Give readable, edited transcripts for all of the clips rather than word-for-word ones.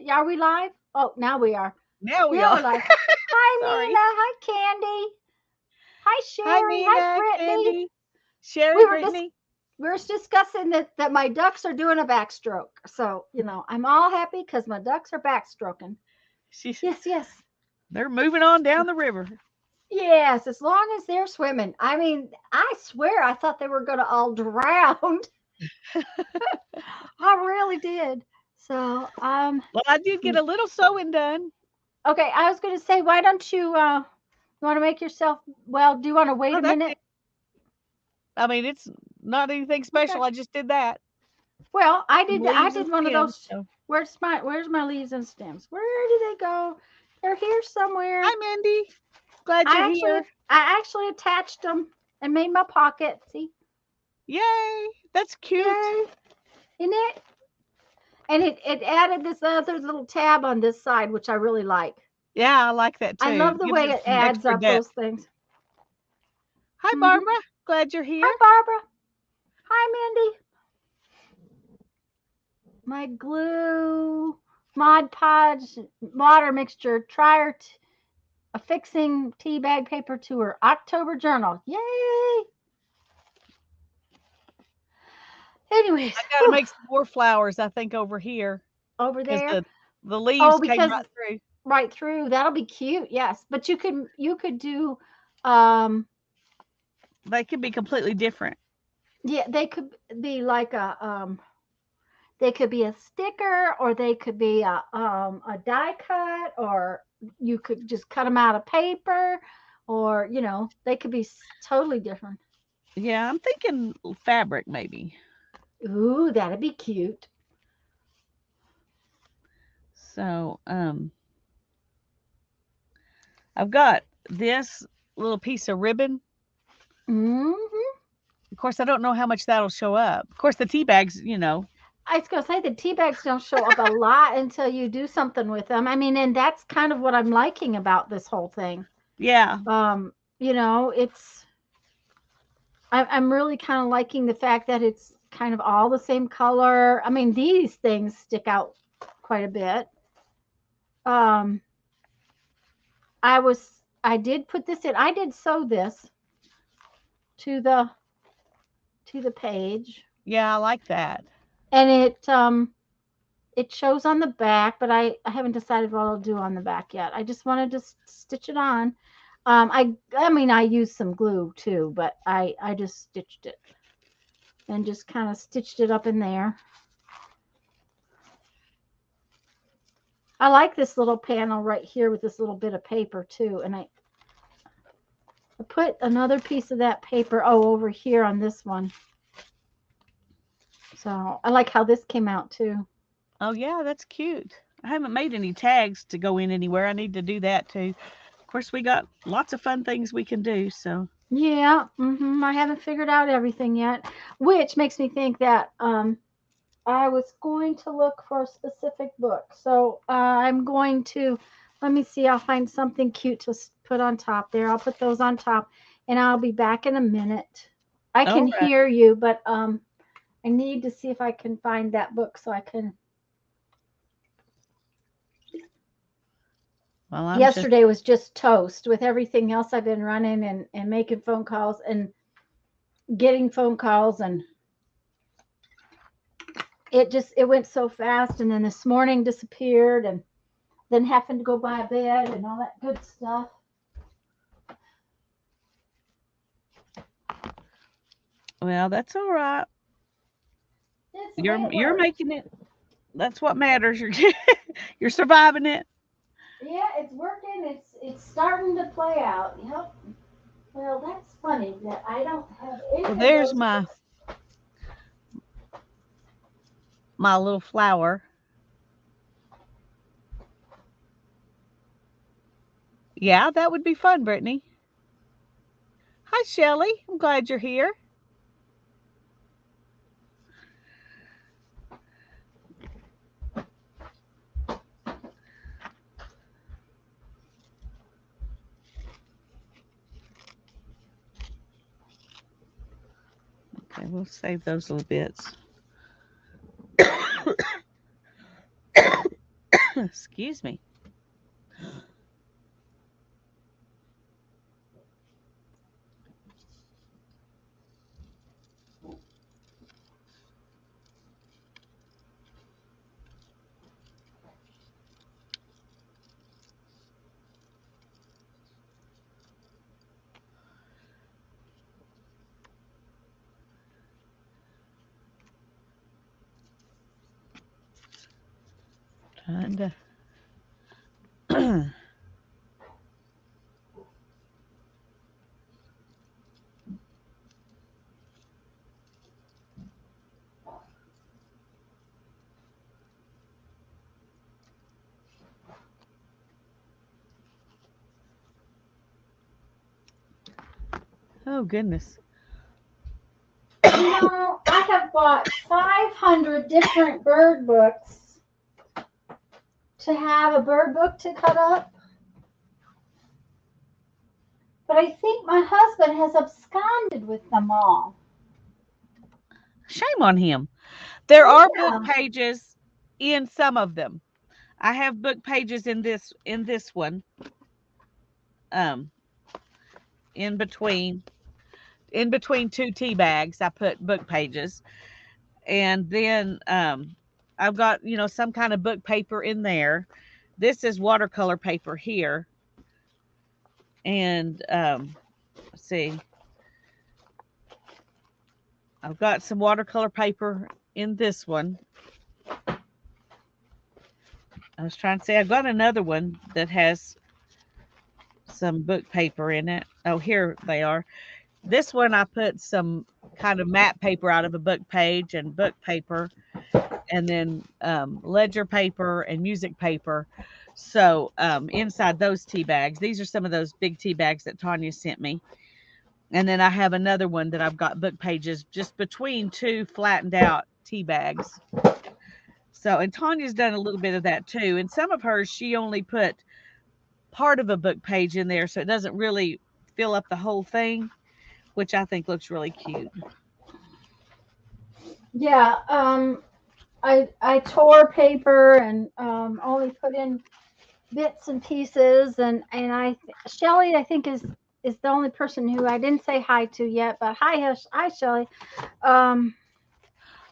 Are we live? Oh, now we are. Now we Now are. we're live. Hi, Sorry. Mina. Hi, Candy. Hi, Hi, Sherry. Hi, Nina, Brittany. Candy, Sherry, We were just Brittany. we were discussing that my ducks are doing a backstroke. So I'm all happy because my ducks are backstroking. She's Yes, yes, they're moving on down the river. yes. As long as they're swimming. I mean, I swear I thought they were gonna all drown. I really did. So Well, I did get a little sewing done. okay. I was gonna say, why don't you want to make yourself well? Do you want to wait Oh, a that's it. minute? I mean, it's not anything Okay. special. I just did that. Well, I Some did I leaves and did one of stems. those. So, Where's my leaves and stems? Where did they go? They're here somewhere. hi, Mindy. Glad you're here. I actually attached them and made my pocket. See? Yay! That's cute. Yay. Isn't it? And it added this other little tab on this side, which I really like. Yeah, I like that I too. love the Gives way it it some adds extra up depth. those things. Hi, Hmm. Barbara. Glad you're here. Hi, Barbara. Hi, Mindy. My glue, Mod Podge, water mixture, affixing tea bag paper to her October journal. Yay! Anyways, I got to whew, make some more flowers, I think, over here over because there. the Oh, leaves came because right through. right through. That'll be cute. Yes, but you could do um They could be completely different. yeah, they could be like they could be a sticker, or they could be a die cut, or you could just cut them out of paper, or they could be totally different. Yeah, I'm thinking fabric maybe. Ooh, that'd be cute. So, I've got this little piece of ribbon. Hmm. Of course, I don't know how much that'll show up. Of course, the tea bags, I was gonna say the tea bags don't show up a lot until you do something with them. I mean, and that's kind of what I'm liking about this whole thing. yeah, It's I'm really kind of liking the fact that it's kind of all the same color. I mean, these things stick out quite a bit. Um, I did put this in. I did sew this to the page, yeah, I like that. and it shows on the back, but I haven't decided what I'll do on the back yet. I just wanted to stitch it on. I mean I used some glue too, but I just stitched it and just kind of stitched it up in there. I like this little panel right here with this little bit of paper too, and I put another piece of that paper over here on this one. So I like how this came out too. Oh, yeah, that's cute. I haven't made any tags to go in anywhere. I need to do that too. Of course, we got lots of fun things we can do. So, Yeah, I haven't figured out everything yet, which makes me think that I was going to look for a specific book. So I'm going to, let me see, I'll find something cute to put on top there. I'll put those on top, and I'll be back in a minute. I can all right. hear you, but I need to see if I can find that book so I can. Well, I'm just, Yesterday was just toast with everything else I've been running and making phone calls and getting phone calls, and it went so fast, and then this morning disappeared, and then having to go buy a bed and all that good stuff. well, that's all right. It's the way it You're works. making it. That's what matters. You're you're surviving it. Yeah, it's working. It's starting to play out. Yep. Well, that's funny that I don't have Well, any of there's those my books. my little flower. Yeah, that would be fun, Brittany. Hi, Shelley. I'm glad you're here. Okay, we'll save those little bits. Excuse me. Trying to. Oh, goodness. I have bought 500 different bird books to have a bird book to cut up. But I think my husband has absconded with them all. Shame on him. There are book Yeah. pages in some of them. I have book pages in this one. Um, in between two tea bags, I put book pages, and then I've got some kind of book paper in there. This is watercolor paper here, and let's see, I've got some watercolor paper in this one. I was trying to say I've got another one that has some book paper in it. Oh, here they are. This one I put some kind of matte paper out of a book page and book paper, and then ledger paper and music paper. So inside those tea bags, these are some of those big tea bags that Tanya sent me. And then I have another one that I've got book pages just between two flattened out tea bags. So, and Tanya's done a little bit of that too. And some of hers, she only put part of a book page in there, so it doesn't really fill up the whole thing, which I think looks really cute. Yeah. I tore paper and only put in bits and pieces, and Shelly, I think, is the only person who I didn't say hi to yet. But hi Shelly. Um,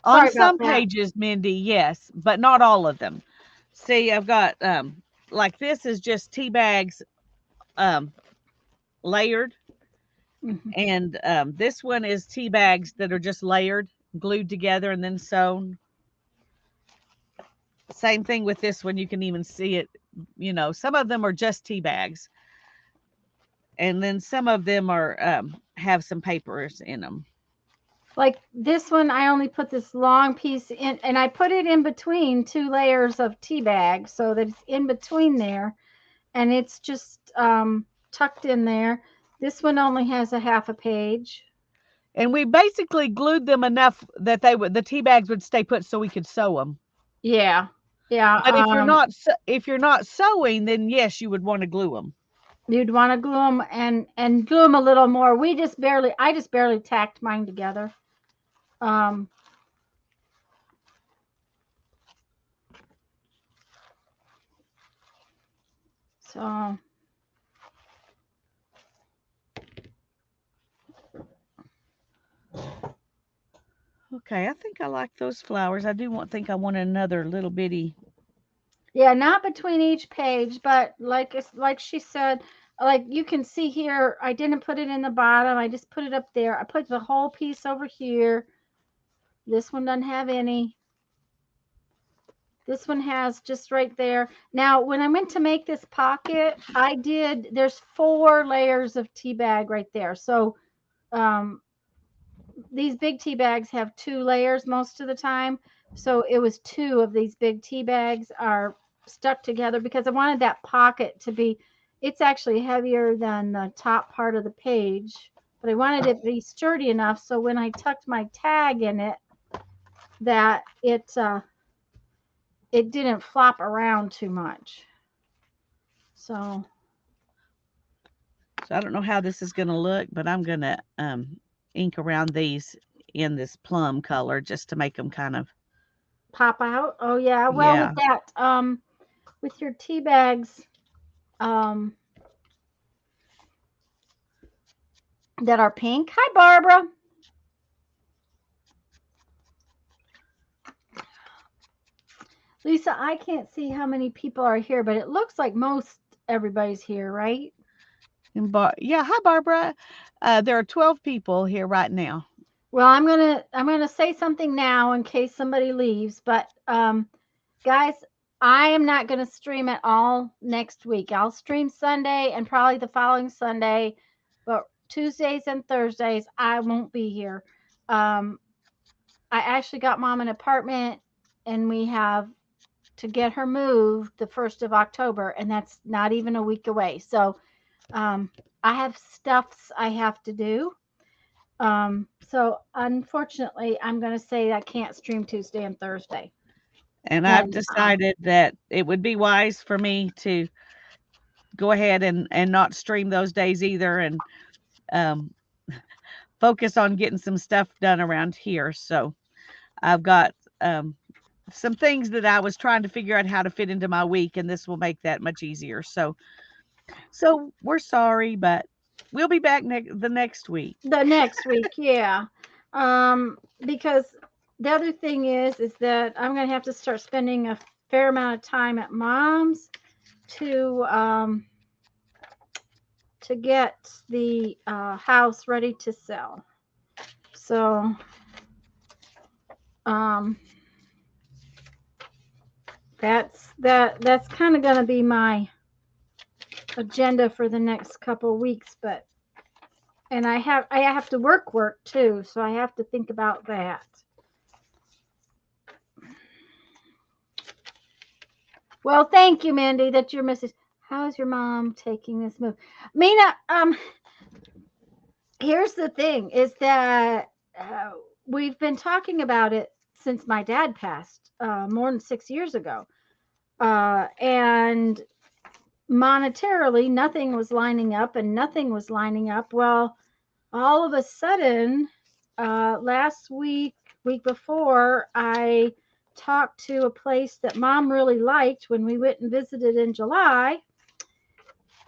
On Sorry about some that. pages, Mindy, yes, but not all of them. See, I've got like this is just tea bags um layered, Mhm. and this one is tea bags that are just layered, glued together and then sewn. Same thing with this one, you can even see it, some of them are just tea bags, and then some of them are have some papers in them. Like this one, I only put this long piece in, and I put it in between two layers of tea bag so that it's in between there, and it's just tucked in there. This one only has a half a page. And we basically glued them enough that the tea bags would stay put so we could sew them. Yeah, yeah. But if you're not sewing, then yes, you would want to glue them. You'd want to glue them and glue them a little more. I just barely tacked mine together. Um, so Okay, I think I like those flowers. I do think I want another little bitty. yeah, not between each page, but like she said, like you can see here, I didn't put it in the bottom. I just put it up there. I put the whole piece over here. This one doesn't have any. This one has just right there. Now, when I went to make this pocket, there's 4 layers of tea bag right there. So um, these big tea bags have 2 layers most of the time. So it was 2 of these big tea bags are stuck together because I wanted that pocket to be, it's actually heavier than the top part of the page, but I wanted it to be sturdy enough so when I tucked my tag in it, that it didn't flop around too much. So So I don't know how this is going to look, but I'm going to ink around these in this plum color just to make them kind of, pop out. Oh yeah. Well, with yeah. that, with your tea bags um, that are pink. Hi, Barbara. Lisa, I can't see how many people are here, but it looks like most everybody's here, right? And yeah, hi Barbara. There are 12 people here right now. Well, I'm gonna say something now in case somebody leaves, but guys, I am not gonna stream at all next week. I'll stream Sunday and probably the following Sunday, but Tuesdays and Thursdays I won't be here. Um, I actually got mom an apartment, and we have to get her moved the 1st of October, and that's not even a week away. So um, I have stuffs I have to do. So unfortunately, I'm going to say I can't stream Tuesday and Thursday. And I've And decided that it would be wise for me to go ahead and not stream those days either and um, focus on getting some stuff done around here. So I've got some things that I was trying to figure out how to fit into my week, and this will make that much easier. So we're sorry, but we'll be back the next week. the next week, yeah. Because the other thing is that I'm going to have to start spending a fair amount of time at mom's to get the house ready to sell. So um, that's kind of going to be my agenda for the next couple of weeks. But and I have to work too, so I have to think about that. Well, thank you, Mandy. That's your message. How is your mom taking this move? Mina, here's the thing is that we've been talking about it since my dad passed more than 6 years ago. And monetarily, nothing was lining up and nothing was lining up. Well, all of a sudden, last week before, I talked to a place that mom really liked when we went and visited in July.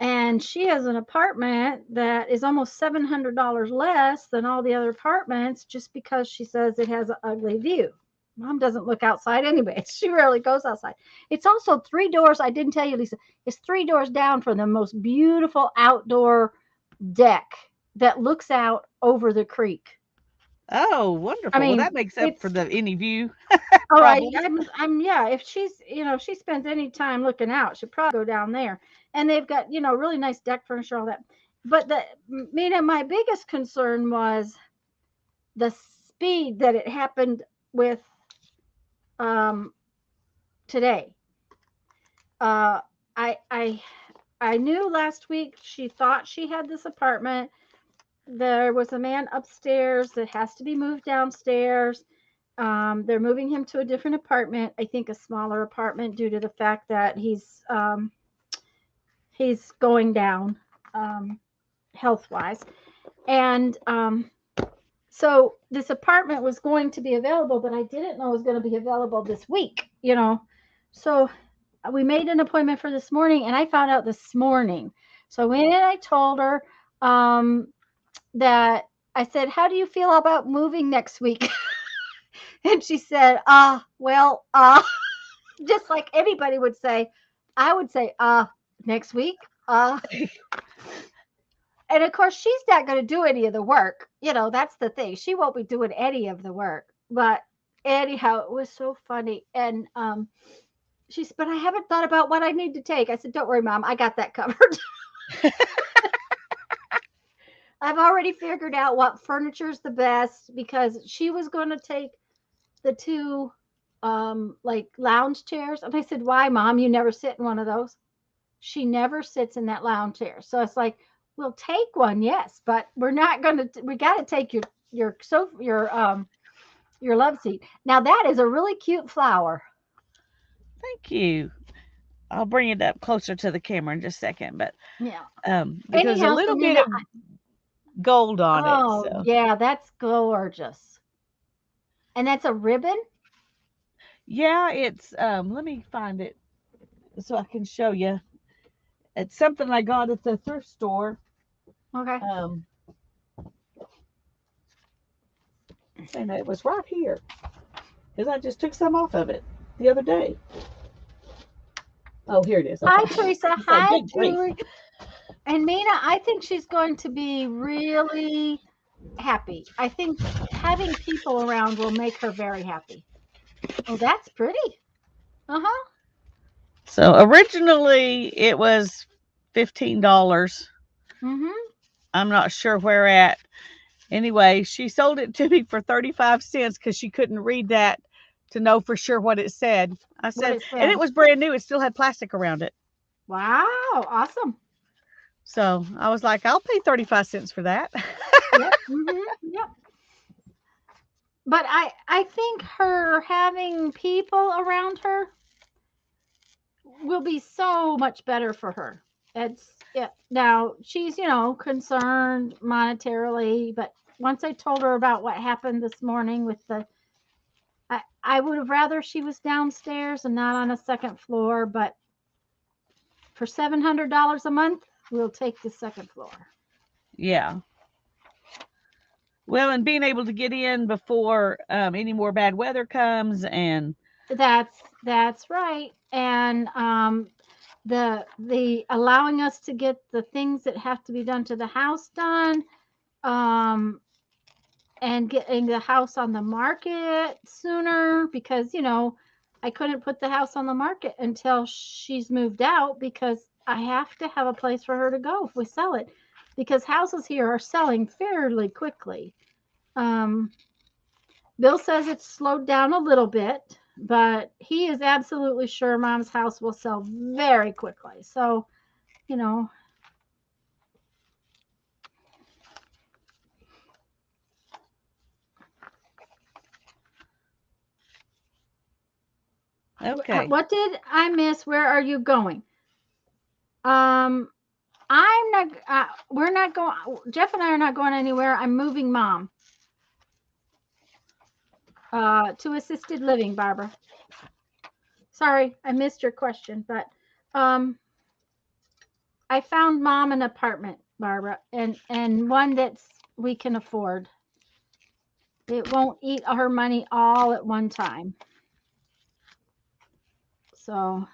And she has an apartment that is almost $700 less than all the other apartments just because she says it has an ugly view. Mom doesn't look outside anyway. She rarely goes outside. It's also 3 doors. I didn't tell you, Lisa. It's 3 doors down from the most beautiful outdoor deck that looks out over the creek. Oh, I wonderful. Well, mean, that makes up for it's the any view oh, problems. yeah. If if she spends any time looking out, she'll probably go down there. And they've got, really nice deck furniture, all that. But my biggest concern was the speed that it happened with um, today. Uh, I, I, I knew last week she thought she had this apartment. There was a man upstairs that has to be moved downstairs. They're moving him to a different apartment, I think a smaller apartment due to the fact that he's going down health wise. And so this apartment was going to be available, but I didn't know it was going to be available this week. So we made an appointment for this morning, and I found out this morning. So I went in and I told her that I said, "How do you feel about moving next week?" And she said, well, just like anybody would say, I would say, next week. And of course, she's not going to do any of the work. That's the thing. She won't be doing any of the work. But anyhow, it was so funny. And she said, but I haven't thought about what I need to take. I said, don't worry, Mom. I got that covered. I've already figured out what furniture is the best because she was going to take the two like lounge chairs. And I said, why, Mom? You never sit in one of those. She never sits in that lounge chair. So it's like, we'll take one, yes, but we're not gonna we gotta take your sofa your love seat. Now that is a really cute flower. Thank you. I'll bring it up closer to the camera in just a second, but Yeah. because a Anyhow, so little bit Nina, of gold on it. oh So yeah, that's gorgeous. And that's a ribbon? yeah, it's let me find it. so I can show you. It's something I got at the thrift store. Okay. Um, and it was right here because I just took some off of it the other day. Oh, here it is. Hi, Okay. Teresa. It's like Hi, good grief. Julie. And Mina, I think she's going to be really happy. I think having people around will make her very happy. Oh, that's pretty. Uh-huh. So originally it was $15. Mm-hmm. I'm not sure where at. Anyway, she sold it to me for 35 cents because she couldn't read that to know for sure what it said. I What said, it and it said. was brand new. It still had plastic around it. Wow, awesome. So I was like, I'll pay 35 cents for that. Yep. Mm-hmm. Yep. But I think her having people around her will be so much better for her. It's yeah. Now she's concerned monetarily, but once I told her about what happened this morning with I would have rather she was downstairs and not on a second floor, but for $700 a month, we'll take the second floor. Yeah. Well, and being able to get in before any more bad weather comes, and That's right. And the allowing us to get the things that have to be done to the house done, um, and getting the house on the market sooner because I couldn't put the house on the market until she's moved out because I have to have a place for her to go if we sell it because houses here are selling fairly quickly. Um, Bill says it's slowed down a little bit, but he is absolutely sure mom's house will sell very quickly. So, you know, okay. what did I miss? Where are you going? Um, I'm not. We're not going. Jeff and I are not going anywhere. I'm moving mom to assisted living. Barbara, sorry I missed your question, but um, I found mom an apartment, Barbara, and one that's we can afford. It won't eat her money all at one time. So,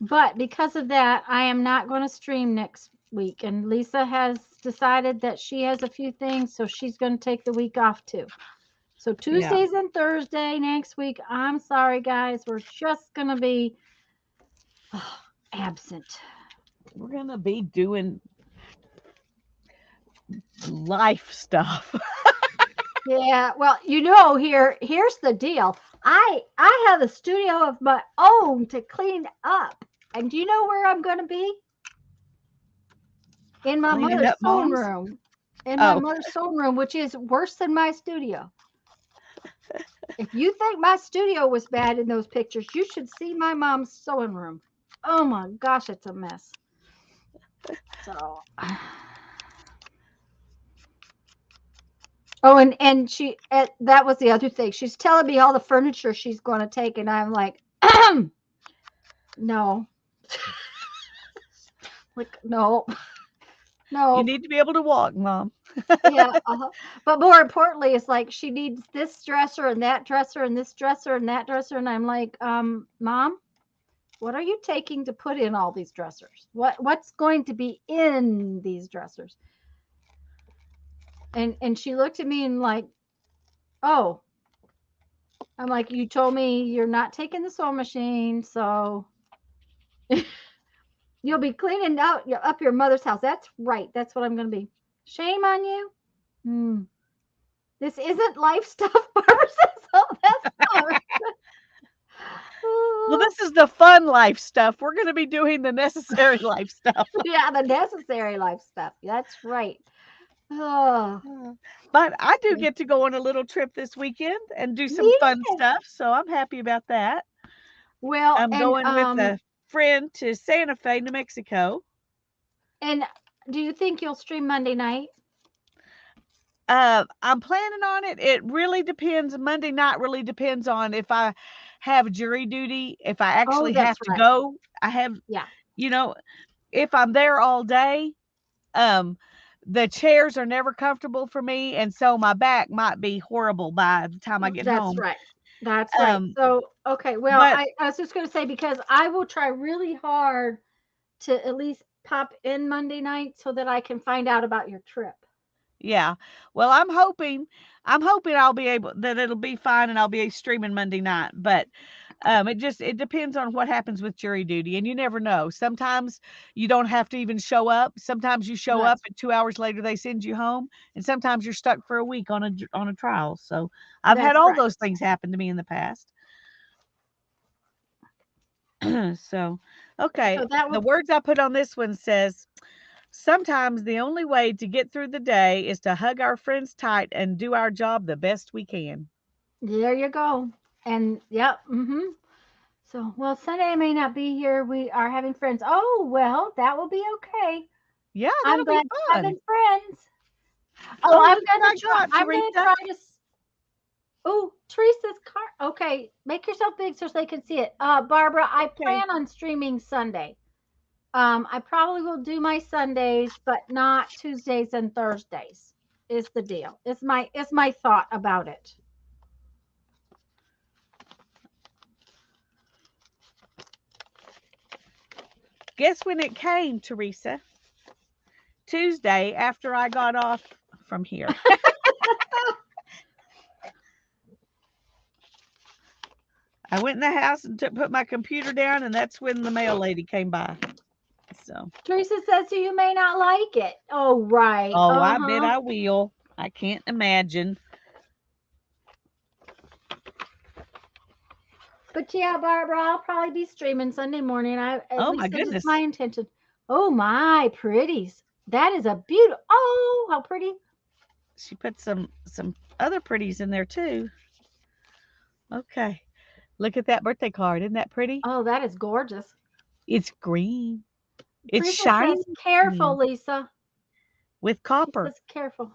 but because of that, I am not going to stream next week. And Lisa has decided that she has a few things, so she's going to take the week off too. So Yeah. Tuesdays and Thursday next week, I'm sorry guys, we're just going to be absent. We're going to be doing life stuff. Yeah, well, here's the deal. I have a studio of my own to clean up. And do you know where I'm going to be? In my Cleaning mother's up sewing moms. room. In my Oh, mother's sewing room, which is worse than my studio. If you think my studio was bad in those pictures, you should see my mom's sewing room. Oh my gosh, it's a mess. So, oh, and that was the other thing. She's telling me all the furniture she's going to take, and I'm like, no, like no, you no, need to be able to walk, mom. yeah. But more importantly, it's like she needs this dresser and that dresser and this dresser and that dresser, and I'm like, mom, what are you taking to put in all these dressers? What's going to be in these dressers? And she looked at me and like, oh, I'm like, you told me you're not taking the sewing machine, so you'll be cleaning out up your mother's house. That's right. That's what I'm going to be. Shame on you. Hmm. This isn't life stuff, Barbara says. Oh, that's not. Well, this is the fun life stuff. We're going to be doing the necessary life stuff. Yeah, the necessary life stuff. That's right. Oh, But I do get to go on a little trip this weekend and do some fun yes. stuff, so I'm happy about that. Well, I'm going with a friend to Santa Fe, New Mexico. and do you think you'll stream Monday night? I'm planning on it. It really depends. Monday night really depends on if I have jury duty, if I Oh, actually have that's to right. go. I have, Yeah, you know, if I'm there all day, um, the chairs are never comfortable for me, and so my back might be horrible by the time I get that's home. right. That's right. Um, So, okay, well, but I was just going to say because I will try really hard to at least pop in Monday night so that I can find out about your trip. yeah, well, I'm hoping I'll be able that it'll be fine and I'll be streaming Monday night. But it depends on what happens with jury duty, and you never know. Sometimes you don't have to even show up. Sometimes you show up, That's and 2 hours later they send you home, and sometimes you're stuck for a week on a trial. So I've had that's all right. those things happen to me in the past. So, okay, So that the would words I put on this one says, sometimes the only way to get through the day is to hug our friends tight and do our job the best we can. there you go. And yep, So, well, Sunday I may not be here. We are having friends. Oh, well, that will be okay. Yeah, I'm that'll be glad you're fun. having friends. Oh, Oh, I'm look gonna what I try. got, I'm gonna Teresa. try to. Oh, Teresa's car. Okay, make yourself big so they can see it. Barbara, I Okay. plan on streaming Sunday. I probably will do my Sundays, but not Tuesdays and Thursdays. Is the deal? It's my thought about it. Guess when it came, Teresa? Tuesday after I got off from here. I went in the house and put my computer down, and that's when the mail lady came by. So, Teresa says you may not like it. Oh, right. oh, Uh I bet huh. I will. I can't imagine. But yeah, Barbara, I'll probably be streaming Sunday morning. At Oh my least that is goodness. my intention. Oh my, pretties. That is a beautiful. Oh, how pretty. She put some other pretties in there too. Okay. Look at that birthday card. Isn't that pretty? Oh, that is gorgeous. It's green. It's Teresa shiny says, "Careful, green Lisa." with She copper. says, "Careful."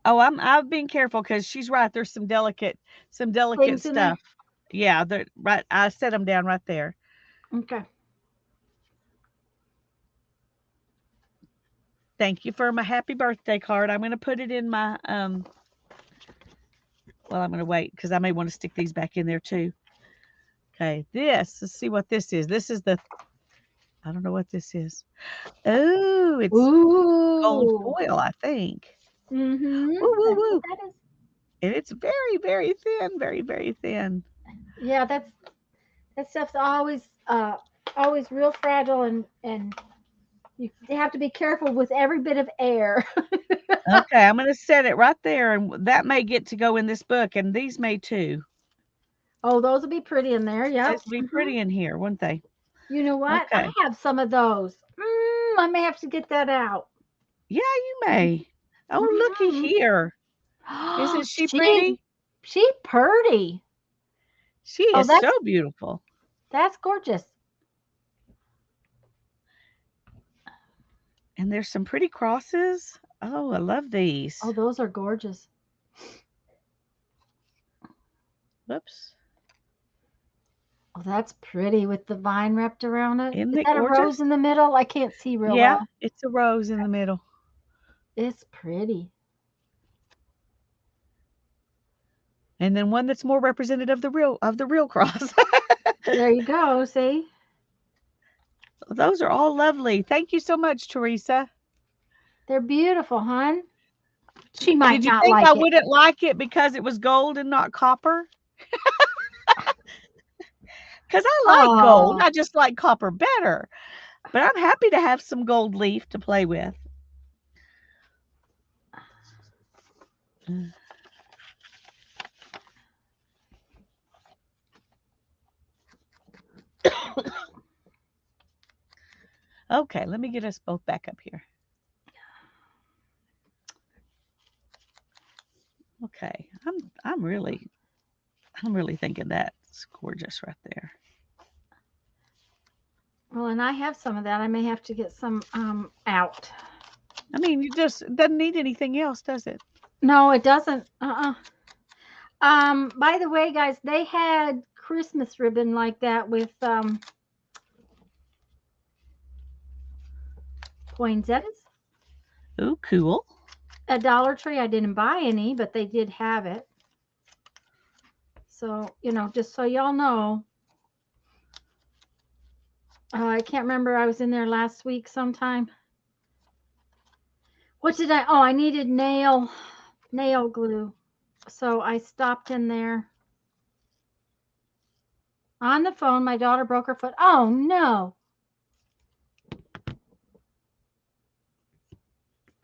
Oh, I've been careful because she's right. There's some delicate Things in there. stuff. Yeah, they're right. I set them down right there. Okay. Thank you for my happy birthday card. I'm gonna put it in my well, I'm gonna wait because I may want to stick these back in there too. Okay, let's see what this is. This is the I don't know what this is. Oh, it's gold Ooh. foil, I think. Mm-hmm. Woo woo That's what woo. that is. And it's very, very thin, very, very thin. Yeah, that stuff's always real fragile and you have to be careful with every bit of air. Okay, I'm gonna set it right there, and that may get to go in this book, and these may too. Oh, those will be pretty in there. Yep. Those will be pretty in here, wouldn't they? You know what? I Okay. have some of those. I may have to get that out. Yeah, you may. Oh, looky Mhm. here. Isn't she she pretty? she purty. She Oh, is so beautiful. that's gorgeous. And there's some pretty crosses. Oh, I love these. Oh, those are gorgeous. Whoops. Oh, that's pretty with the vine wrapped around it. Isn't Is it that a rose gorgeous? in the middle? I can't see real Yeah, well. it's a rose in the middle. It's pretty. And then one that's more representative of the real cross. There you go. See, Those are all lovely. Thank you so much, Teresa. they're beautiful, hon. She might Did you not think I like it. wouldn't like it because it was gold and not copper? Because I like gold. Oh, I just like copper better. But I'm happy to have some gold leaf to play with. Okay, let me get us both back up here. Okay, I'm really thinking that's gorgeous right there. well, and I have some of that. I may have to get some out. I mean, you just it doesn't need anything else, does it? No, it doesn't. By the way, guys, they had Christmas ribbon like that with poinsettias Ooh, cool. at Dollar Tree. I didn't buy any, but they did have it. So, just so y'all know, I can't remember. I was in there last week sometime. What did I? Oh, I needed nail glue. So I stopped in there on the phone. My daughter broke her foot. Oh no.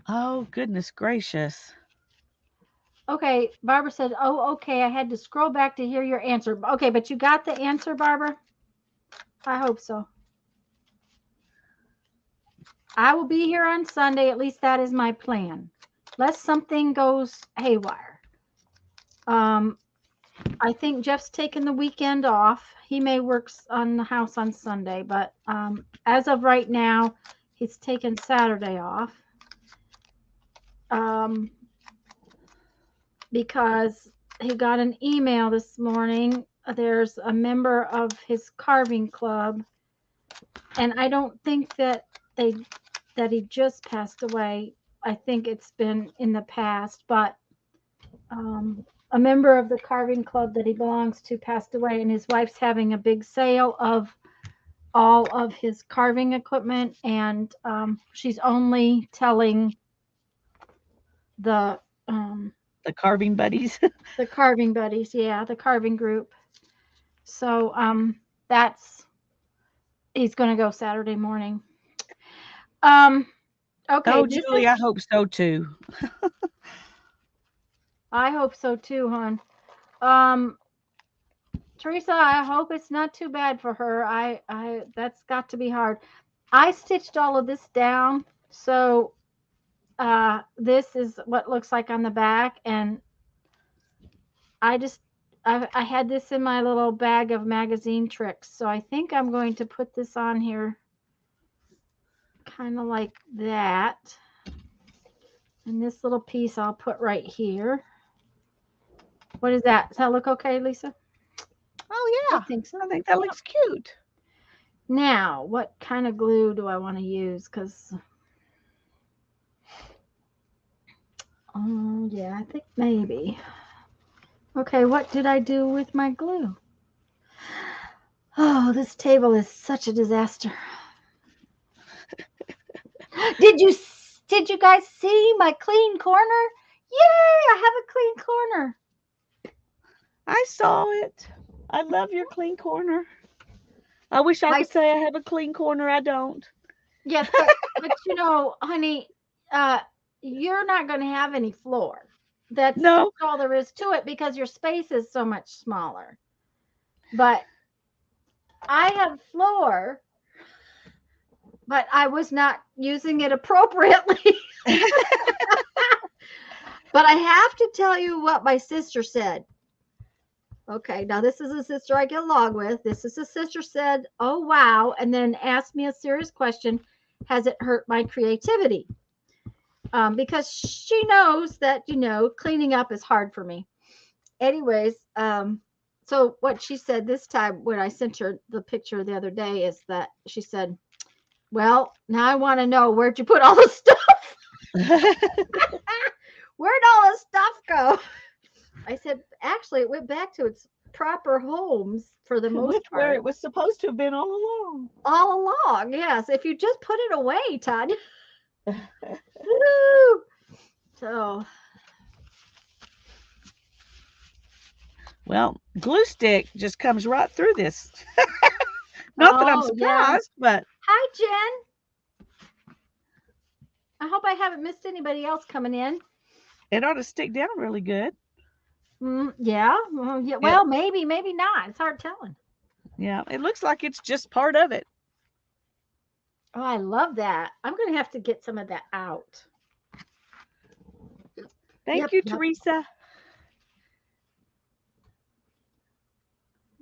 Oh, goodness gracious. Okay, Barbara said, "Oh, okay. I had to scroll back to hear your answer." Okay, but you got the answer, Barbara? I hope so. I will be here on Sunday. At least that is my plan. Unless something goes haywire. Um, I think Jeff's taking the weekend off. He may work on the house on Sunday, but as of right now, he's taking Saturday off. Um, because he got an email this morning. There's a member of his carving club, and I don't think they that he just passed away. I think it's been in the past, but a member of the carving club that he belongs to passed away, and his wife's having a big sale of all of his carving equipment, and she's only telling the The carving buddies. the carving buddies, yeah, the carving group. So that's he's going to go Saturday morning. Um, okay, Oh, this Julie, is. I hope so too. I hope so too, hon. Um, Teresa, I hope it's not too bad for her. That's got to be hard. I stitched all of this down, so this is what looks like on the back, and I just I had this in my little bag of magazine tricks, so I think I'm going to put this on here, kind of like that. And this little piece I'll put right here. What is that? Does that look okay, Lisa? Oh, I yeah. think so. I think that Yep. looks cute. Now, what kind of glue do I want to use? Because, oh, yeah, I think maybe. Okay, what did I do with my glue? Oh, this table is such a disaster. Did you did you guys see my clean corner? Yay, I have a clean corner. I saw it. I love your clean corner. I wish I My could say I have a clean corner. I don't. Yes, but honey, uh you're not going to have any floor. That's just No. all there is to it because your space is so much smaller. But I have floor, but I was not using it appropriately. But I have to tell you what my sister said. Okay, now this is a sister I get along with. This is a sister said, "Oh wow," and then asked me a serious question: has it hurt my creativity? Because she knows that cleaning up is hard for me. Anyways, so what she said this time when I sent her the picture the other day is that she said, "Well, now I want to know where'd you put all the stuff? Where'd all the stuff go?" I said, "Actually, it went back to its proper homes for the most Where part it was supposed to have been all along. all along. Yes, if you just put it away, Tanya." Woo! So, Well, glue stick just comes right through this. Not that I'm oh yeah. surprised, but Hi, Jen. I hope I haven't missed anybody else coming in. it ought to stick down really good. Yeah. Well, yeah. It, Well, maybe, maybe not. It's hard telling. yeah, it looks like it's just part of it. Oh, I love that. I'm gonna have to get some of that out. Thank Yep. you, Yep. Teresa.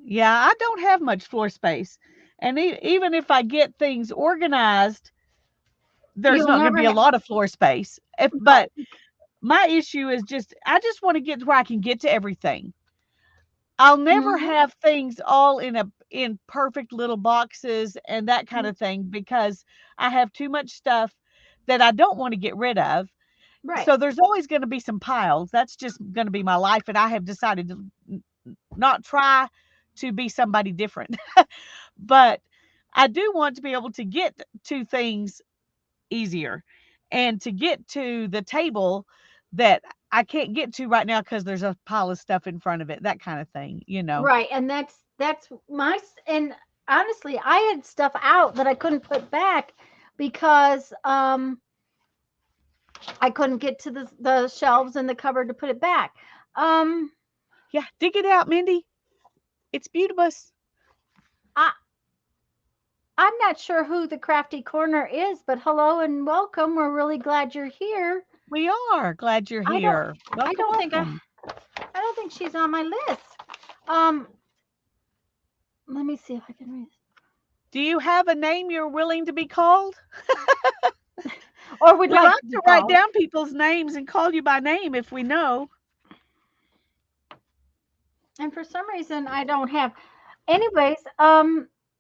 Yeah, I don't have much floor space. And even if I get things organized, there's You'll not going to never be a have. lot of floor space. If No. but My issue is just I just want to get to where I can get to everything. I'll never Mm-hmm. have things all in perfect little boxes and that kind of thing because I have too much stuff that I don't want to get rid of. Right. So there's always going to be some piles. That's just going to be my life, and I have decided to not try to be somebody different. But I do want to be able to get to things easier and to get to the table that I can't get to right now because there's a pile of stuff in front of it, that kind of thing, you know. Right. And that's and honestly, I had stuff out that I couldn't put back because I couldn't get to the shelves in the cupboard to put it back. Um Yeah, dig it out, Mindy. It's beautiful. I I'm not sure who the crafty corner is, but hello and welcome. We're really glad you're here. We are glad you're I don't here. I Welcome, don't think welcome. I don't think she's on my list. Um let me see if I can read this. Do you have a name you're willing to be called? Or would We like like to be to write called. down people's names and call you by name if we know. And for some reason I don't have. Anyways,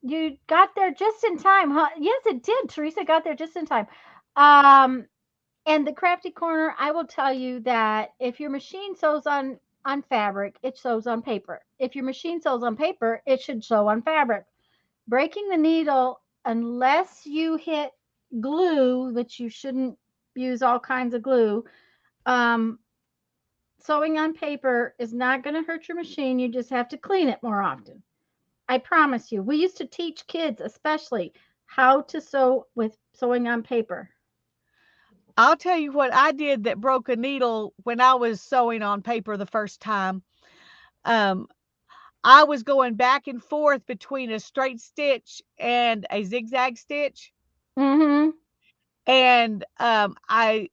you got there just in time, huh? Yes, it did. Teresa got there just in time. Um, and the crafty corner, I will tell you that if your machine sews on fabric, it sews on paper. If your machine sews on paper, it should sew on fabric. Breaking the needle, unless you hit glue, which you shouldn't use all kinds of glue, um, sewing on paper is not going to hurt your machine. You just have to clean it more often. I promise you. We used to teach kids, especially, how to sew with sewing on paper. I'll tell you what I did that broke a needle when I was sewing on paper the first time. Um, I was going back and forth between a straight stitch and a zigzag stitch, Mm-hmm. and I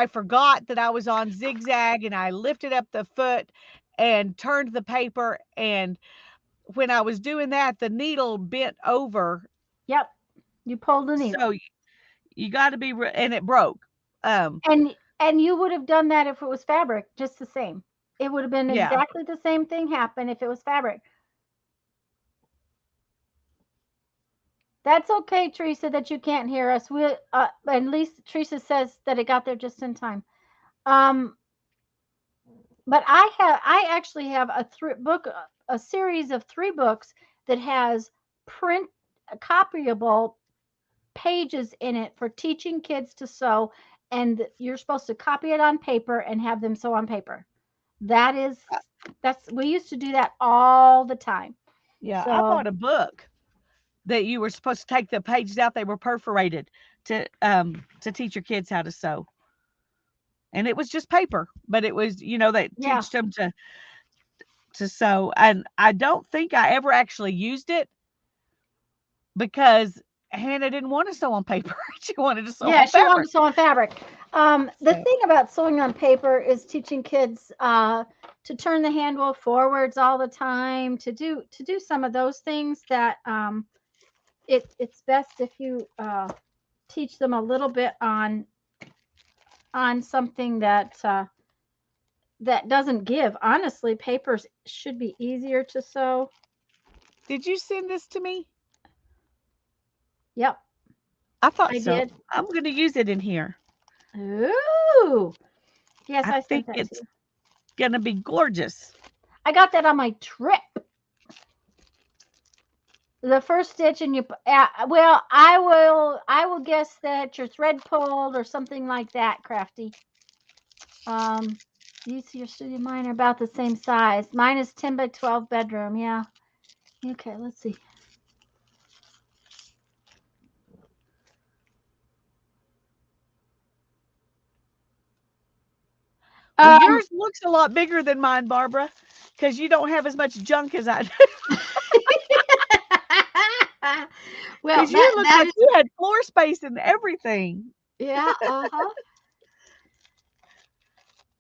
forgot that I was on zigzag, and I lifted up the foot and turned the paper, and when I was doing that, the needle bent over. Yep. You pulled the needle. So you got to be, and it broke. Um, And you would have done that if it was fabric, just the same. It would have been yeah, exactly the same thing happen if it was fabric. That's okay, Teresa, that you can't hear us. We at least Teresa says that it got there just in time. Um, but I actually have a series of 3 books that has print copyable pages in it for teaching kids to sew, and you're supposed to copy it on paper and have them sew on paper. That is uh, that's we used to do that all the time. yeah. I So bought a book that you were supposed to take the pages out; they were perforated to teach your kids how to sew, and it was just paper, but it was they yeah, teach them to sew, and I don't think I ever actually used it because Hannah didn't want to sew on paper; she wanted to sew yeah, on she wanted fabric. to sew on fabric. The So thing about sewing on paper is teaching kids to turn the handle forwards all the time, to do some of those things that it's best if you teach them a little bit on something that doesn't give. Honestly, papers should be easier to sew. did you send this to me? Yep, I thought I so. did. I'm going to use it in here. Ooh, yes, I I sent think that to it's you. going to be gorgeous. I got that on my trip. The first stitch, and well, I will guess that your thread pulled or something like that, Crafty. You see your studio, mine are about the same size. Mine is 10 by 12 bedroom. Yeah. Okay, let's see. Well, Um, yours looks a lot bigger than mine, Barbara, because you don't have as much junk as I do. well, Because you that look that like is, you had floor space and everything. yeah, uh-huh.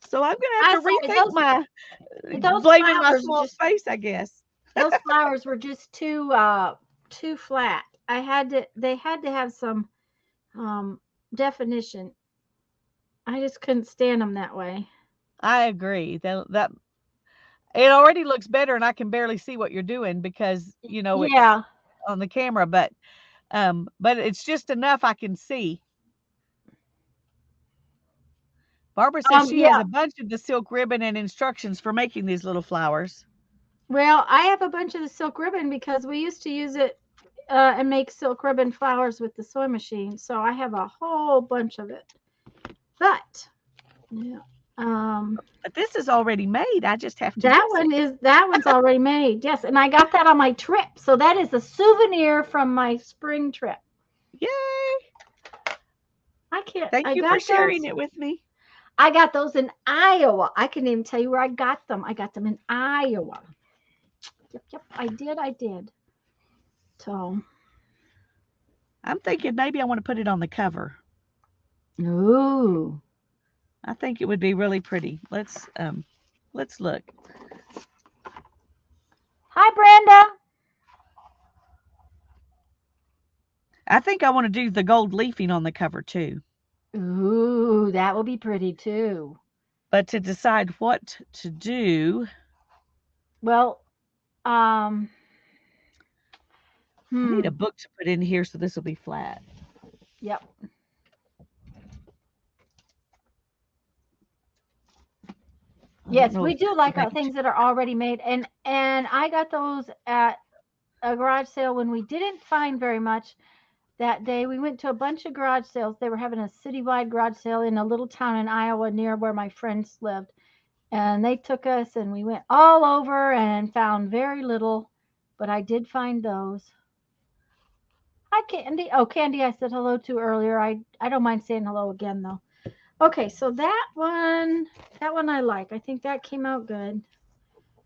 So I'm gonna have I'm to sorry, rethink my those blaming my flowers small just space, I guess. those flowers were just too flat. They had to have some definition. I just couldn't stand them that way. I agree. That it already looks better, and I can barely see what you're doing because it's Yeah. on the camera, but it's just enough I can see. Barbara says she has Yeah. a bunch of the silk ribbon and instructions for making these little flowers. Well, I have a bunch of the silk ribbon because we used to use it and make silk ribbon flowers with the sewing machine. So I have a whole bunch of it. But yeah, But this is already made. I just have to that use it. one is that one's already made. Yes, and I got that on my trip. So that is a souvenir from my spring trip. Yay! I can't. Thank I you for got sharing those. it with me. I got those in Iowa. I can even tell you where I got them. I got them in Iowa. Yep, yep. I did. I did. So, I'm thinking maybe I want to put it on the cover. ooh. I think it would be really pretty. Let's look. Hi, Brenda. I think I want to do the gold leafing on the cover too. Ooh, that will be pretty too. But to decide what to do, Well, um, I need a hmm. book to put in here so this will be flat. Yep. I don't Yes, know we if do that would like make things that are already made, and I got those at a garage sale when we didn't find very much that day. We went to a bunch of garage sales. They were having a citywide garage sale in a little town in Iowa near where my friends lived. And they took us and we went all over and found very little, but I did find those. Hi, Candy. Oh, Candy, I said hello to earlier. I don't mind saying hello again though. Okay, so that one I like. I think that came out good.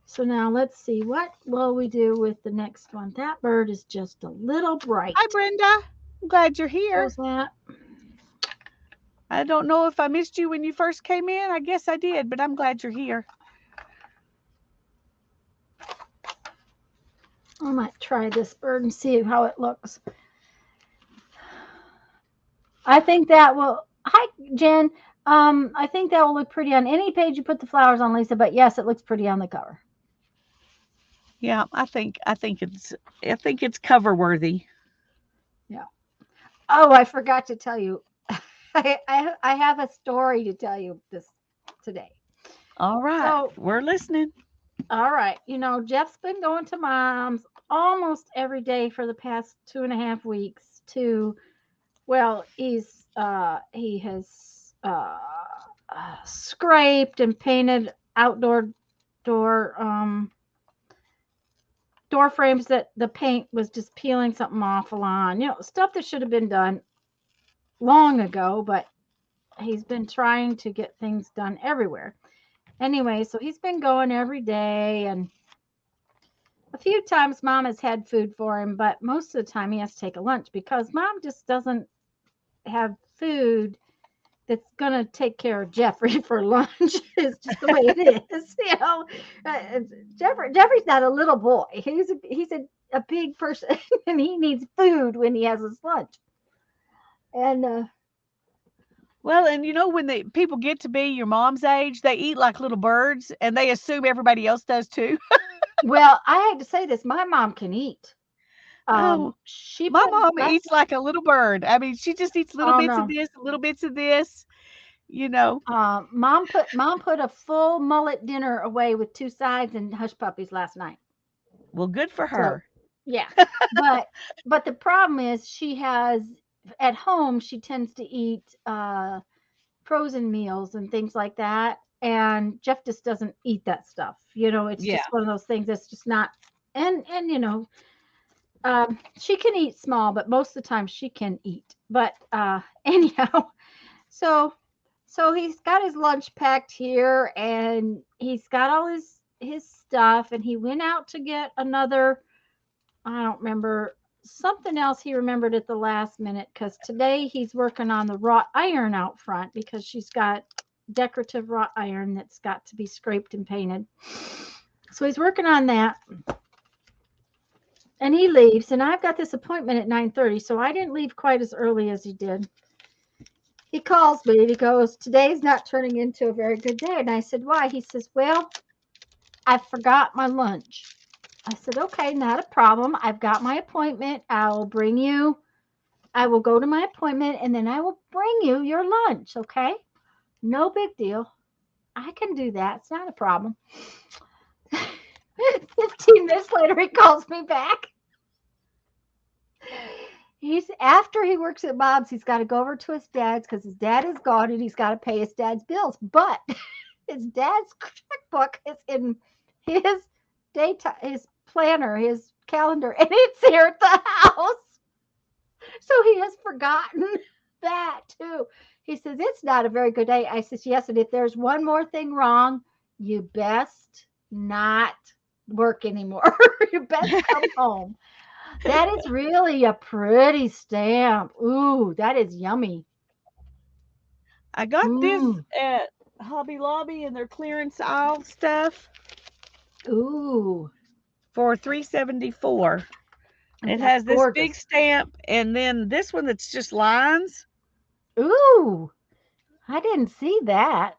So now let's see, what will we do with the next one? That bird is just a little Hi, bright. Brenda. I'm glad you're here. Close that. I don't know if I missed you when you first came in. I guess I did, but I'm glad you're here. I might try this bird and see how it looks. I think that will. Hi, Jen. I think that will look pretty on any page you put the flowers on, Lisa. But yes, it looks pretty on the cover. Yeah, I think it's cover worthy. Yeah. Oh, I forgot to tell you. I have a story to tell you this today. All right, So, we're listening. all right, Jeff's been going to mom's almost every day for the past 2.5 weeks to. Well, he has scraped and painted outdoor door door frames that the paint was just peeling something awful on. Stuff that should have been done long ago, but he's been trying to get things done everywhere. Anyway, so he's been going every day, and a few times mom has had food for him, but most of the time he has to take a lunch because mom just doesn't have food that's gonna take care of Jeffrey for lunch. It's just the way it is, Jeffrey's not a little boy. He's a big person, and he needs food when he has his lunch. And Well, and when the people get to be your mom's age, they eat like little birds, and they assume everybody else does too. well, I had to say this. My mom can eat. Oh, She my put mom last. eats like a little bird. I mean, she just eats little Oh bits of no. this, little bits of this. You know. Mom put a full mullet dinner away with two sides and hush puppies last night. Well, good for So her. yeah, but the problem is she has at home she tends to eat frozen meals and things like that, and Jeff just doesn't eat that stuff. It's Yeah. just one of those things that's just not. And she can eat small, but most of the time she can eat. But anyhow, so he's got his lunch packed here, and he's got all his stuff, and he went out to get another. I don't remember something else he remembered at the last minute because today he's working on the wrought iron out front because she's got decorative wrought iron that's got to be scraped and painted. So he's working on that, and he leaves, and I've got this appointment at 9:30, so I didn't leave quite as early as he did. he calls me and he goes, "Today's not turning into a very good day." And I said, "Why?" He says, "Well, I forgot my lunch." I said, "Okay, not a problem. I've got my appointment. I will go to my appointment and then I will bring you your lunch. Okay. No big deal. I can do that. It's not a problem." 15 minutes later, he calls me back. He's after he works at Bob's, he's got to go over to his dad's because his dad is gone and he's got to pay his dad's bills. But his dad's checkbook is in his daytime, his planner, his calendar, and it's here at the house. So he has forgotten that too. He says, "It's not a very good day." I says, "Yes, and if there's one more thing wrong, you best not work anymore. You best come home." That is really a pretty stamp. Ooh, that is yummy. I got this Ooh, at Hobby Lobby and their clearance aisle stuff ooh, for $3.74. It that's has this big gorgeous. stamp and then this one that's just lines, Ooh, I didn't see that.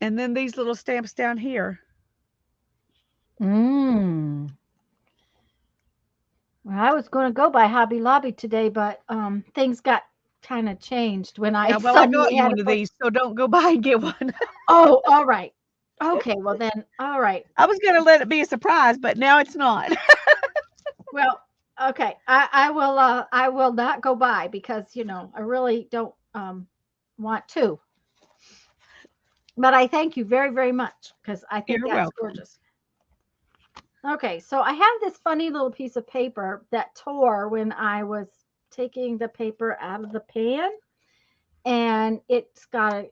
and then these little stamps down here. Mmm. Well, I was going to go by Hobby Lobby today, but things got kind of changed when I Yeah, well, I got suddenly you had to one of put. these, so don't go by and get one. Oh, all right. Okay, well then, all right. I was gonna let it be a surprise, but now it's not. Well, okay. I will not go by because I really don't want to. But I thank you very, very much because I think You're that's welcome. gorgeous. Okay, so I have this funny little piece of paper that tore when I was taking the paper out of the pan, and it's got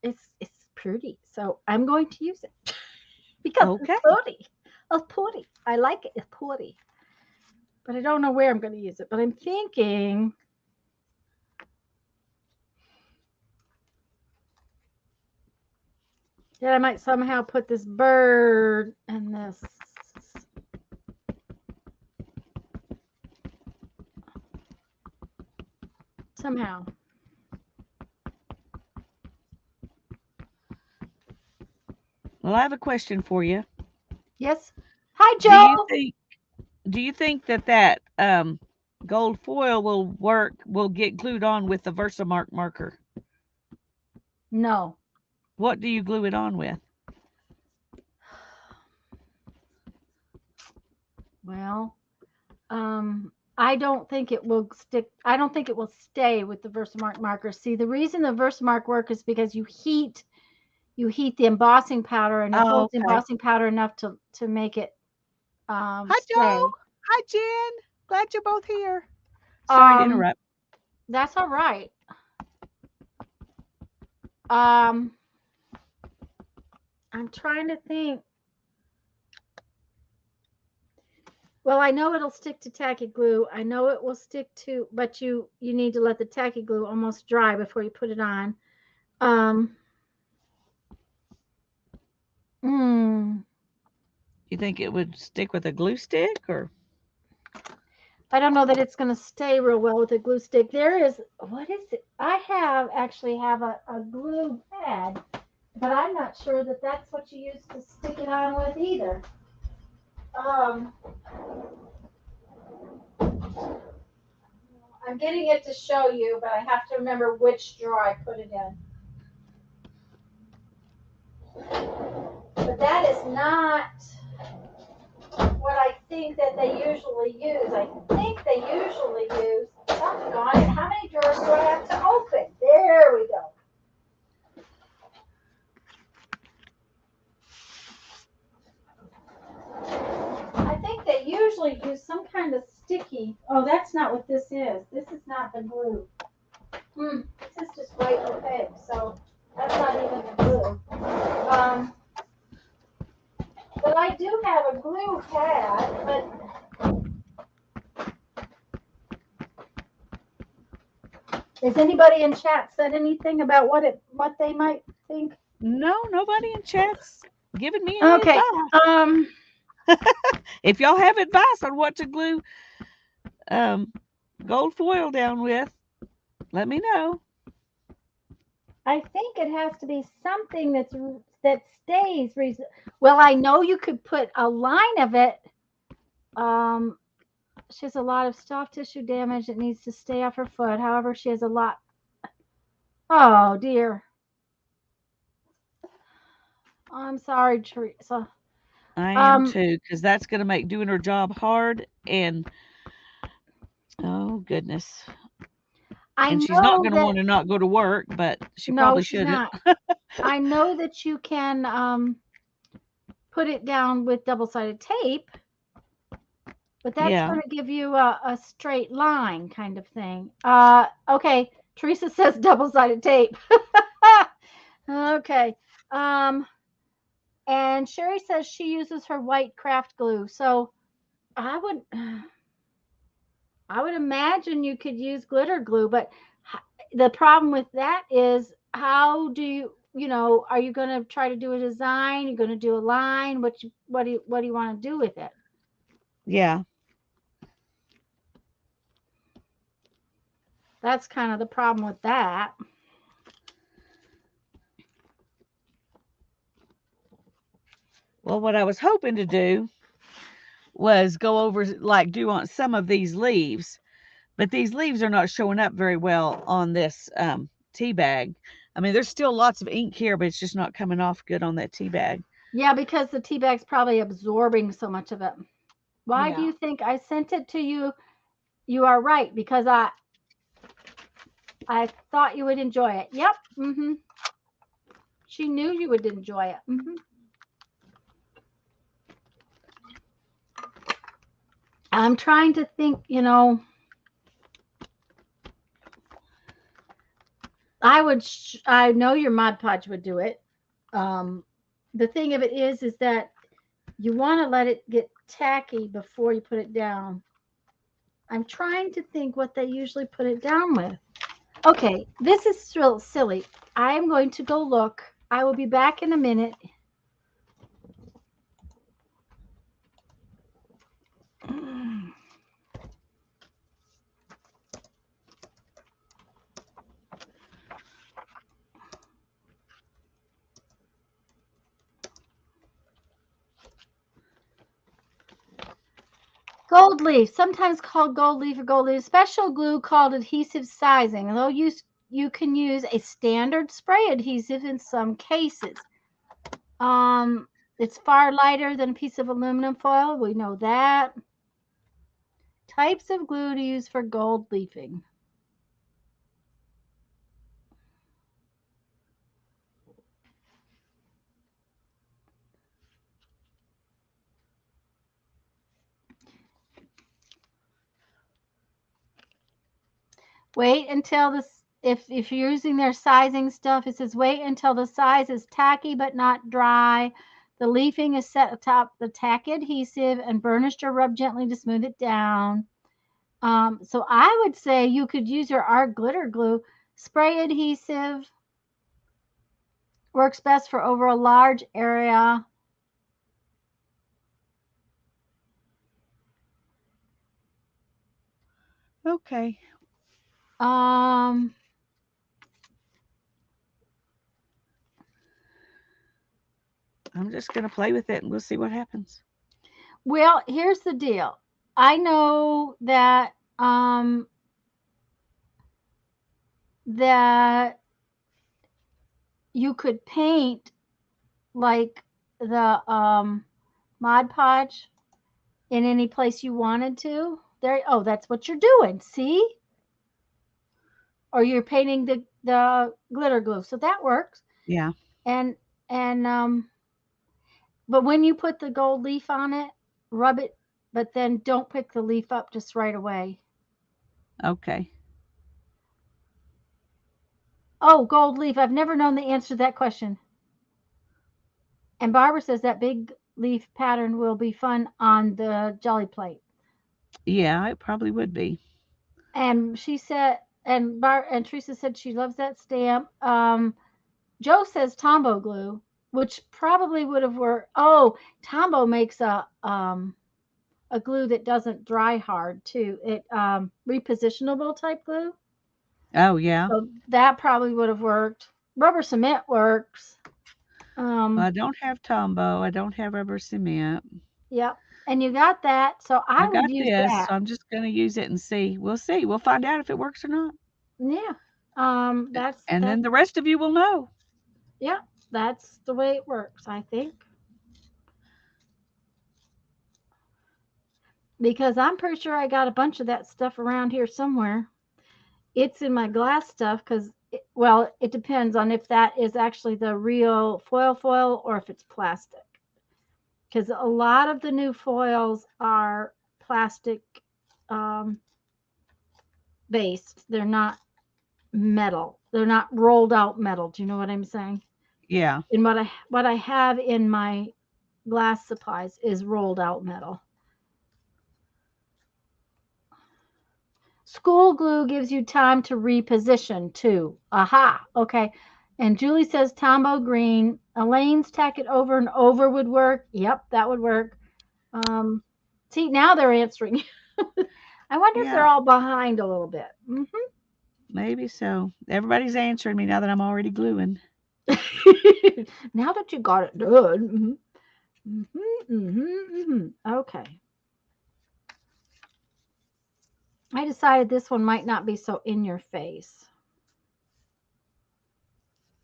it's pretty. So I'm going to use it because it's Okay. pretty. It's pretty. I like it. It's pretty. But I don't know where I'm going to use it. But I'm thinking that I might somehow put this bird and this somehow. Well, I have a question for you. Yes. Hi, Do you Joe. think do you think that gold foil will get glued on with the Versamark marker? No. What do you glue it on with? Well, I don't think it will stick. I don't think it will stay with the Versamark marker. See, the reason the Versamark work is because you heat the embossing powder and it Oh, holds the okay. embossing powder enough to make it Hi, Joe. stay. Hi, Jen. Glad you're both here. Sorry to Um, interrupt. that's all right. Um, I'm trying to think. Well, I know it'll stick to tacky glue. I know it will stick to, but you need to let the tacky glue almost dry before you put it on. Um, mm, You think it would stick with a glue stick or? I don't know that it's going to stay real well with a glue stick. There is, what is it? I actually have a glue pad, but I'm not sure that that's what you use to stick it on with either. Um, I'm getting it to show you, but I have to remember which drawer I put it in. But that is not what I think that they usually use. I think they usually use, doggone it, how many drawers do I have to open? There we go. I think they usually use some kind of sticky. Oh, that's not what this is. This is not the glue. This is just white opaque, so that's not even the glue. But I do have a glue pad, but has anybody in chat said anything about what they might think? No, nobody in chat's giving me any Okay. advice. If y'all have advice on what to glue um, gold foil down with, let me know. I think it has to be something that stays. Well, I know you could put a line of it. Um, she has a lot of soft tissue damage that needs to stay off her foot. However, she has a lot. Oh dear. I'm sorry, Teresa. I am Um, too, because that's going to make doing her job hard. And oh, goodness. I And she's not know going to that. want to not go to work, but she No, probably she's shouldn't. not. I know that you can put it down with double-sided tape, but that's Yeah. going to give you a straight line kind of thing. Okay. Teresa says double-sided tape. Okay. Um, and Sherry says she uses her white craft glue. So I would, I would imagine you could use glitter glue, but the problem with that is how do you, are you going to try to do a design? You're going to do a line? What do you want to do with it? Yeah. That's kind of the problem with that. Well, what I was hoping to do was go over, like, do on some of these leaves, but these leaves are not showing up very well on this tea bag. I mean, there's still lots of ink here, but it's just not coming off good on that tea bag. Yeah, because the tea bag's probably absorbing so much of it. Why do Yeah. you think I sent it to you? You are right because I thought you would enjoy it. Yep. She knew you would enjoy it. I'm trying to think. I know your Mod Podge would do it. Um, the thing of it is that you want to let it get tacky before you put it down. I'm trying to think what they usually put it down with. Okay, this is real silly. I'm going to go look. I will be back in a minute. Gold leaf, sometimes called gold leaf or gold leaf. Special glue called adhesive sizing. Though you can use a standard spray adhesive in some cases. Um, it's far lighter than a piece of aluminum foil. We know that. Types of glue to use for gold leafing. Wait until this if you're using their sizing stuff, it says wait until the size is tacky but not dry. The leafing is set atop the tacky adhesive and burnished or rubbed gently to smooth it down. So I would say you could use your art glitter glue. Spray adhesive works best for over a large area. Okay. Um, I'm just going to play with it and we'll see what happens. well, here's the deal. I know that you could paint like the Mod Podge in any place you wanted to. There, oh, that's what you're doing. See, or you're painting the glitter glue, so that works. Yeah. And and but when you put the gold leaf on it, rub it, but then don't pick the leaf up just right away. Okay. Oh, gold leaf. I've never known the answer to that question. And Barbara says that big leaf pattern will be fun on the jelly plate. Yeah, it probably would be. And she said, and Teresa said she loves that stamp. Joe says Tombow glue, which probably would have worked. Oh, Tombow makes a glue that doesn't dry hard too. It repositionable type glue. Oh, yeah. So that probably would have worked. Rubber cement works. Well, I don't have Tombow. I don't have rubber cement. Yep. And you got that, so I I would got use this, that. so I'm just going to use it and see. We'll see. We'll find out if it works or not. Yeah. And That's then the rest of you will know. yeah, that's the way it works, I think. Because I'm pretty sure I got a bunch of that stuff around here somewhere. It's in my glass stuff because, well, it depends on if that is actually the real foil or if it's plastic. Because a lot of the new foils are plastic um, based. They're not metal. They're not rolled out metal. Do you know what I'm saying? Yeah. And what I have in my glass supplies is rolled out metal. School glue gives you time to reposition too. Aha. Okay. And Julie says Tombow green. Elaine's tack it over and over would work. Yep, that would work. Um, see, now they're answering. I wonder if they're Yeah. all behind a little bit. Maybe so. Everybody's answering me now that I'm already gluing. Now that you got it done. Okay. I decided this one might not be so in your face.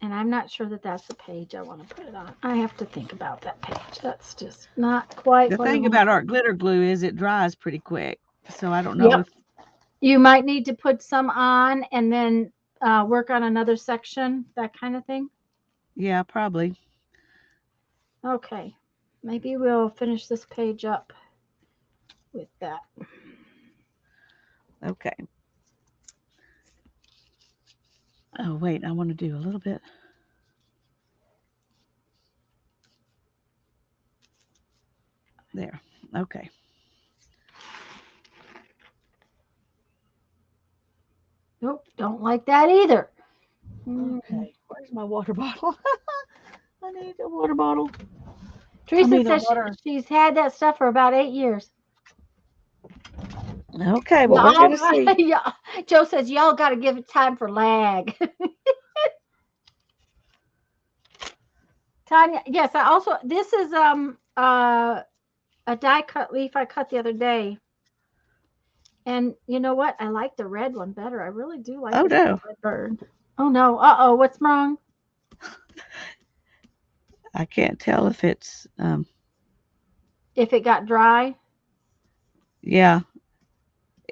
And I'm not sure that that's the page I want to put it on. I have to think about that page. That's just not quite The what I thing want. about art glitter glue is it dries pretty quick. So I don't know Yep. if, You might need to put some on and then work on another section, that kind of thing. yeah, probably. Okay. Maybe we'll finish this page up with that. Okay. Oh, wait, I want to do a little bit. There. Okay. Nope, don't like that either. Okay. Where's my water bottle? I need a water bottle. I Teresa mean, the says water. she's had that stuff for about 8 years. Okay, well, we're going Y'all, to see. yeah. Joe says y'all got to give it time for lag. Tanya, yes, I also this is a die cut leaf I cut the other day. And you know what? I like the red one better. I really do like Oh, this no. red bird. Oh no. Uh-oh, what's wrong? I can't tell if it's, If it got dry? yeah.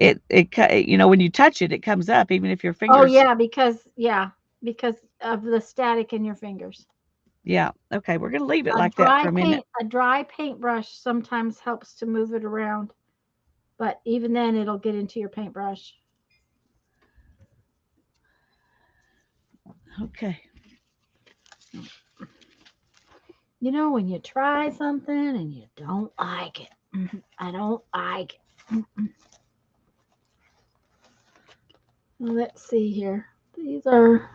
When you touch it, it comes up, even if your Oh fingers. yeah, because of the static in your fingers. Yeah. Okay. We're going to leave it like that for a minute. A dry paintbrush sometimes helps to move it around, but even then it'll get into your paintbrush. Okay. You know when you try something and you don't like it. I don't like it. Let's see here. These are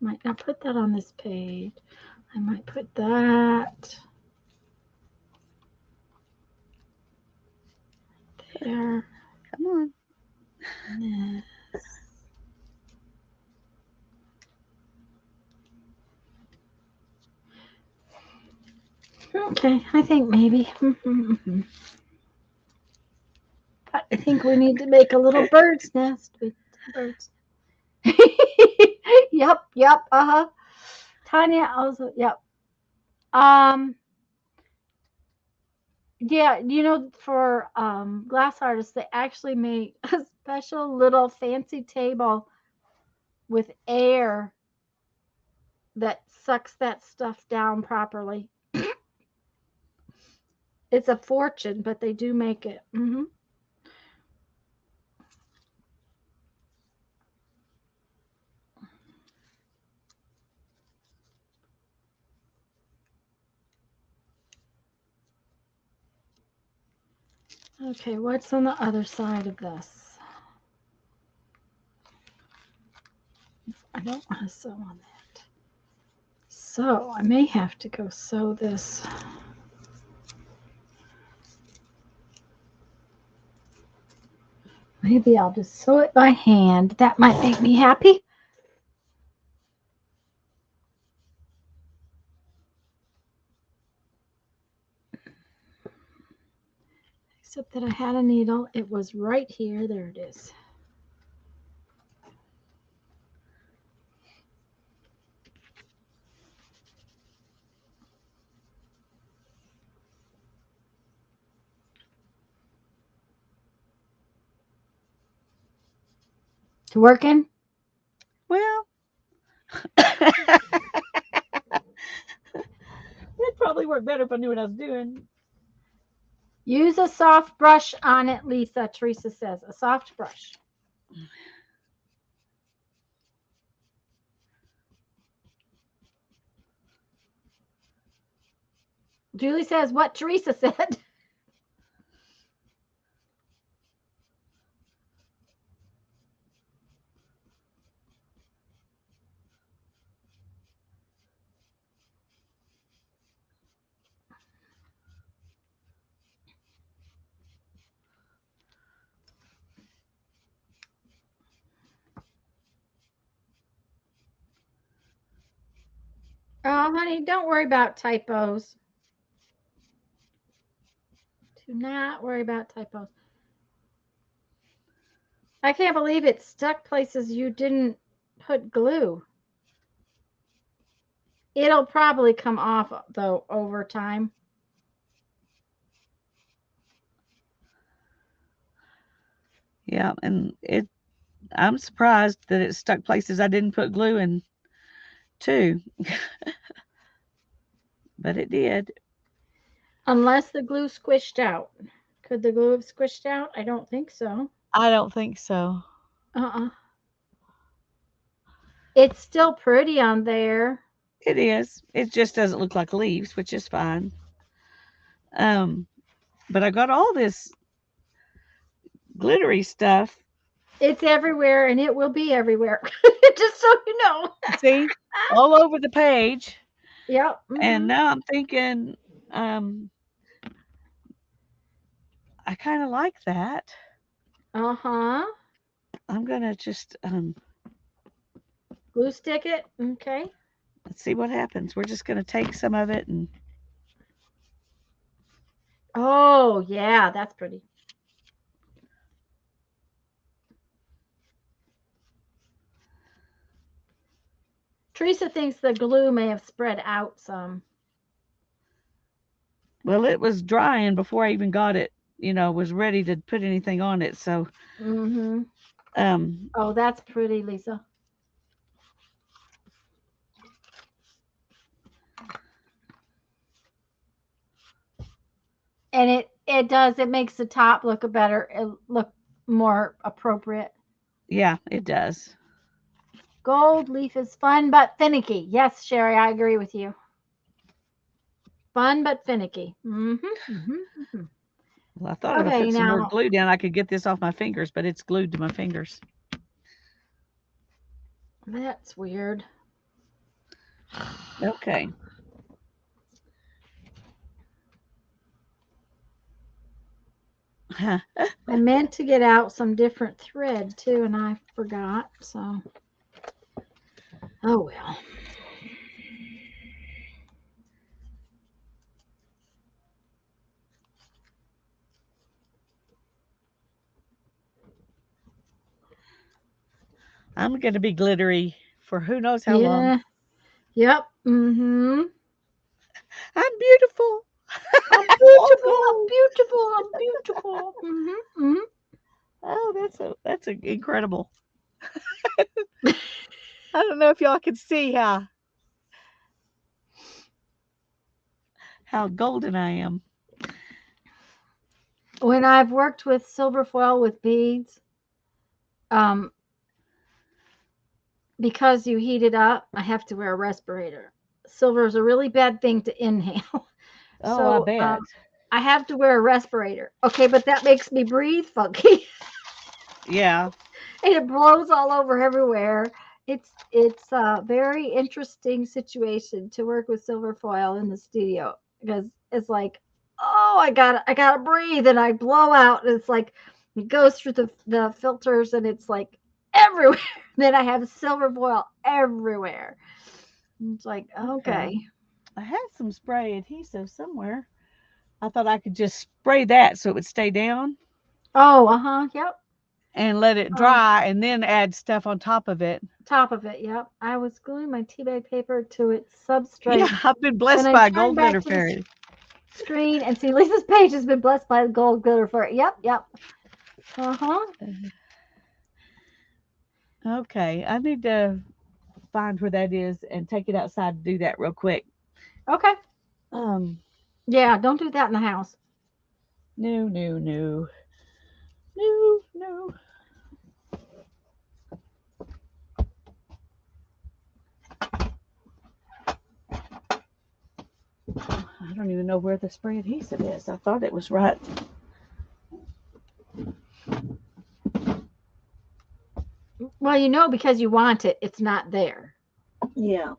might not put that on this page. I might put that there. Come on. Okay, I think maybe. But I think we need to make a little bird's nest with birds. Yep, uh-huh. Tanya also, yep. Um, yeah, for glass artists, they actually make a special little fancy table with air that sucks that stuff down properly. It's a fortune, but they do make it. Okay, what's on the other side of this? I don't want to sew on that. So I may have to go sew this. Maybe I'll just sew it by hand. That might make me happy. Except that I had a needle. It was right here. There it is. It's working. Well, it'd probably work better if I knew what I was doing. Use a soft brush on it, Lisa. Teresa says a soft brush. Julie says what Teresa said. Oh, honey, don't worry about typos. Do not worry about typos. I can't believe it stuck places you didn't put glue. It'll probably come off though over time. Yeah, and I'm surprised that it stuck places I didn't put glue in too, but it did. Unless the glue squished out. Could the glue have squished out? I don't think so. I don't think so. Uh-uh. It's still pretty on there. It is. It just doesn't look like leaves, which is fine. Um, but I got all this glittery stuff. It's everywhere and it will be everywhere. Just so you know. See, all over the page. Yep. And Mm-hmm. now I'm thinking, um, I kind of like that. Uh-huh. I'm gonna just Glue stick it. Okay. let's see what happens. We're just gonna take some of it and Oh, yeah, that's pretty. Teresa thinks the glue may have spread out some. well, it was drying before I even got it. Was ready to put anything on it. So, Mm-hmm. um, Oh, that's pretty, Lisa. And it does. It makes the top look a better. It look more appropriate. yeah, it does. Gold leaf is fun but finicky. Yes, Sherry, I agree with you. Fun but finicky. Mm-hmm. Mm-hmm. Mm-hmm. Well, I thought if I Okay, put some more now glue down, I could get this off my fingers, but it's glued to my fingers. that's weird. Okay. I meant to get out some different thread too, and I forgot. So, oh well. I'm going to be glittery for who knows how long. Yeah. Yep. Mm-hmm. I'm beautiful. I'm Oh beautiful. I'm no. beautiful. I'm beautiful. Mm-hmm. Mm-hmm. Oh, incredible. I don't know if y'all can see how golden I am. When I've worked with silver foil with beads, um, because you heat it up, I have to wear a respirator. Silver is a really bad thing to inhale. Oh, I So bet. I have to wear a respirator. Okay, but that makes me breathe funky. Yeah. And it blows all over everywhere. It's a very interesting situation to work with silver foil in the studio because it's like, oh, I gotta breathe, and I blow out, and it's like It goes through the filters and it's like everywhere. Then I have silver foil everywhere. It's like, Okay. okay. I had some spray adhesive somewhere. I thought I could just spray that so it would stay down Oh, uh-huh. Yep. and let it Um, dry and then add stuff on top of it. top of it. Yep. I was gluing my tea bag paper to its Yeah, substrate. I've been Then blessed I by a turned gold back glitter to the fairy. screen and see Lisa's page has been blessed by the gold glitter for it. Yep. Yep. Uh-huh. Okay, I need to find where that is and take it outside to do that real quick. Okay. Um, Yeah. Don't do that in the house. no, no, no, no, no. I don't even know where the spray adhesive is. I thought it was right. Well, you know, because you want it, it's not there. Yeah,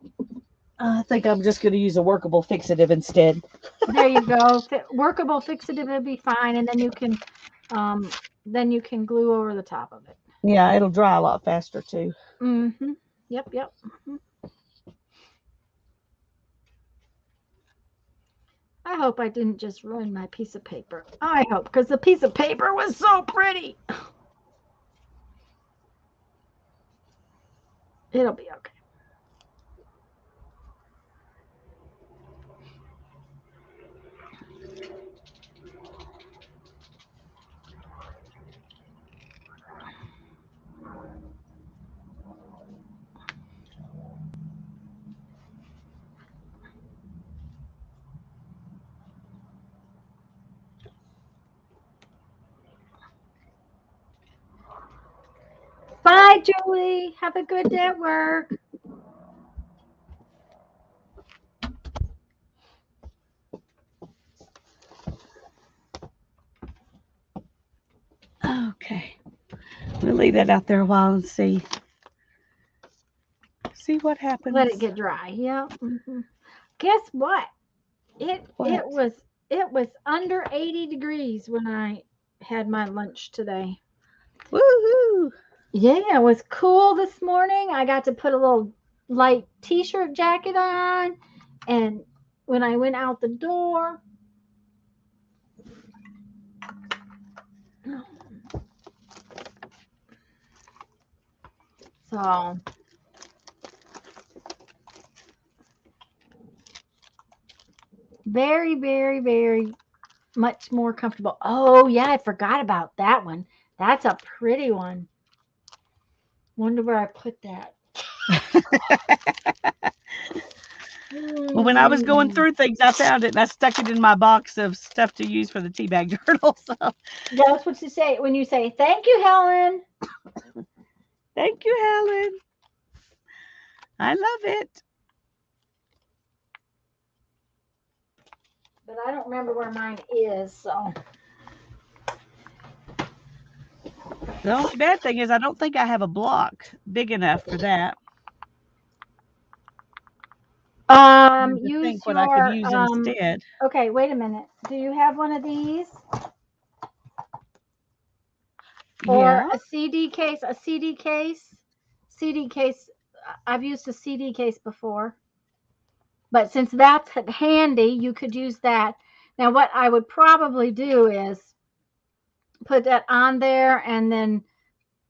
I think I'm just going to use a workable fixative instead. There you go. Workable fixative would be fine, and um, then you can glue over the top of it. Yeah, it'll dry a lot faster too. Mm-hmm. Yep. Yep. I hope I didn't just ruin my piece of paper. I hope, because the piece of paper was so pretty. It'll be okay. Bye, Julie. Have a good day at work. Okay, we'll leave that out there a while and see what Let it happens. get dry. Yep. Guess what? It What? it was it was under 80 degrees when I had my lunch today. Woohoo! Yeah, it was cool this morning. I got to put a little light t-shirt jacket on, and when I went out the door, so very, very, very much more comfortable. Oh yeah, I forgot about that one. That's a pretty one. Wonder where I put that. Well, when I was going Mm. through things, I found it and I stuck it in my box of stuff to use for the tea bag journal. So That's what you say when you say thank you, Helen. thank you, Helen. I love it. But I don't remember where mine is. So The only bad thing is I don't think I have a block big enough for that. Trying to use think what I could your use instead. okay, wait a minute. Do you have one of these or Yeah. a CD case? A CD case? CD case. I've used a CD case before, but since that's handy, you could use that. Now, what I would probably do is put that on there and then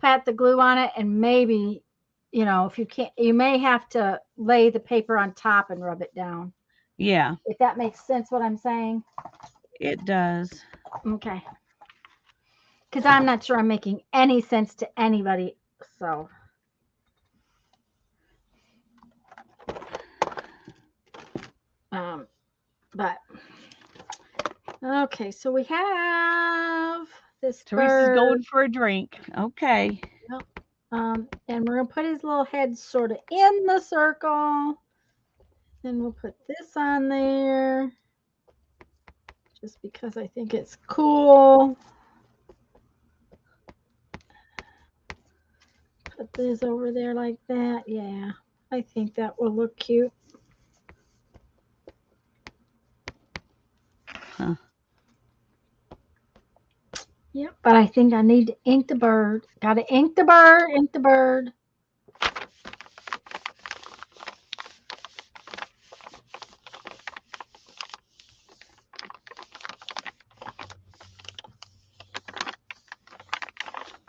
pat the glue on it, and maybe, if you can't, you may have to lay the paper on top and rub it down. Yeah, If that makes sense, what I'm saying. it does. Okay. Because I'm not sure I'm making any sense to anybody. So, um, but okay. So we have this Teresa's bird. going for a drink. Okay. Yep. And we're gonna put his little head sort of in the circle. Then we'll put this on there, just because I think it's cool. Put this over there like that. Yeah, I think that will look cute. Huh. Yep, but I think I need to ink the bird. Gotta ink the bird, ink the bird.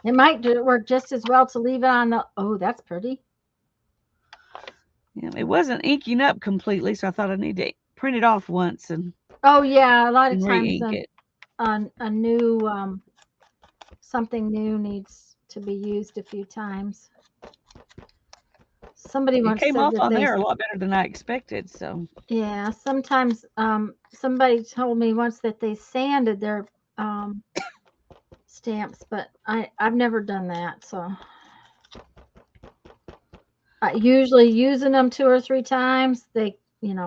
It might work just as well to leave it on the. Oh, that's pretty. Yeah, it wasn't inking up completely, so I thought I need to print it off once Oh yeah, a lot of and times re-ink it. a new something new needs to be used a few times. Somebody It once came said off that on they, there a lot better than I expected. So yeah, sometimes somebody told me once that they sanded their um stamps, but I've never done that. So I usually using them 2 or 3 times, they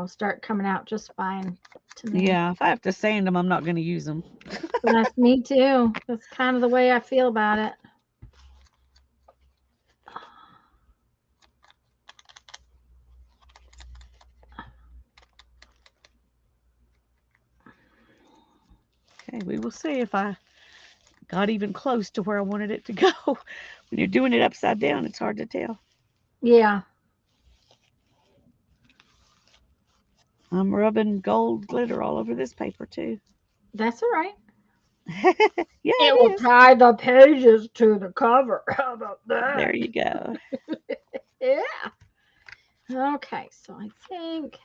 start coming out just fine to me. yeah, if I have to sand them, I'm not going to use them. That's me too. That's kind of the way I feel about it. Okay, we will see if I got even close to where I wanted it to go. When you're doing it upside down, it's hard to tell. Yeah, I'm rubbing gold glitter all over this paper too. that's all right. Yeah, It will it is. tie the pages to the cover. How about that? There you go. Yeah. Okay, so I think,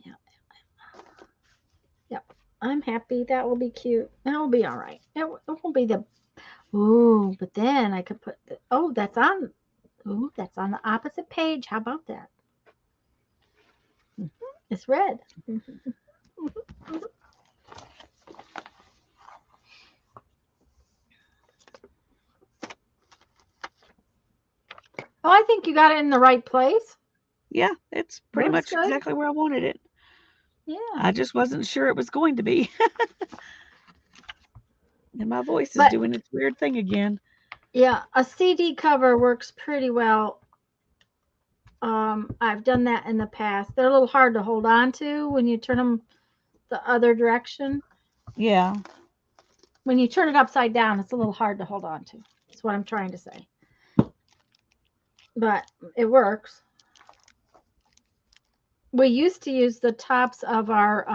yeah, yep. I'm happy. That will be cute. That will be all right. It won't be the. Ooh, but then I could put the. Oh, that's on. Ooh, that's on the opposite page. How about that? It's red. Oh, I think you got it in the right place. Yeah, it's pretty Looks much good. exactly where I wanted it. Yeah. I just wasn't sure it was going to be. And my voice is But doing its weird thing again. yeah, a CD cover works pretty well. I've done that in the past. They're a little hard to hold on to when you turn them the other direction. Yeah. When you turn it upside down, it's a little hard to hold on to. That's what I'm trying to say. But it works. We used to use the tops of our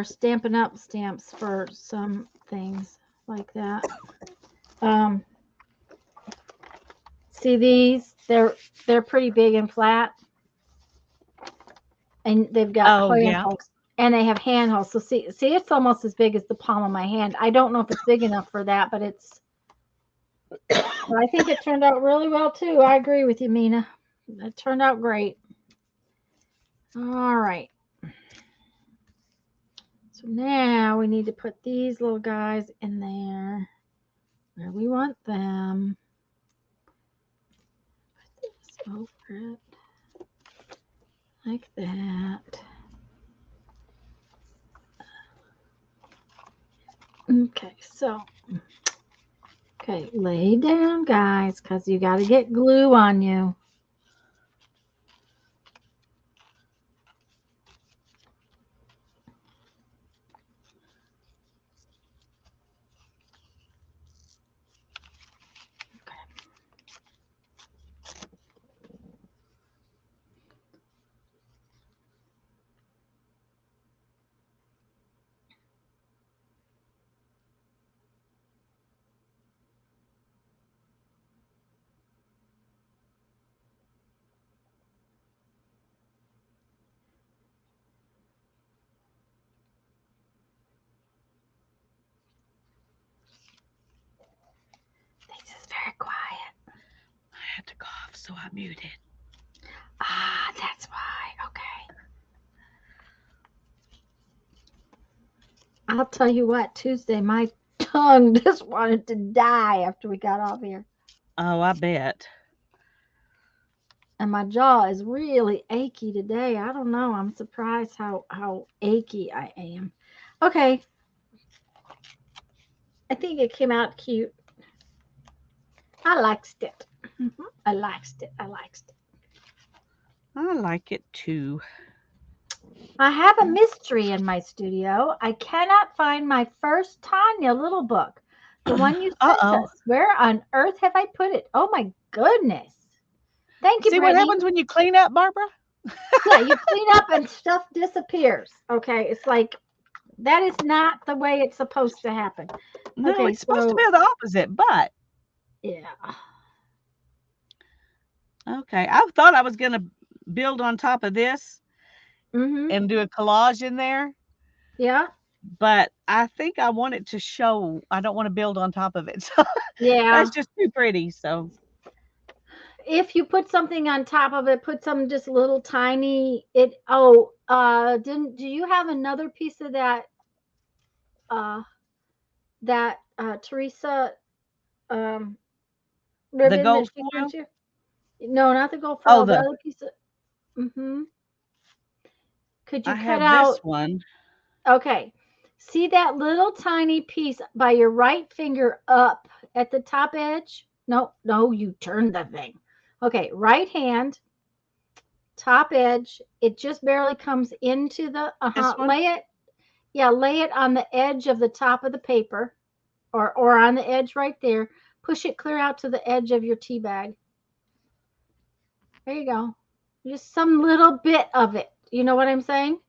Stampin' Up stamps for some things like that. Um, see these? They're pretty big and flat, and they've got Oh, yeah. handholds, and they have handholds. So see, it's almost as big as the palm of my hand. I don't know if it's big enough for that, but it's. But I think it turned out really well too. I agree with you, Mina. It turned out great. All right. So now we need to put these little guys in there where we want them. Put this over it like that. Okay, so okay, lay down, guys, because you got to get glue on you. This is very quiet. I had to cough, so I muted. Ah, that's why. Okay. I'll tell you what, Tuesday, my tongue just wanted to die after we got off here. Oh, I bet. And my jaw is really achy today. I don't know. I'm surprised how achy I am. Okay, I think it came out cute. I liked it. I liked it. I liked it. I like it too. I have a mystery in my studio. I cannot find my first Tanya little book, the one you sent Uh-oh. us. Where on earth have I put it? Oh my goodness. Thank you, See what Brittany. happens when you clean up, Barbara? Yeah, you clean up and stuff disappears. Okay, it's like that is not the way it's supposed to happen. No, Okay, it's supposed to be so the opposite, but yeah. okay. I thought I was gonna build on top of this Mhm. and do a collage in there, Yeah. but I think I want it to show. I don't want to build on top of it. So Yeah. that's just too pretty. So If you put something on top of it, put some just little tiny it oh, didn't do you have another piece of uh Teresa um the ribbon that gold she foil. sent you? No, not the gold Oh, foil, the the other piece of mhm. Could I you cut have this out one. okay. See that little tiny piece by your right finger up at the top edge? No, no, you turned the thing. Okay, right hand, top edge. It just barely comes into the This one. lay it, yeah, lay it on the edge of the top of the paper or on the edge right there. Push it clear out to the edge of your tea bag. There you go. Just some little bit of it. You know what I'm saying?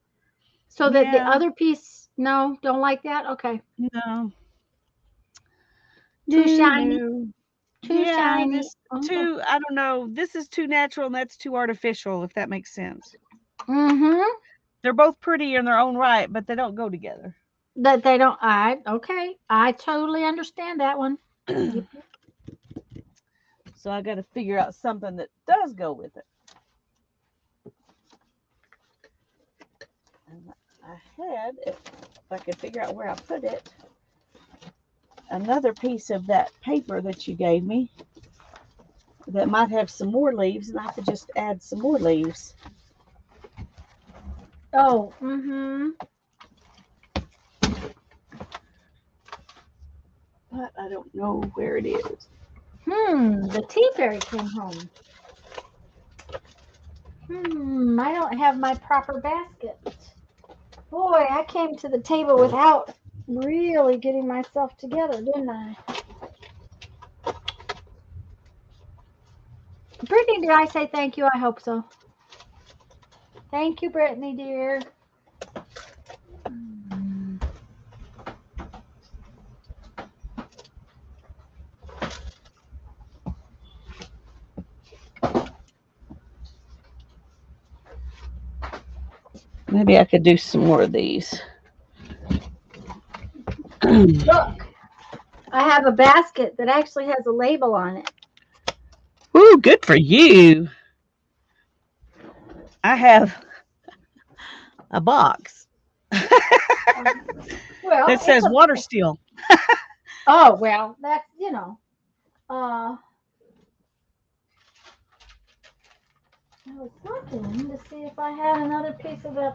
So that the Yeah. other piece, no, don't like that? Okay. No. Too No. shiny. No. Too Yeah. shiny. This Okay. too. I don't know. This is too natural, and that's too artificial. If that makes sense. Mm-hmm. They're both pretty in their own right, but they don't go together. That they don't. I okay. I totally understand that one. Yep. So I got to figure out something that does go with it. And I had, if I could figure out where I put it, another piece of that paper that you gave me that might have some more leaves, and I could just add some more leaves. Oh. Mm-hmm. But I don't know where it is. The tea fairy came home. I don't have my proper basket. Boy, I came to the table without really getting myself together, didn't I? Brittany, did I say thank you? I hope so. Thank you, Brittany, dear. Mm. Maybe I could do some more of these. Look, I have a basket that actually has a label on it. Woo, good for you. I have a box Well, that it's says a. water still. Oh well, that's you know. Uh, I was looking to see if I had another piece of the.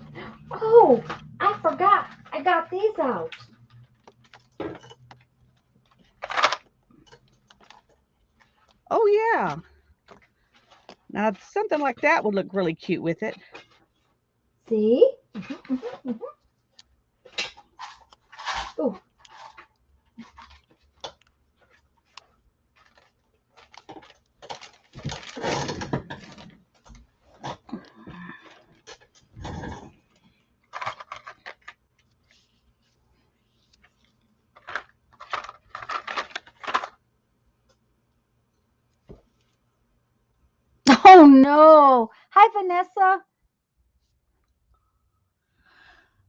Oh, I forgot. I got these out. Oh, yeah. Now, something like that would look really cute with it. See? Mm-hmm. Oh, oh no! Hi, Vanessa.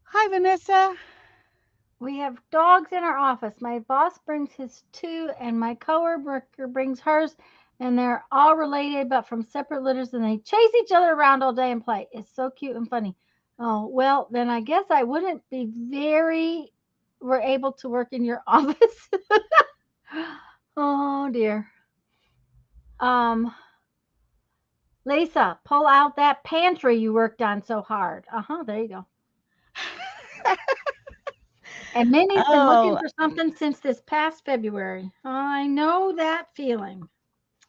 Hi, Vanessa. We have dogs in our office. My boss brings his two, and my coworker brings hers, and they're all related but from separate litters, and they chase each other around all day and play. It's so cute and funny. Oh, well, then I guess I wouldn't be very were able to work in your office. Oh dear. Um, Lisa, pull out that pantry you worked on so hard. Uh-huh, there you go. And Minnie's been looking Oh, for something since this past February. I know that feeling.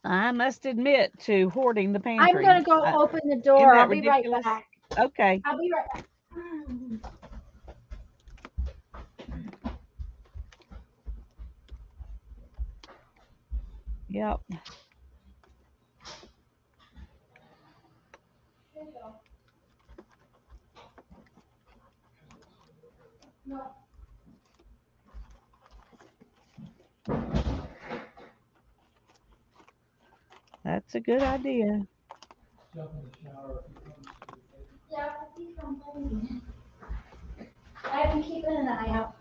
I must admit to hoarding the I'm pantry. gonna go open the Isn't door. I'll that be right ridiculous? back. Okay. I'll be right back. Yep. No. That's a good idea. Yeah, I've been keeping an eye out.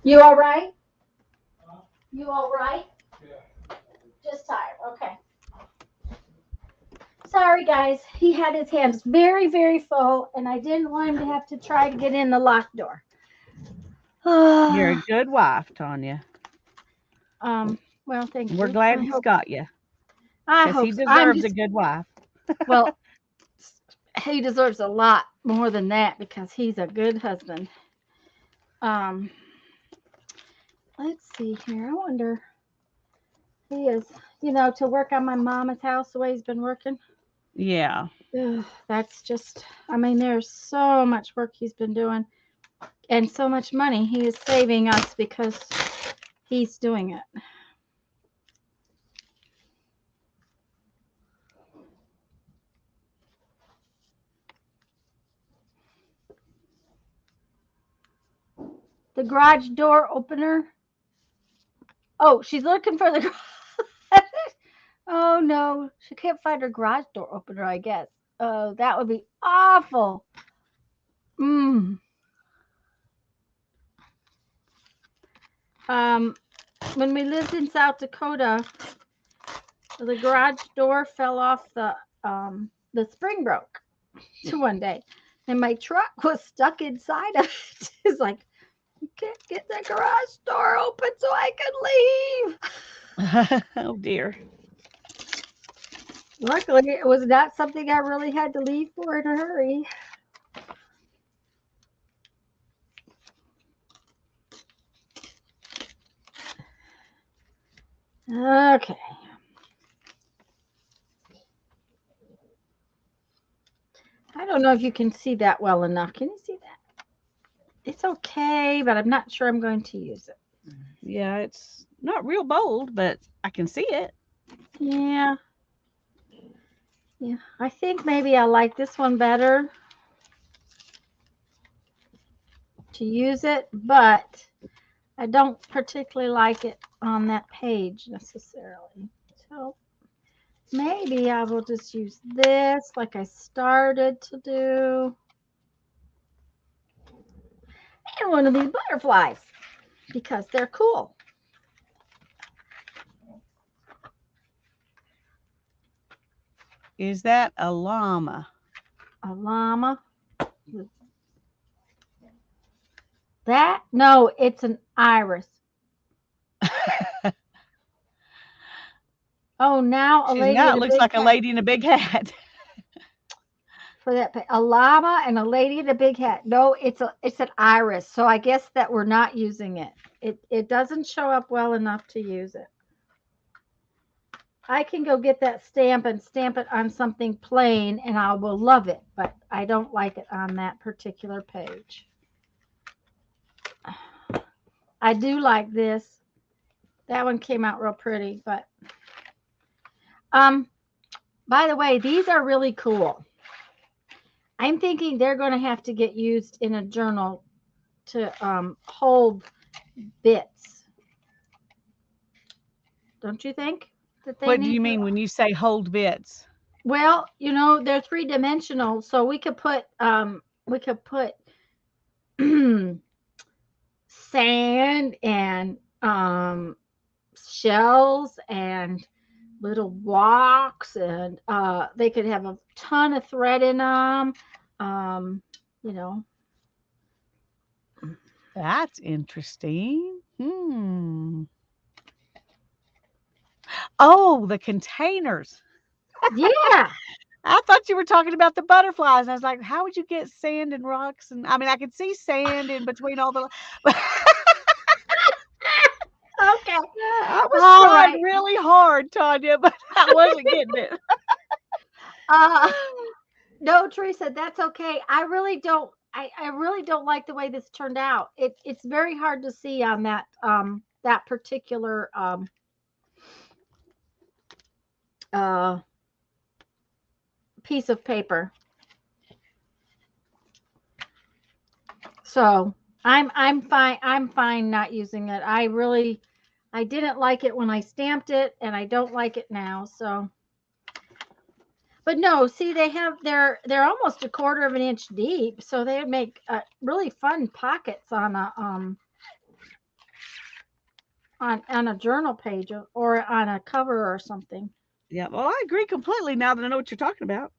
You all right? You all right? Just tired. Okay. Sorry, guys. He had his hands very, very full, and I didn't want him to have to try to get in the locked door. You're a good wife, Tanya. Well, thank We're you. glad he's got you I because he hope so. I'm deserves a just, good wife. well, he deserves a lot more than that because he's a good husband. Um, let's see here. I wonder, he is, to work on my mama's house the way he's been working. Yeah. Ugh, that's just, I mean, there's so much work he's been doing and so much money he is saving us because he's doing it. The garage door opener. Oh, she's looking for the. Oh no, she can't find her garage door opener. I guess. Oh, that would be awful. Mm. Um, when we lived in South Dakota, the garage door fell off the spring broke one day, and my truck was stuck inside of it. It's like you can't get the garage door open so I can leave. Oh dear. Luckily, it was not something I really had to leave for in a hurry. Okay. I don't know if you can see that well enough. Can you see that? It's okay, but I'm not sure I'm going to use it. Yeah, it's not real bold, but I can see it. Yeah. Yeah. I think maybe I like this one better to use it, but I don't particularly like it on that page necessarily. So maybe I will just use this like I started to do. And one of these butterflies because they're cool. Is that a llama? A llama. That? No, it's an iris. Oh, now a She's lady now in it a looks big like a hat. lady in a big hat. For that, a llama and a lady in a big hat. No, it's an iris. So I guess that we're not using it. It doesn't show up well enough to use it. I can go get that stamp and stamp it on something plain, and I will love it. But I don't like it on that particular page. I do like this. That one came out real pretty, but um. By the way, these are really cool. I'm thinking they're going to have to get used in a journal to hold bits. Don't you think that they What do need you to? mean when you say hold bits? Well, they're three-dimensional, so we could put sand and shells and little rocks, and they could have a ton of thread in them. Um, you know, That's interesting. Hmm. Oh, the containers. yeah. I thought you were talking about the butterflies. I was like, how would you get sand and rocks? And I mean, I could see sand in between all the. But Okay. I was All trying right. really hard, Tanya, but I wasn't getting it. Uh, no, Teresa, that's okay. I really don't like the way this turned out. It's very hard to see on that that particular uh, piece of paper. So I'm fine. I'm fine not using it. I didn't like it when I stamped it, and I don't like it now. So, but no, see, they're almost a quarter of an inch deep, so they make really fun pockets on a on a journal page or on a cover or something. Yeah, well, I agree completely now that I know what you're talking about.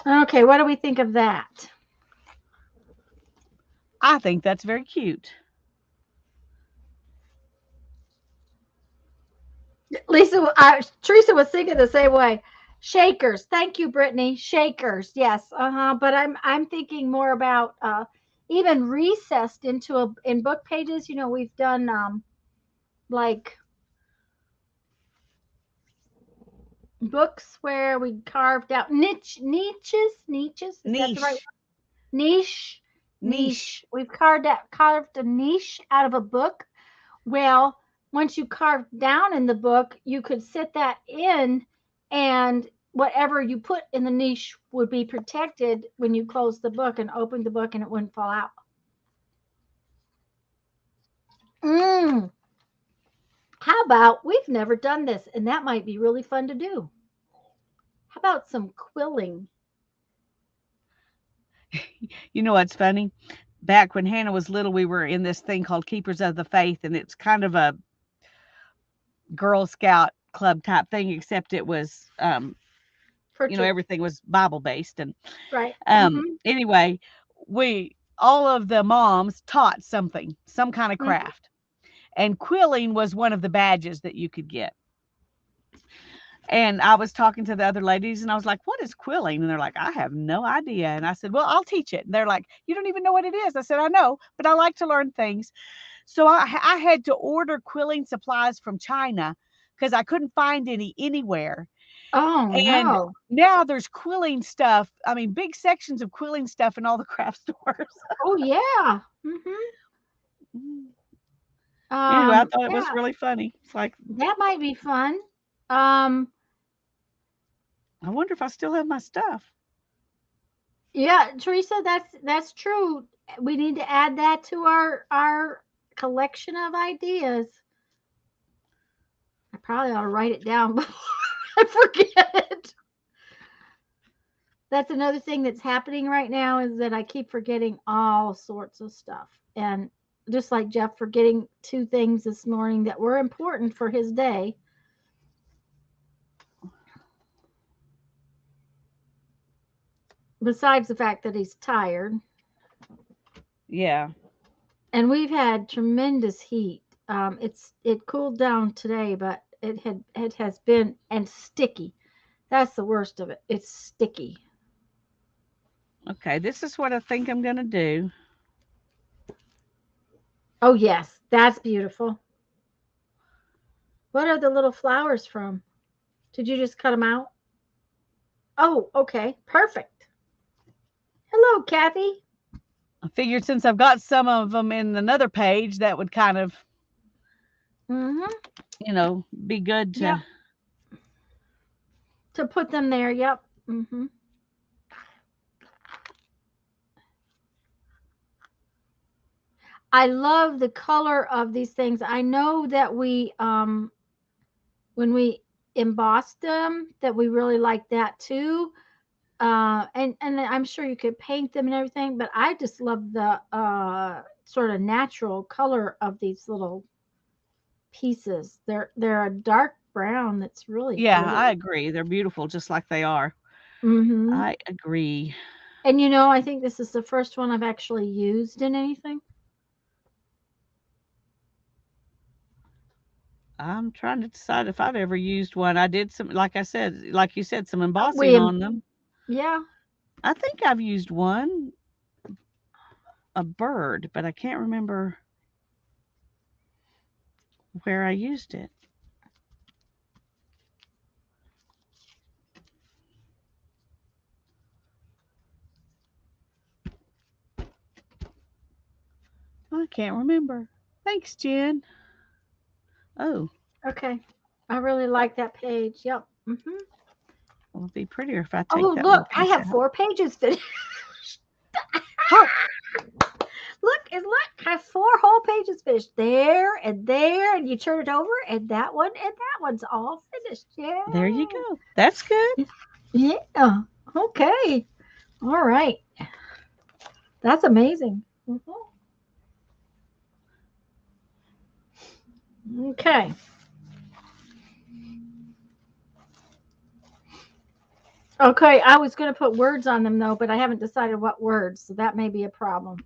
Okay, what do we think of that? I think that's very cute. Lisa, Teresa was thinking the same way. Shakers, thank you, Brittany. Shakers, yes, But I'm thinking more about even recessed into in book pages. You know, we've done like books where we carved out niches. Is that the right Niche. word? Niche, Niche. niche. We've carved a niche out of a book. Well, once you carved down in the book, you could sit that in, and whatever you put in the niche would be protected when you closed the book and opened the book, and it wouldn't fall out. Mm. How about we've never done this, and that might be really fun to do. How about some quilling? You know what's funny? Back when Hannah was little, we were in this thing called Keepers of the Faith, and it's kind of a Girl Scout club type thing, except it was, For church, everything was Bible based. And right? Hmm. anyway, all of the moms taught something, some kind of Hmm. craft, and quilling was one of the badges that you could get. And I was talking to the other ladies and I was like, "What is quilling?" And they're like, "I have no idea." And I said, "Well, I'll teach it." And they're like, "You don't even know what it is." I said, "I know, but I like to learn things." So I had to order quilling supplies from China because I couldn't find any anywhere. Oh And no! now there's quilling stuff. I mean, big sections of quilling stuff in all the craft stores. Oh yeah. Hmm. Anyway, I thought it was Yeah, really funny. It's like, that might be fun. Um, I wonder if I still have my stuff. Yeah, Teresa, that's true. We need to add that to our collection of ideas. I probably ought to write it down before I forget it. That's another thing that's happening right now is that I keep forgetting all sorts of stuff. And just like Jeff forgetting two things this morning that were important for his day, besides the fact that he's tired. Yeah. And we've had tremendous heat. It cooled down today, but it has been and sticky. That's the worst of it. It's sticky. Okay. This is what I think I'm going to do. Oh yes, that's beautiful. What are the little flowers from? Did you just cut them out? Oh, okay, perfect. Hello, Kathy. I figured since I've got some of them in another page, that would kind of, Mm-hmm. be good Yep. to. To put them there. Yep. Mm-hmm. I love the color of these things. I know that we when we embossed them that we really like that too. And I'm sure you could paint them and everything, but I just love the sort of natural color of these little pieces. They're a dark brown that's really Yeah, I pretty. agree. They're beautiful just like they are. Hmm. I agree. And I think this is the first one I've actually used in anything. I'm trying to decide if I've ever used one. I did some, like I said, like you said, some We, embossing on them. yeah. I think I've used one, a bird, but I can't remember where I used it. I can't remember. Thanks, Jen. Oh, Okay. I really like that page. Yep. well, it'd be prettier if I take Oh, that little look, I piece have out. 4 pages finished. Oh, Look, I have 4 whole pages finished there, and you turn it over, and that one's all finished. there you Yeah. go. That's good. Yeah. Okay. All right. That's amazing. Okay. Okay. I was going to put words on them though, but I haven't decided what words, so that may be a problem.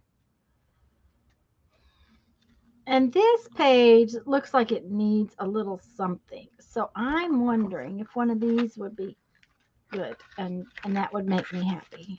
And this page looks like it needs a little something. So I'm wondering if one of these would be good and that would make me happy.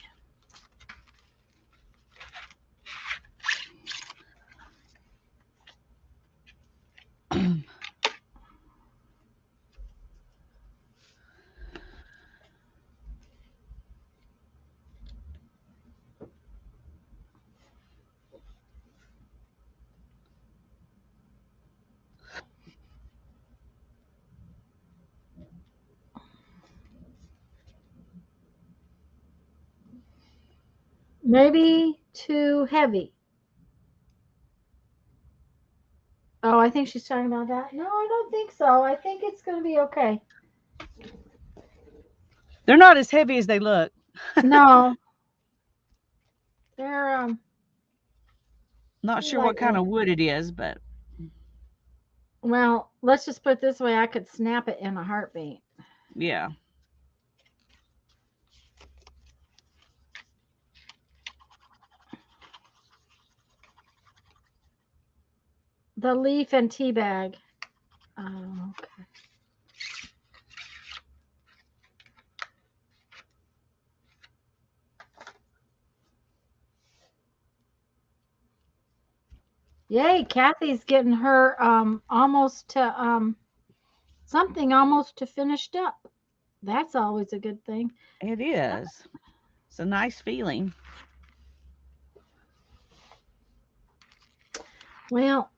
Maybe too heavy. Oh, I think she's talking about that. No, I don't think so. I think it's going to be okay. They're not as heavy as they look. No, they're Not pretty sure what kind lightweight. of wood it is, but Well, let's just put it this way: I could snap it in a heartbeat. yeah. The leaf and tea bag. Oh, okay. Yay, Kathy's getting her almost to something almost to finished up. That's always a good thing. It is. It's a nice feeling. Well,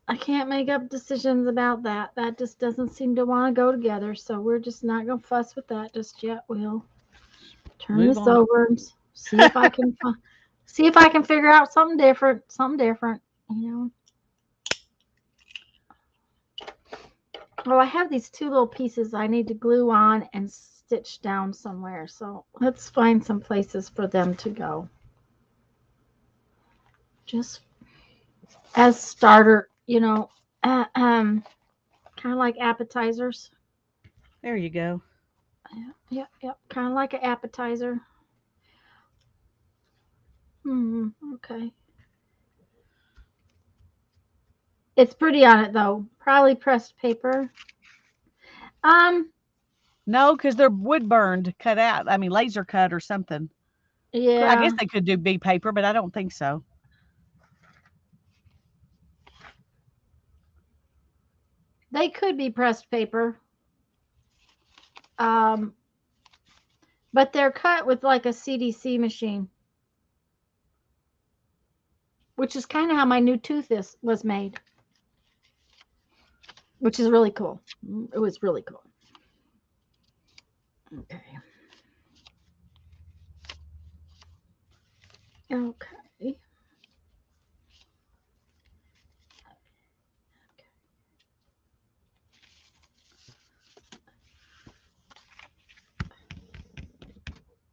I can't make up decisions about that. That just doesn't seem to want to go together. So we're just not going to fuss with that just yet. We'll turn Move this on. over and see if I can see if I can figure out something different. Something different, you know. Oh, I have these 2 little pieces I need to glue on and stitch down somewhere. So let's find some places for them to go. Just as starter, kind of like appetizers. There you go. Yep. Kind of like an appetizer. Okay. It's pretty on it though. Probably pressed paper. Um, No, because they're wood burned, cut out. I mean, laser cut or something. I guess yeah, they could do big paper, but I don't think so. they could be pressed paper. Um, but they're cut with like a CDC machine, which is kind of how my new tooth was made, which is really cool. It was really cool. Okay. Okay.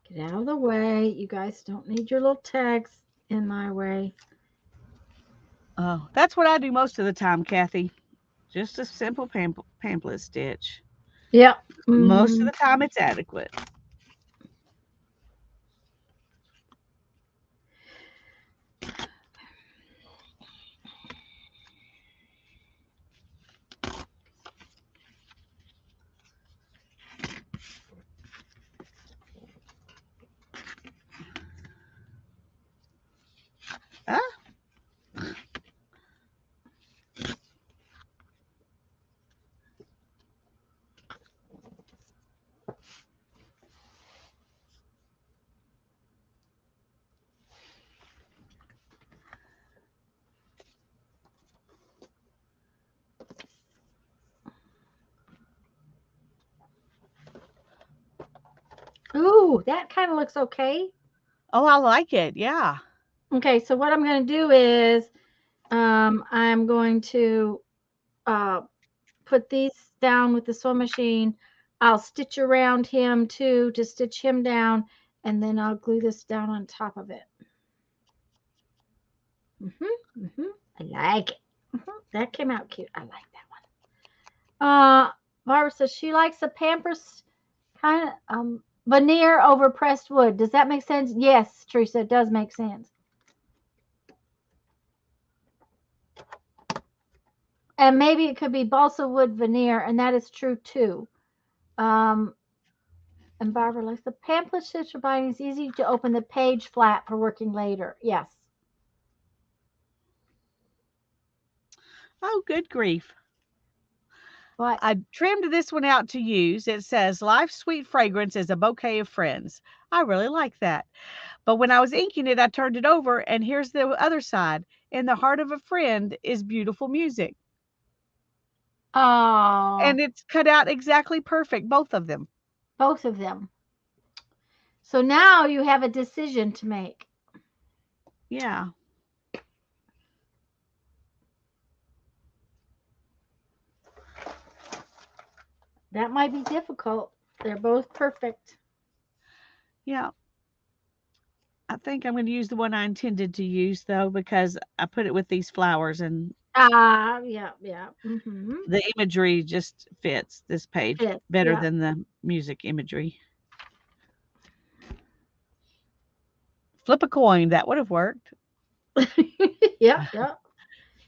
Get out of the way. You guys don't need your little tags in my way. Oh, that's what I do most of the time, Kathy. Just a simple pamphlet stitch. Yep. Most of Mm-hmm. the time, it's adequate. Ah, Ooh, that kind of looks okay. Oh, I like it. Yeah. Okay, so what I'm going to do is I'm going to uh, put these down with the sewing machine. I'll stitch around him too to stitch him down, and then I'll glue this down on top of it. I like it. That came out cute. I like that one. Barbara says she likes the Pampers kind of veneer over pressed wood. Does that make sense? Yes, Teresa, it does make sense. And maybe it could be balsa wood veneer, and that is true too. Um, and Barbara likes the pamphlet stitch binding is easy to open the page flap for working later. Yes. Oh, good grief. But I trimmed this one out to use. It says, Life's sweet fragrance is a bouquet of friends. I really like that. But when I was inking it, I turned it over, and here's the other side. In the heart of a friend is beautiful music. oh, And it's cut out exactly perfect, both of them. both of them. So now you have a decision to make. Yeah. That might be difficult. They're both perfect. Yeah. I think I'm going to use the one I intended to use, though, because I put it with these flowers and Ah, yeah, yeah. Mm-hmm. the imagery just fits this page Yes, better yeah. than the music imagery. Flip a coin. That would have worked. Yep, yep.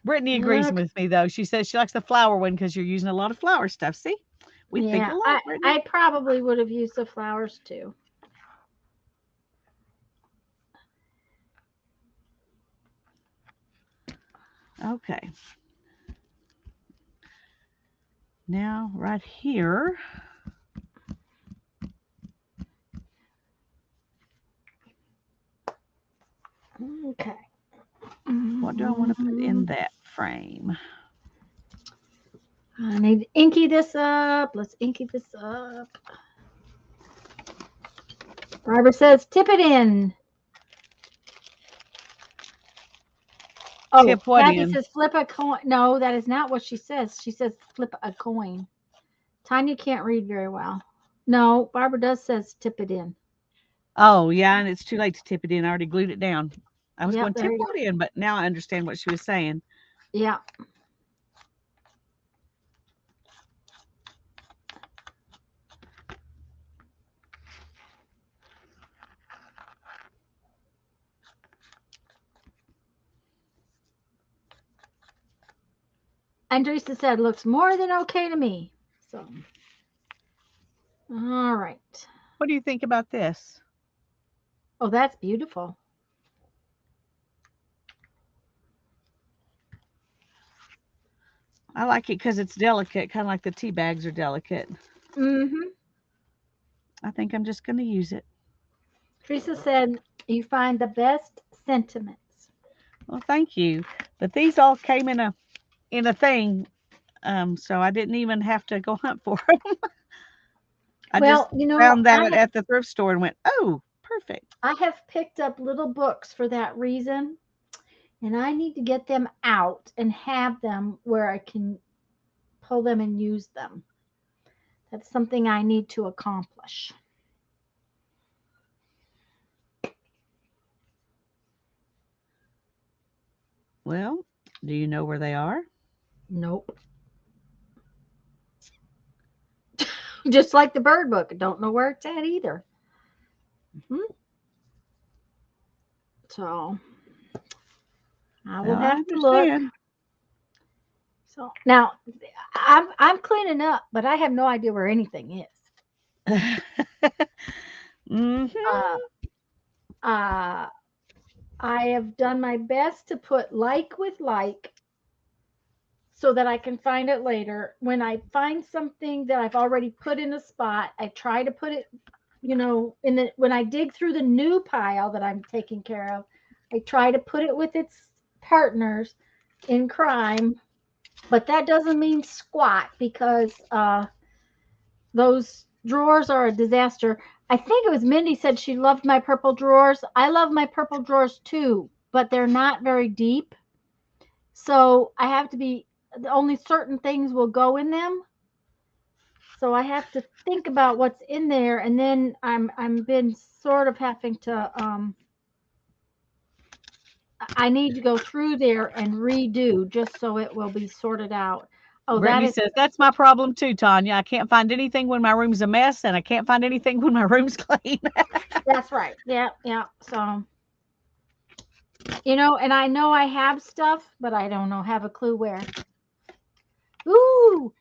Brittany agrees Okay. with me, though. She says she likes the flower one because you're using a lot of flower stuff. See? We think Yeah, alike, I Brittany. probably would have used the flowers too. Okay. Now, right here, Okay. what do I want to put Mm-hmm. in that frame? I need to inky this up. Let's inky this up. Barbara says, tip it in. Oh, Tip what Kathy in? says, flip a coin. No, that is not what she says. She says, flip a coin. Tanya can't read very well. No, Barbara does says, tip it in. Oh, yeah, and it's too late to tip it in. I already glued it down. I was Yep, going, there tip you what go. in? But now I understand what she was saying. Yeah. Andresa said, looks more than okay to me. So, all right. What do you think about this? Oh, that's beautiful. I like it because it's delicate, kind of like the tea bags are delicate. Mm-hmm. I think I'm just going to use it. Teresa said, you find the best sentiments. Well, thank you. But these all came in a thing, so I didn't even have to go hunt for them. I just Well, you know, found that at the thrift store and went, oh, perfect. I have picked up little books for that reason, and I need to get them out and have them where I can pull them and use them. That's something I need to accomplish. Well, do you know where they are? Nope. Just like the bird book, I don't know where it's at either. Mhm. So I will Well, I have to look. understand. So now I'm cleaning up, but I have no idea where anything is. Hmm. Uh, uh, I have done my best to put like with like so that I can find it later. When I find something that I've already put in a spot, I try to put it, in the when I dig through the new pile that I'm taking care of, I try to put it with its partners in crime, but that doesn't mean squat because those drawers are a disaster. I think it was Mindy said she loved my purple drawers. I love my purple drawers too, but they're not very deep. So I have to be only certain things will go in them. So I have to think about what's in there, and then I'm been sort of having to I need to go through there and redo just so it will be sorted out. Oh, that Brittany is says, that's my problem too, Tanya. I can't find anything when my room's a mess, and I can't find anything when my room's clean. that's right. Yeah, yeah. So and I know I have stuff, but I don't know have a clue where. Ooh,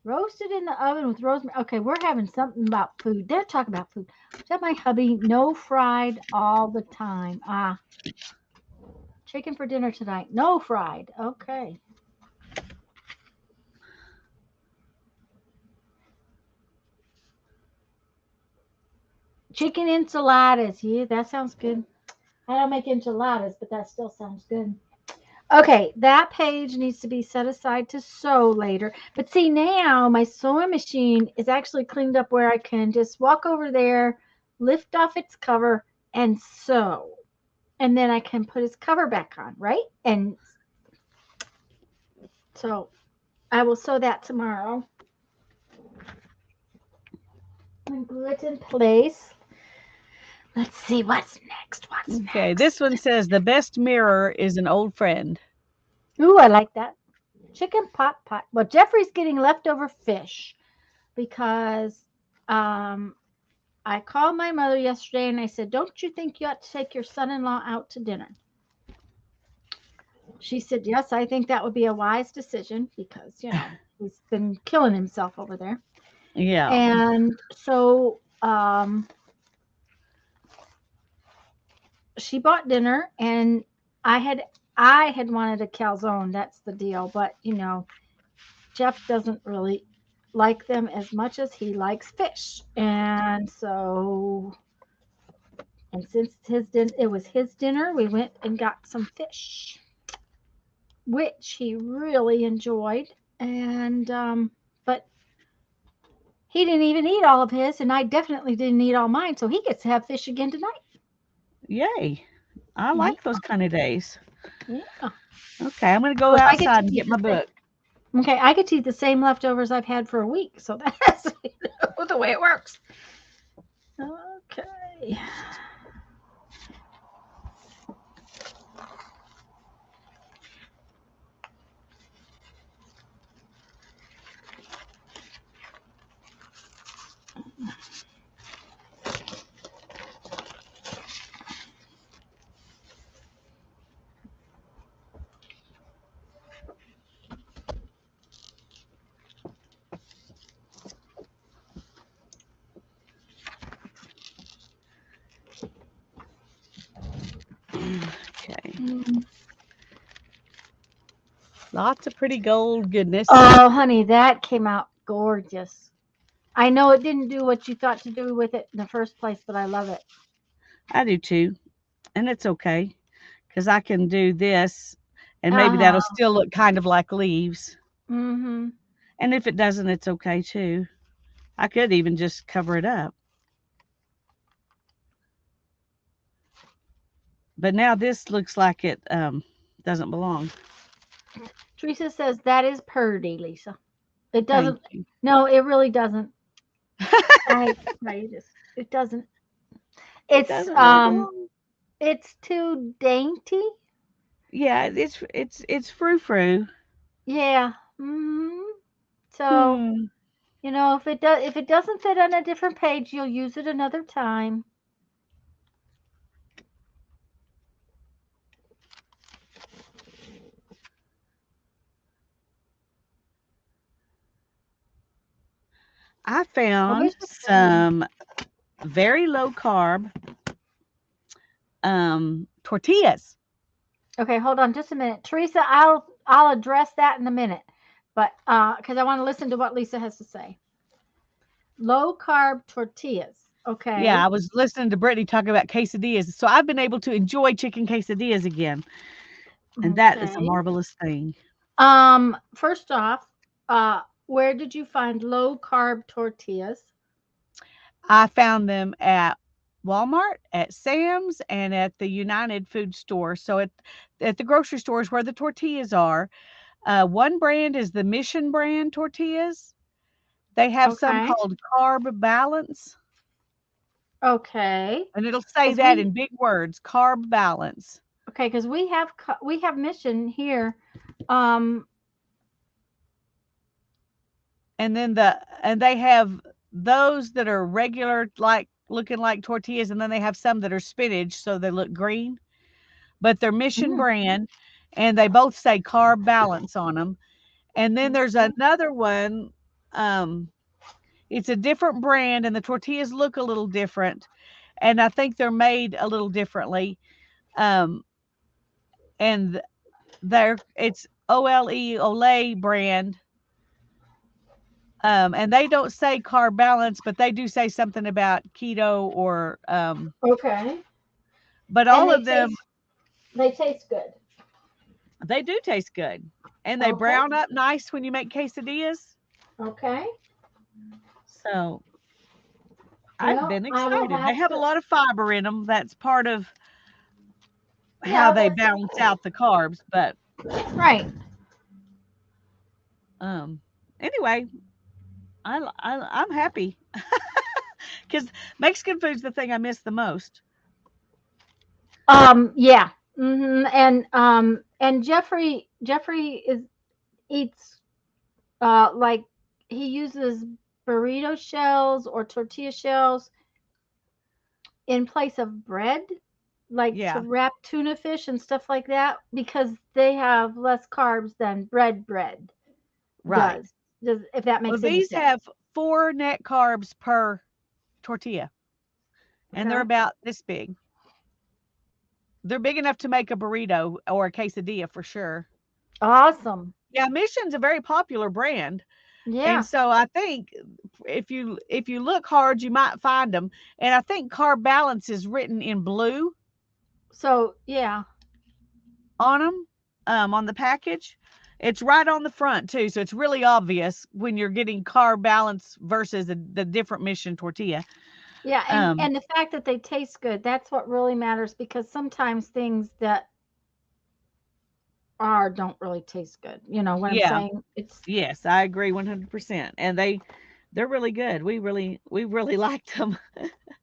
roasted in the oven with rosemary. Okay, we're having something about food. They're talking about food. Tell my hubby no fried all the time. Chicken for dinner tonight. No fried. Okay. Chicken enchiladas. Yeah, that sounds good. I don't make enchiladas, but that still sounds good. Okay, that page needs to be set aside to sew later. But see, now my sewing machine is actually cleaned up where I can just walk over there, lift off its cover, and sew. And then I can put its cover back on, right? And so I will sew that tomorrow and glue it in place. Let's see what's next. What's Okay, this next? one says the best mirror is an old friend. Ooh, I like that. Chicken pot pie. Well, Jeffrey's getting leftover fish because um, I called my mother yesterday and I said, "Don't you think you ought to take your son in law out to dinner?" She said, "Yes, I think that would be a wise decision because, he's been killing himself over there." Yeah. And so she bought dinner and I had I had wanted a calzone. That's the deal. But, Jeff doesn't really like them as much as he likes fish. And since it was his dinner, we went and got some fish, which he really enjoyed. And but he didn't even eat all of his, and I definitely didn't eat all mine. So he gets to have fish again tonight. Yay. I Yeah, like those kind of days. yeah. Okay, I'm going to Of go course, I get to outside and eat get the my same. book. Okay, I get to eat the same leftovers I've had for a week. So that's the way it works. Okay. Okay. Mm. Lots of pretty gold goodness. Oh, honey, that came out gorgeous. I know it didn't do what you thought to do with it in the first place, but I love it. I do too. And it's okay because I can do this and maybe Uh that'll huh. still look kind of like leaves. Mm-hmm. And if it doesn't, it's okay too. I could even just cover it up. But now this looks like it doesn't belong. Teresa says that is purdy, Lisa. It Thank doesn't. you. No, it really doesn't. I hate to tell you this. It doesn't. It It's doesn't really belong. it's too dainty. Yeah, it's frou frou. Yeah. Hmm. So Hmm. if it doesn't fit on a different page, you'll use it another time. I I found wish it would. some very low carb tortillas. Okay, hold on just a minute, Teresa. I'll address that in a minute, but because I want to listen to what Lisa has to say. Low carb tortillas. Yeah, I Okay. was listening to Brittany talk about quesadillas. So I've been able to enjoy chicken quesadillas again. And that is a Okay. marvelous thing. First off, where did you find low carb tortillas? I found them at Walmart, at Sam's, and at the United Food Store. So at the grocery stores where the tortillas are, one brand is the Mission brand tortillas. They have some Okay. called Carb Balance, Okay. and it'll say Because that we in big words, Carb Balance. okay, because we have Mission here. Um. And they have those that are regular, like looking like tortillas, and then they have some that are spinach, so they look green. But they're Mission Mm, brand, and they both say Carb Balance on them. And then there's okay. another one. Um, it's a different brand, and the tortillas look a little different, and I think they're made a little differently. Um, and it's Ole brand. And they don't say carb balance, but they do say something about keto or Okay. but And all of them, they taste good. they do taste good. And they Okay. brown up nice when you make quesadillas. Okay. So I've Well, been I will excited. They have have a to. lot of fiber in them. That's part of how Yeah, they that's balance out the carbs. But right. um, anyway, I'm happy because Mexican food's the thing I miss the most. Yeah. And Jeffrey is eats like he uses burrito shells or tortilla shells in place of bread, like to Yeah, wrap tuna fish and stuff like that, because they have less carbs than bread right. does. Does if that Well, makes any these sense? have 4 net carbs per tortilla, and they're Okay. about this big. They're big enough to make a burrito or a quesadilla for sure. Awesome. Yeah, Mission's a very popular brand, and Yeah. so I think if you look hard, you might find them. And I think Carb Balance is written in blue So yeah. on them, on the package. It's right on the front too, so it's really obvious when you're getting Carb Balance versus the different Mission tortilla. Yeah, Um, and the fact that they taste good, that's what really matters because sometimes things that are don't really taste good. You know what I'm yeah, saying? It's yes, I agree 100%. And they're really good. We really liked them.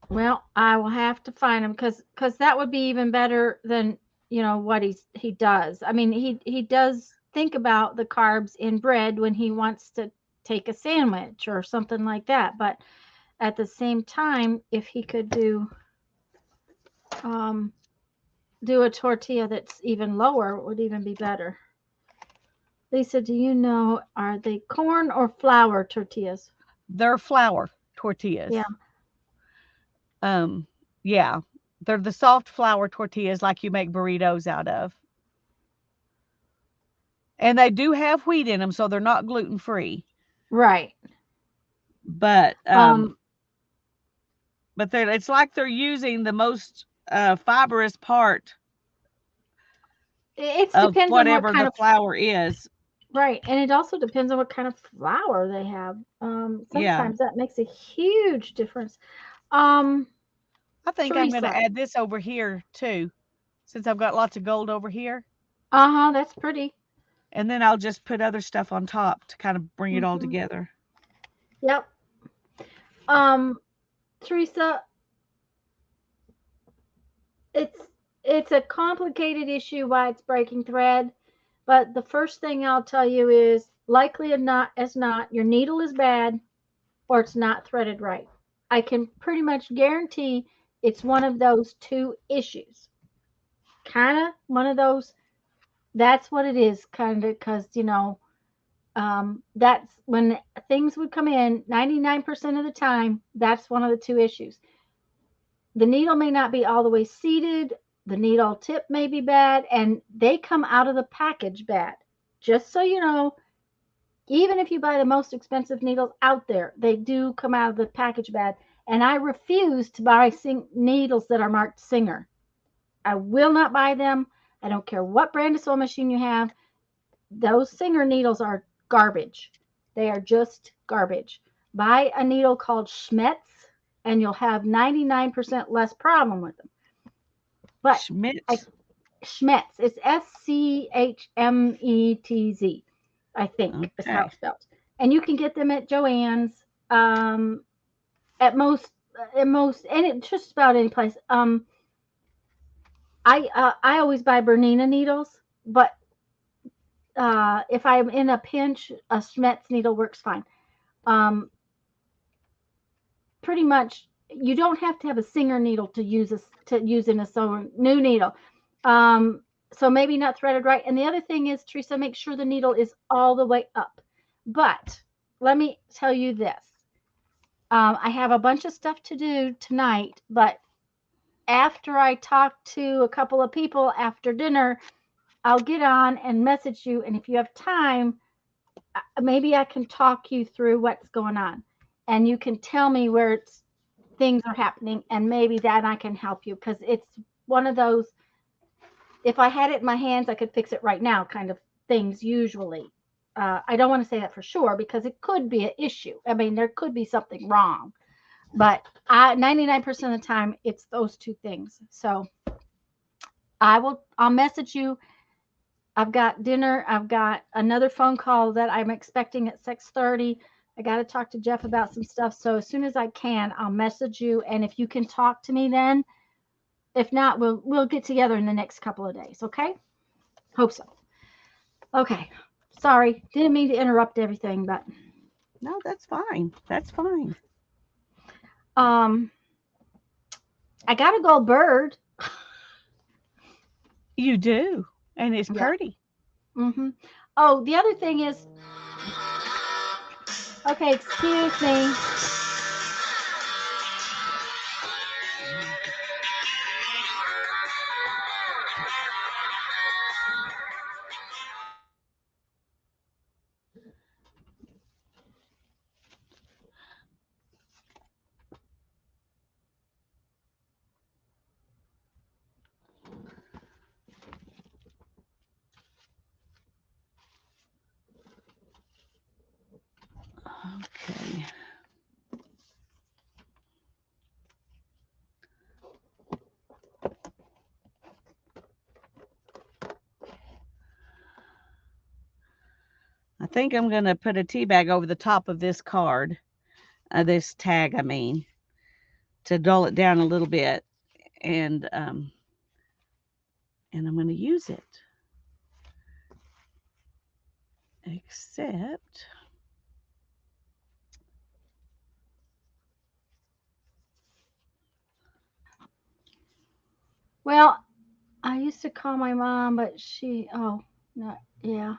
well, I will have to find him because that would be even better than what he does. I mean, he does think about the carbs in bread when he wants to take a sandwich or something like that. But at the same time, if he could um, do a tortilla that's even lower, it would even be better. Lisa, do you know, are they corn or flour tortillas? They're flour Yeah, tortillas. Um, yeah, they're the soft flour tortillas like you make burritos out of. And they do have wheat in them, so they're not gluten free. right. But Um, it's like they're using the most fibrous part it of depends on what whatever kind the of flour is. right, and it also depends on what kind of flour they have. Yeah. Sometimes that makes a huge difference. Um, I think I'm going to Teresa, add this over here too, since I've got lots of gold over here. uh-huh, that's pretty. And then I'll just put other stuff on top to kind of bring it all Hmm. together. Yep. Um, Teresa, it's it's a complicated issue why it's breaking thread, but the first thing I'll tell you is likely as not, your needle is bad or it's not threaded right. I can pretty much guarantee it's one of those two issues. Kind of one of those. That's what it is, kind of, because that's when things would come in 99% of the time. That's one of the two issues. The needle may not be all the way seated, the needle tip may be bad, and they come out of the package bad. Just so you know, even if you buy the most expensive needles out there, they do come out of the package bad. And I refuse to buy needles that are marked Singer. I will not buy them. I don't care what brand of sewing machine you have. Those Singer needles are garbage. They are just garbage. Buy a needle called Schmetz. and you'll have 99% less problem with them. But I Schmitz. Schmetz, it's Schmetz, I think is how Okay. it's spelled. And you can get them at Joann's, at most, and it just about any place. I always buy Bernina needles, but if I'm in a pinch, a Schmetz needle works fine. Um, Pretty much, you don't have to have a Singer needle to use in a sewing new needle. Um, so maybe not threaded right. And the other thing is, Teresa, make sure the needle is all the way up. But let me tell you this. I have a bunch of stuff to do tonight, but after I talk to a couple of people after dinner, I'll get on and message you. And if you have time, maybe I can talk you through what's going on. And you can tell me where things are happening, and maybe that I can help you, because it's one of those, if I had it in my hands, I could fix it right now kind of things usually. I don't want to say that for sure because it could be an issue. I mean, there could be something wrong, but 99% of the time it's those two things. So I'll message you. I've got dinner. I've got another phone call that I'm expecting at 6:30. I got to talk to Jeff about some stuff. So as soon as I can, I'll message you. And if you can talk to me then, if not, we'll get together in the next couple of days. Okay? Hope so. Okay. Sorry, didn't mean to interrupt everything, but No, that's fine. That's fine. um, I got a gold bird. You do. And it's Yeah. pretty. Mhm. Oh, the other thing is, okay, excuse me. Okay. I think I'm going to put a tea bag over the top of this card, this tag, I mean, to dull it down a little bit. And and I'm going to use it. Except, Well, I used to call my mom, but oh, no, yeah.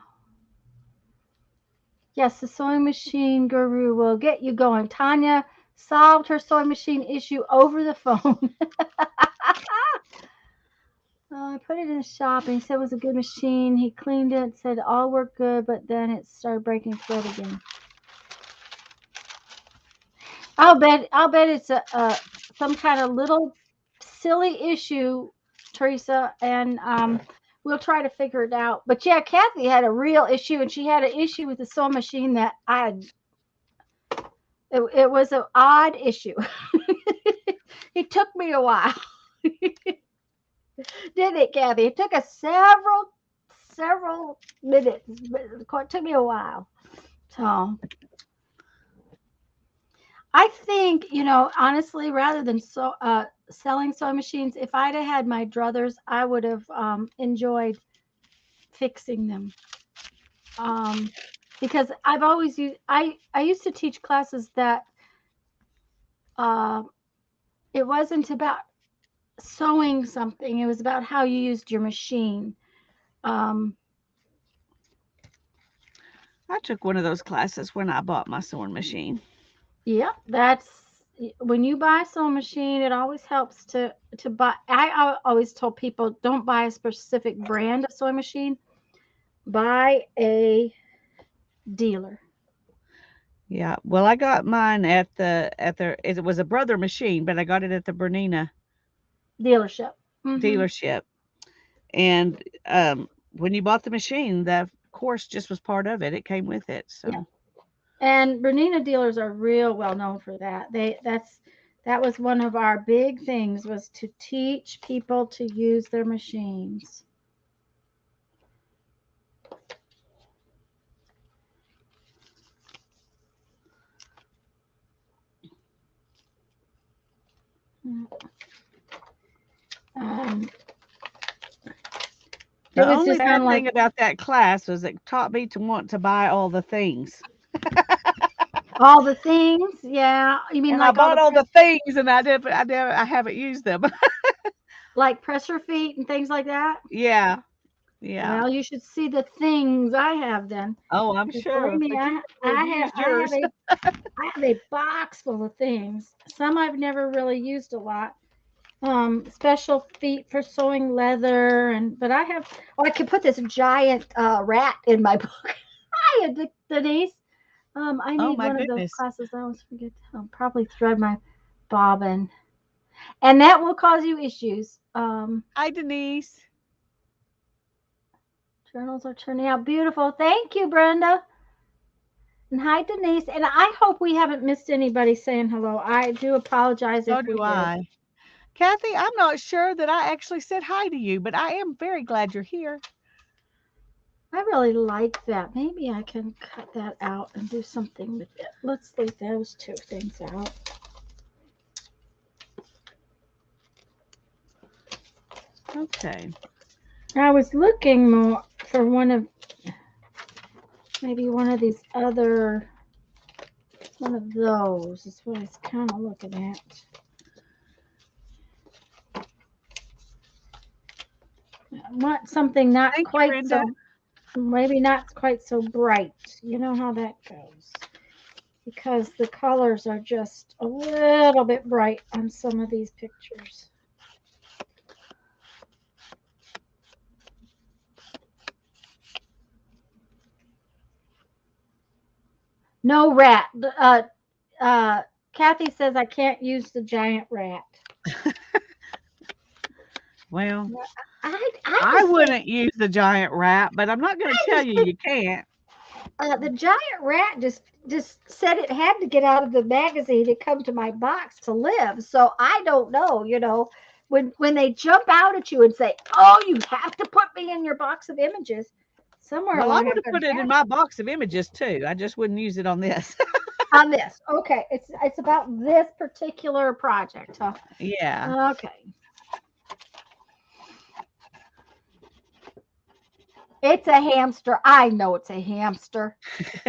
Yes, the sewing machine guru will get you going. Tanya solved her sewing machine issue over the phone. I put it in the shop and he said it was a good machine. He cleaned it, said all worked good, but then it started breaking thread again. I'll bet it's a some kind of little silly issue, Teresa, and we'll try to figure it out. But yeah, Kathy had a real issue, and she had an issue with the sewing machine that it was an odd issue. It took me a while, didn't it, Kathy? It took us several minutes. But it took me a while. So I think, honestly, rather than selling sewing machines, if I'd have had my druthers, I would have enjoyed fixing them. Um, because I've always used I used to teach classes that uh, it wasn't about sewing something; it was about how you used your machine. Um, I took one of those classes when I bought my sewing machine. yeah, that's when you buy a sewing machine, it always helps to buy. I always told people don't buy a specific brand of sewing machine. Buy a dealer Yeah. Well, I got mine at the it was a brother machine, but I got it at the Bernina dealership. Hmm. dealership. And when you bought the machine, the course just was part of it. It came with it. Yeah, So and Bernina dealers are real well known for that. That was one of our big things, was to teach people to use their machines. Um, it The was only just kind bad of like thing about that class was it taught me to want to buy all the things. all the things. Yeah, you mean And I like all bought the all the things and I haven't used them. like pressure feet and things like that? Yeah. Yeah. Well, you should see the things I have then. Oh, I'm 'Cause believe sure. me, But you never have used yours. I have a box full of things. Some I've never really used a lot. Special feet for sewing leather, and but I have. Oh, I could put this giant rat in my book. Hi, Denise. I Oh need my one of those goodness. classes. I always forget to probably thread my bobbin, and that will cause you issues. Hi, Denise. Journals are turning out beautiful. Thank you, Brenda. And hi, Denise. And I hope we haven't missed anybody saying hello. I do apologize So if we do did. I. Kathy, I'm not sure that I actually said hi to you, but I am very glad you're here. I really like that. Maybe I can cut that out and do something with it. Let's leave those two things out. Okay. I was looking more for maybe one of these other, one of those is what I was kind of looking at. I want something not Thank you, quite Brenda. so, maybe not quite so bright. You know how that goes. Because the colors are just a little bit bright on some of these pictures. No rat. Uh, Kathy says I can't use the giant rat. Well, I I just think wouldn't use the giant rat, but I'm not going to I tell just you think you can't. the giant rat just said it had to get out of the magazine to come to my box to live. So I don't know. When they jump out at you and say, "Oh, you have to put me in your box of images," somewhere Well, I along would I'm have going put to it in have my box of images too. I just wouldn't use it on this. on this. Okay, it's about this particular project, huh? Yeah. Okay. It's a hamster. I know it's a hamster,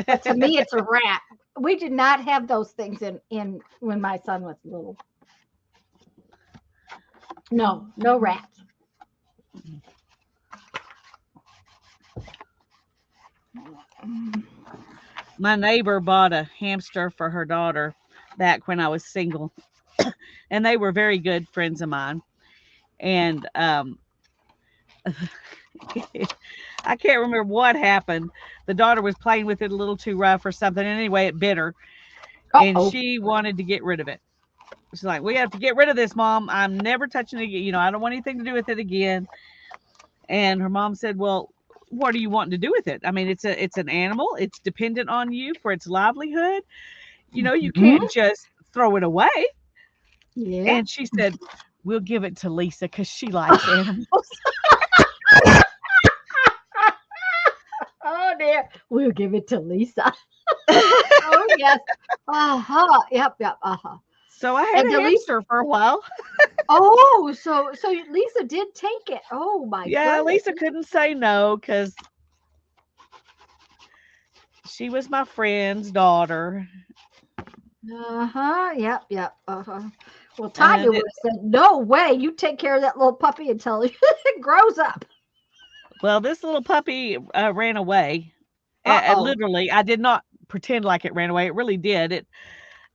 but to me, it's a rat. We did not have those things in when my son was little. No, no rats. My neighbor bought a hamster for her daughter back when I was single, and they were very good friends of mine. And I can't remember what happened. The daughter was playing with it a little too rough or something. Anyway, it bit her, Uh and oh. she wanted to get rid of it. She's like, "We have to get rid of this, Mom. I'm never touching it again. I don't want anything to do with it again." And her mom said, "Well, what are you wanting to do with it? I mean, it's an animal. It's dependent on you for its livelihood. You can't Hmm. just throw it away." Yeah. And she said, "We'll give it to Lisa because she likes animals." Oh dear. We'll give it to Lisa. Oh yes. Uh huh. Yep. Yep. Uh huh. So I had And a the Lisa. hamster for a while. Oh, so Lisa did take it. Oh my Yeah, goodness. Lisa couldn't say no because she was my friend's daughter. Uh-huh. Yep, yep. Uh-huh. Well, Tanya And would have said, "No way, you take care of that little puppy until it grows up." well, this little puppy ran away. Uh-oh. Literally, I did not pretend like it ran away. It really did.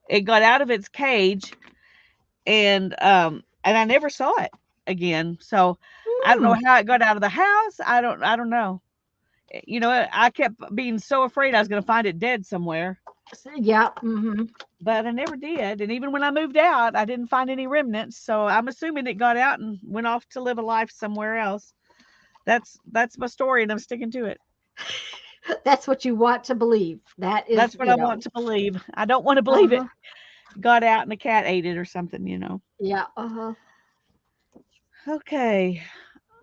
It got out of its cage, and I never saw it again. So I don't know Hmm. how it got out of the house. I don't know. I kept being so afraid I was going to find it dead somewhere, Yeah. Mm-hmm. but I never did. And even when I moved out, I didn't find any remnants. So I'm assuming it got out and went off to live a life somewhere else. That's my story, and I'm sticking to it. That's what you want to believe. That is, That's what I want to believe. I don't want to believe it. uh-huh. got out and the cat ate it or something. Yeah. Uh-huh. Okay.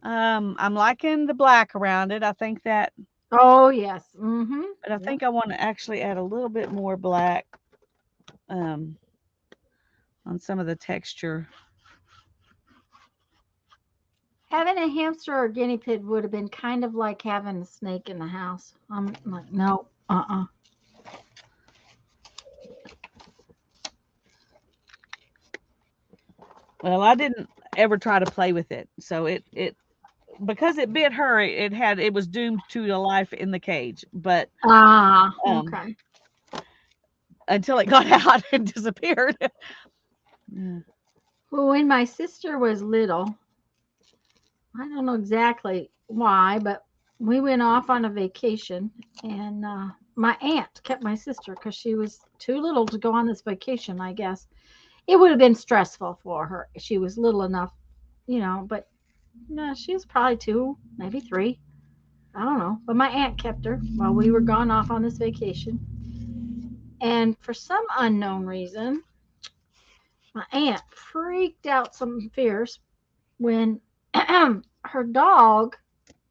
I'm liking the black around it. I think that, Oh, yes. Mm-hmm. but I Yep. think I want to actually add a little bit more black um, on some of the texture. Having a hamster or guinea pig would have been kind of like having a snake in the house. I'm like, no, Well, I didn't ever try to play with it, so it because it bit her, it was doomed to a life in the cage. But um, Okay. until it got out and disappeared. Yeah. Well, when my sister was little, I don't know exactly why, but we went off on a vacation, and my aunt kept my sister because she was too little to go on this vacation, I guess. It would have been stressful for her. She was little enough, but no, she was probably 2, maybe 3. I don't know. But my aunt kept her while we were gone off on this vacation. And for some unknown reason, my aunt freaked out some fierce when her dog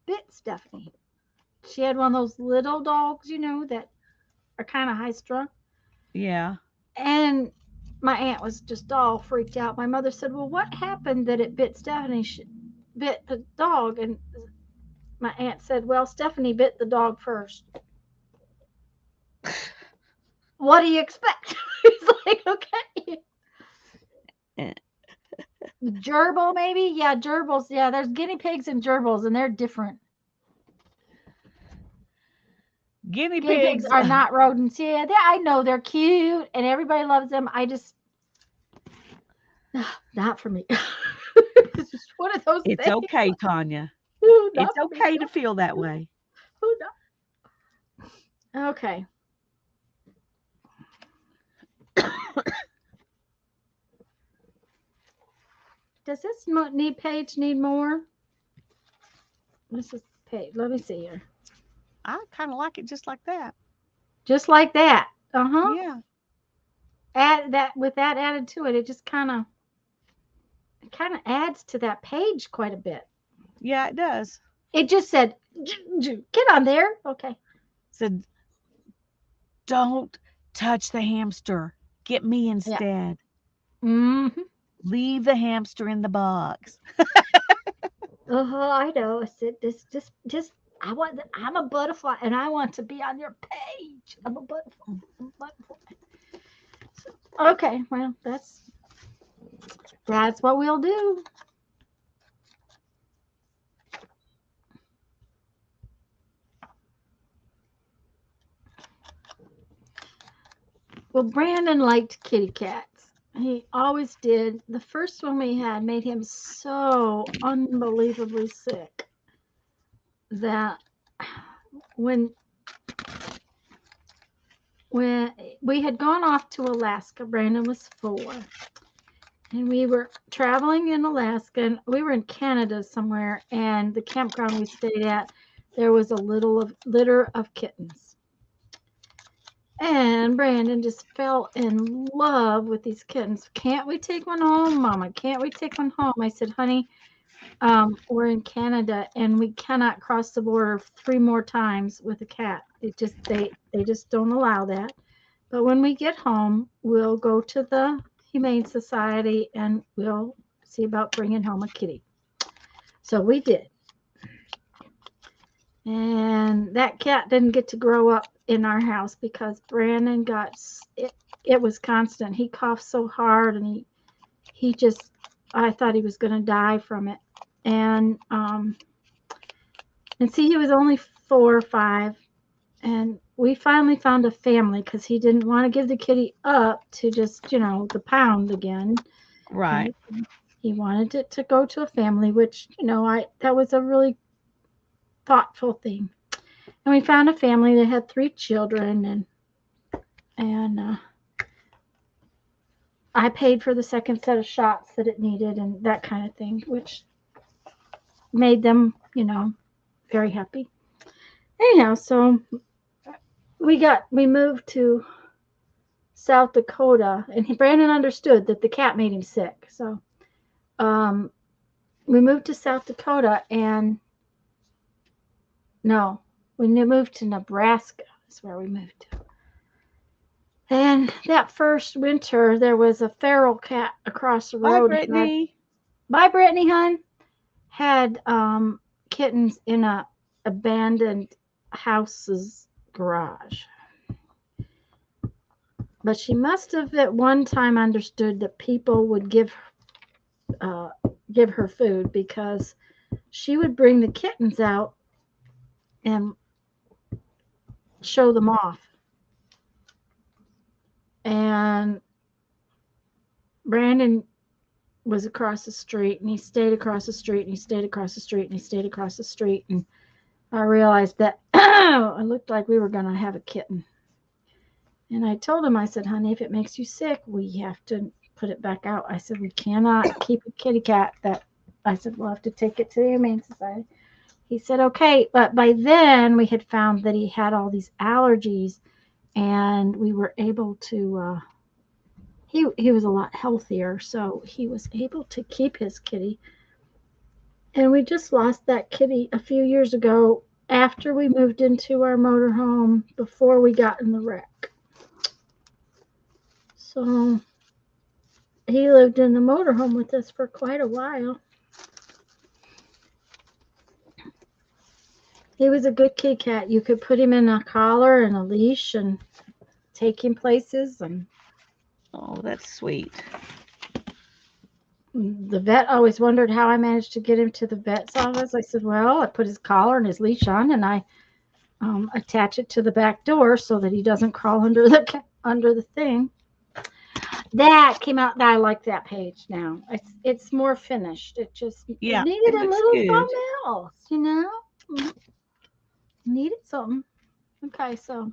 bit Stephanie. She had one of those little dogs, that are kind of high strung. Yeah. And my aunt was just all freaked out. My mother said, "Well, what happened that it bit Stephanie? She bit the dog." And my aunt said, "Well, Stephanie bit the dog first." What do you expect? It's like, okay. Eh, Gerbil, maybe? Yeah, gerbils. Yeah, there's guinea pigs and gerbils, and they're different. Guinea Guinea pigs pigs. are not rodents. Yeah, I know they're cute, and everybody loves them. I just, not for me. It's just one of those It's things. okay, Tanya. It's Not for me. okay to feel that way. No. Okay. Does this page need more? This is page. Let me see here. I kind of like it just like that. Just like that. Uh huh. Yeah. Add that with that added to it, it just kind of adds to that page quite a bit. Yeah, it does. It just said, "Get on there." Okay. So don't touch the hamster. Get me Yeah. instead. Mm-hmm. Leave the hamster in the box. Uh-huh, I know. I said, just. I'm a butterfly, and I want to be on your page. I'm a butterfly. I'm a butterfly. Okay, well, that's what we'll do. Well, Brandon liked kitty cats. He always did. The first one we had made him so unbelievably sick that when when we had gone off to Alaska, Brandon was 4, and we were traveling in Alaska, and we were in Canada somewhere, and the campground we stayed at, there was a litter of kittens. And Brandon just fell in love with these kittens. Can't we take one home, Mama? Can't we take one home? I said, honey, we're in Canada and we cannot cross the border 3 more times with a cat. They just don't allow that. But when we get home, we'll go to the Humane Society and we'll see about bringing home a kitty. So we did. And that cat didn't get to grow up in our house because Brandon got it. It was constant. He coughed so hard, and he just, I thought he was going to die from it. And see, he was only 4 or 5, and we finally found a family because he didn't want to give the kitty up to just the pound again. Right. He wanted it to go to a family, which I that was a really thoughtful thing. And we found a family that had 3 children, and I paid for the second set of shots that it needed and that kind of thing, which made them, very happy. Anyhow, so we moved to South Dakota, and Brandon understood that the cat made him sick. So um, we moved to South Dakota, and no, we moved to Nebraska. Is where we moved to. And that first winter, there was a feral cat across the Bye, road. Brittany. Bye, Brittany, hon. Had kittens in a abandoned house's garage. But she must have at one time understood that people would uh, give her food because she would bring the kittens out and show them off. And Brandon was across the street, and he stayed across the street, and he stayed across the street, and he stayed across the street. And I realized that it looked like we were going to have a kitten. And I told him, I said, honey, if it makes you sick, we have to put it back out. I said, we cannot keep a kitty cat that, I said, we'll have to take it to the Humane Society. He said, okay. But by then we had found that he had all these allergies, and we were able to, he was a lot healthier. So he was able to keep his kitty. And we just lost that kitty a few years ago after we moved into our motorhome before we got in the wreck. So he lived in the motorhome with us for quite a while. He was a good kitty cat. You could put him in a collar and a leash and take him places. And Oh, that's sweet. the vet always wondered how I managed to get him to the vet's office. I said, well, I put his collar and his leash on, and I attach it to the back door so that he doesn't crawl under the thing. That came out. I like that page now. It's more finished. It just Yeah, it it needed a looks little good. something else, you know. Needed something. Okay, so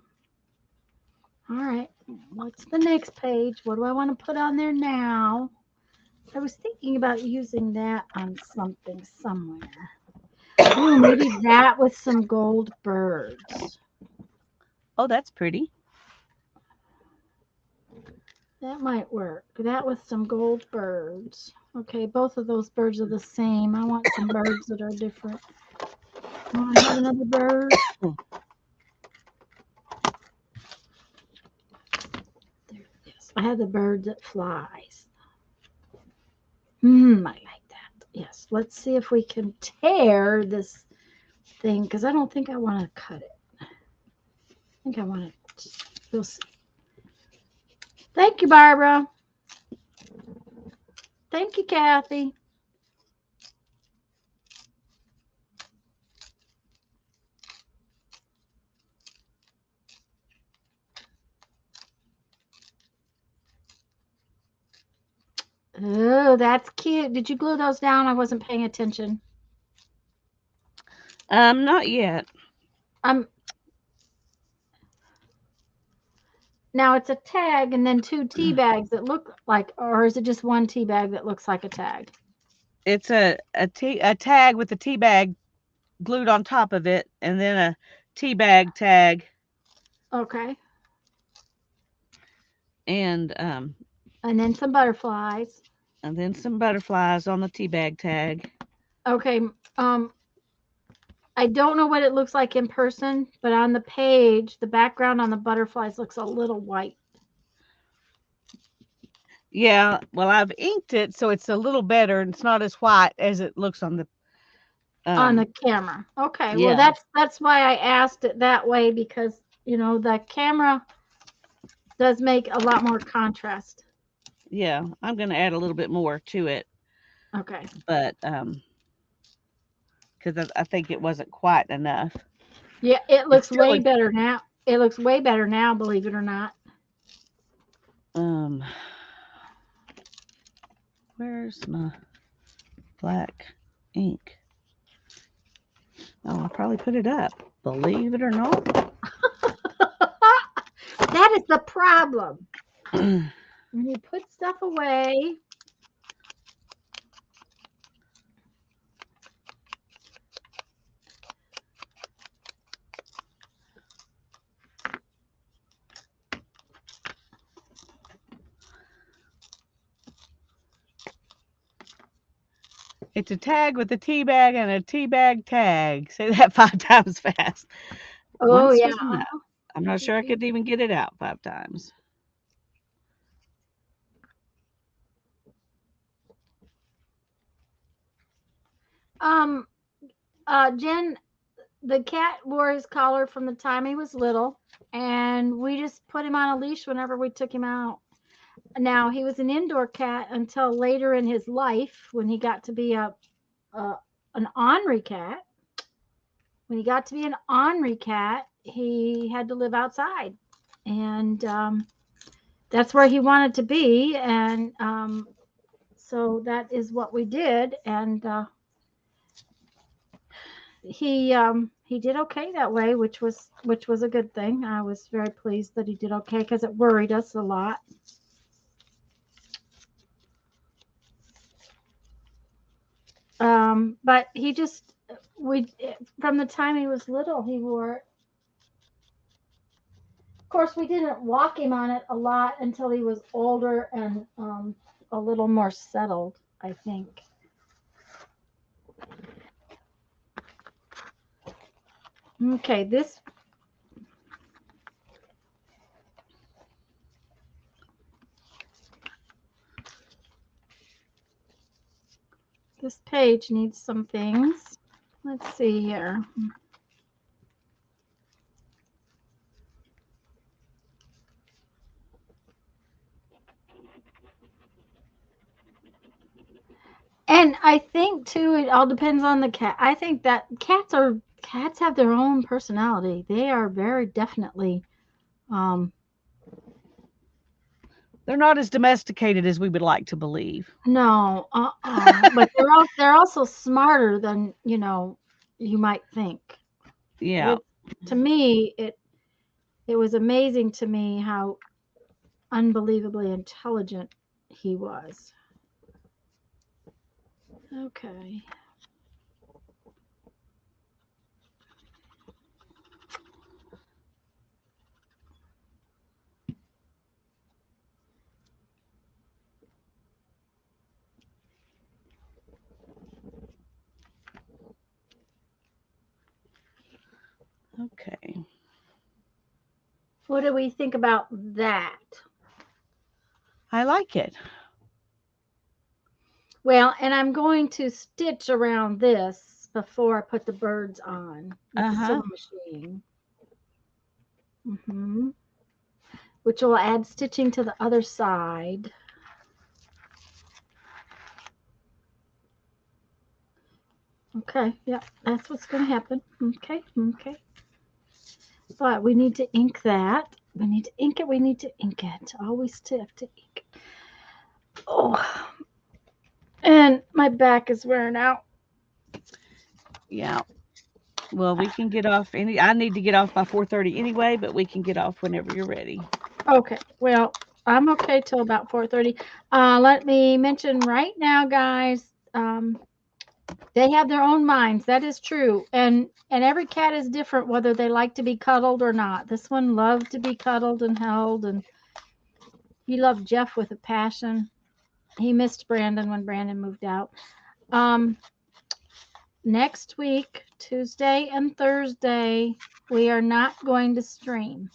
all right. What's the next page? What do I want to put on there now? I was thinking about using that on something somewhere. Oh, maybe that with some gold birds. Oh, that's pretty. That might work. That with some gold birds. Okay, both of those birds are the same. I want some birds that are different. Want to have another bird? There it is. I have the bird that flies. I like that. Yes. Let's see if we can tear this thing because I don't think I want to cut it. I think I want to. We'll see. Thank you, Barbara. Thank you, Kathy. Oh, that's cute. Did you glue those down? I wasn't paying attention. Not yet. Um, Now it's a tag and then two tea bags that look like, or is it just one tea bag that looks like a tag? It's a tag with a tea bag glued on top of it, and then a tea bag tag, Okay. and And then some butterflies. then some butterflies on the tea bag tag. Okay. Um, I don't know what it looks like in person, but on the page, the background on the butterflies looks a little white. Yeah, well, I've inked it so it's a little better, and it's not as white as it looks on the. On the Um, camera. Okay. Well, yeah, that's why I asked it that way because, the camera does make a lot more contrast. yeah. I'm gonna add a little bit more to it, Okay. but because I think it wasn't quite enough. Yeah, it It's looks still way a better now. It looks way better now, believe it or not. um. Where's my black ink? Oh, I probably put it up. Believe it or not. That is the problem. When you put stuff away, It's a tag with a tea bag and a tea bag tag. Say that 5 times fast. Oh Once yeah. was enough. I'm not sure I could even get it out 5 times. Um. Jen, the cat wore his collar from the time he was little, and we just put him on a leash whenever we took him out. Now he was an indoor cat until later in his life when he got to be a an ornery cat. When he got to be an ornery cat, he had to live outside, and that's where he wanted to be, and so that is what we did, and he did okay that way, which was a good thing. I was very pleased that he did okay because it worried us a lot. But he just we from the time he was little he wore it. Of course, we didn't walk him on it a lot until he was older and a little more settled, I think. Okay, this page needs some things. Let's see here. And I think too, it all depends on the cat. I think that cats have their own personality. They are very definitely um They're not as domesticated as we would like to believe. no, but they're also smarter than, you might think. Yeah. It to me it was amazing to me how unbelievably intelligent he was. Okay. Okay. What do we think about that? I like it. Well, and I'm going to stitch around this before I put the birds on with the Uh-huh. sewing machine. hmm Which will add stitching to the other side. Okay, yeah, that's what's going to happen. Okay, okay. But we need to ink that. We need to ink it. We need to ink it. Always have to ink. Oh, and my back is wearing out. Yeah. Well, we can get off I need to get off by 4:30 anyway, but we can get off whenever you're ready. Okay, well, I'm okay till about 4:30. Let me mention right now, guys. They have their own minds. That is true, and every cat is different, whether they like to be cuddled or not. This one loved to be cuddled and held, and he loved Jeff with a passion. He missed Brandon when Brandon moved out. Um, Next week, Tuesday and Thursday, we are not going to stream.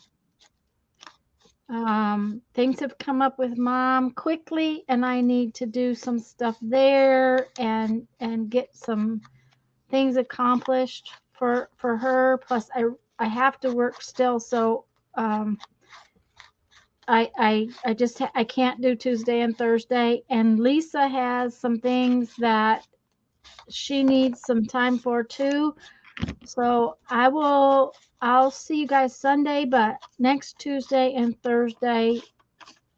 Things have come up with mom quickly, and I need to do some stuff there and get some things accomplished for her. Plus, I have to work still, so um, I just I can't do Tuesday and Thursday. And Lisa has some things that she needs some time for too. So I'll see you guys Sunday, but next Tuesday and Thursday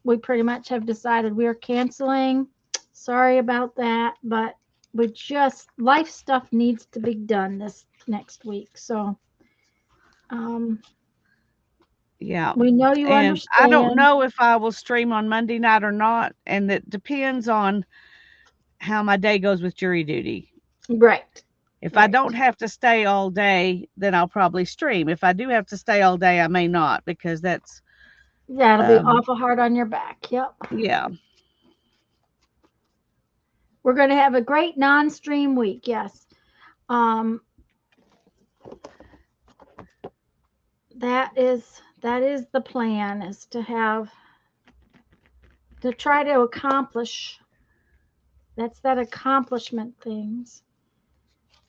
we pretty much have decided we are canceling. Sorry about that, but we just life stuff needs to be done this next week. So um, Yeah. we know you And I don't understand. know if I will stream on Monday night or not, and it depends on how my day goes with jury duty. Right, If I right. don't have to stay all day, then I'll probably stream. If I do have to stay all day, I may not because that's That'll be um awful hard on your back. Yep. yeah. We're going to have a great non-stream week. Yes. Um, that is the plan, is to try to accomplish. That's that accomplishment things.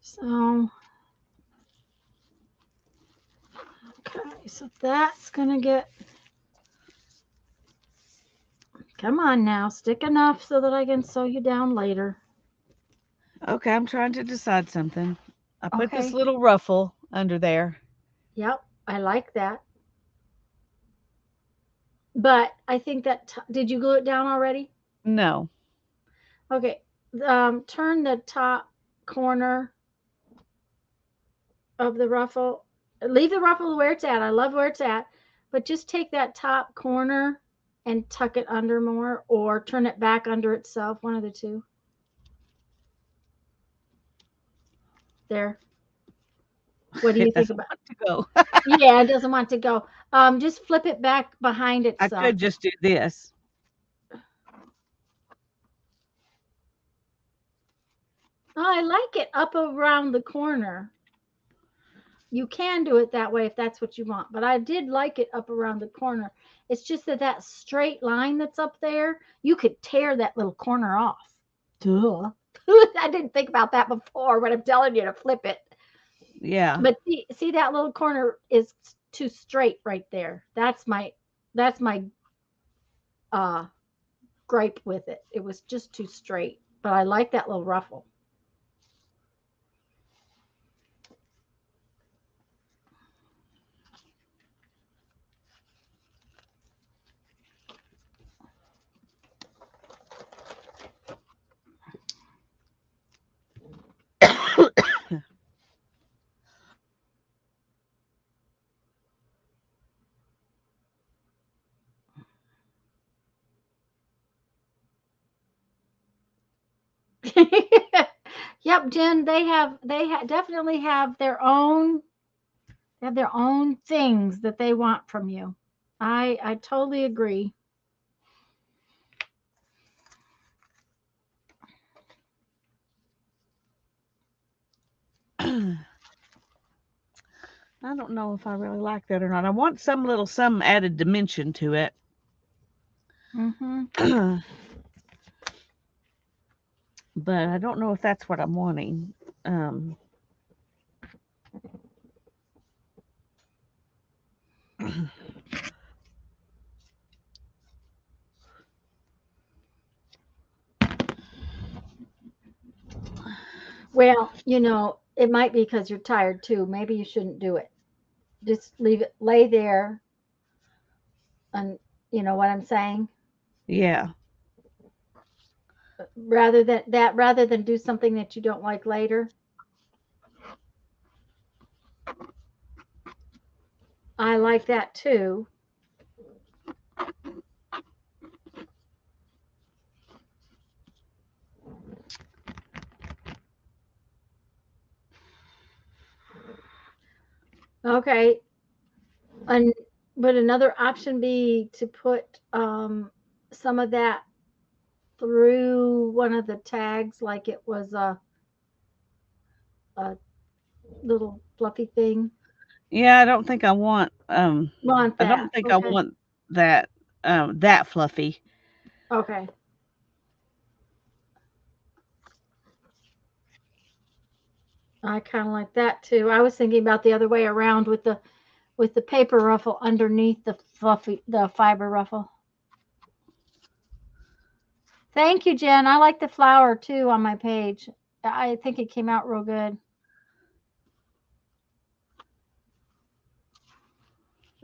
So, okay, so that's going to get, come on now, stick enough so that I can sew you down later. Okay, I'm trying to decide something. I put this Okay. little ruffle under there. Yep, I like that. But I think that, did you glue it down already? No. Okay. Turn the top corner of the ruffle. Leave the ruffle where it's at. I love where it's at. But just take that top corner and tuck it under more, or turn it back under itself, one of the two. There. What do you It think doesn't about? want to go. Yeah, it doesn't want to go. Just flip it back behind I itself. could just do this. Oh, I like it up around the corner. You can do it that way if that's what you want, but I did like it up around the corner. It's just that that straight line that's up there, you could tear that little corner off. Duh. I didn't think about that before when I'm telling you to flip it. Yeah. But see that little corner is too straight right there. That's my uh gripe with it. It was just too straight. But I like that little ruffle. Yep, Jen, definitely have their own things that they want from you. I totally agree. I don't know if I really like that or not. I want some added dimension to it. Mhm. But I don't know if that's what I'm wanting. Um, Well, it might be because you're tired too. Maybe you shouldn't do it. Just leave it lay there, and you know what I'm saying? yeah. Rather than do something that you don't like later. I like that too. Okay. And would another option be to put some of that through one of the tags, like it was a little fluffy thing? Yeah, I don't think I want Want I that? don't think I Okay. want that that fluffy. Okay. I kind of like that too. I was thinking about the other way around with the paper ruffle underneath the fiber ruffle. Thank you, Jen. I like the flower too on my page. I think it came out real good.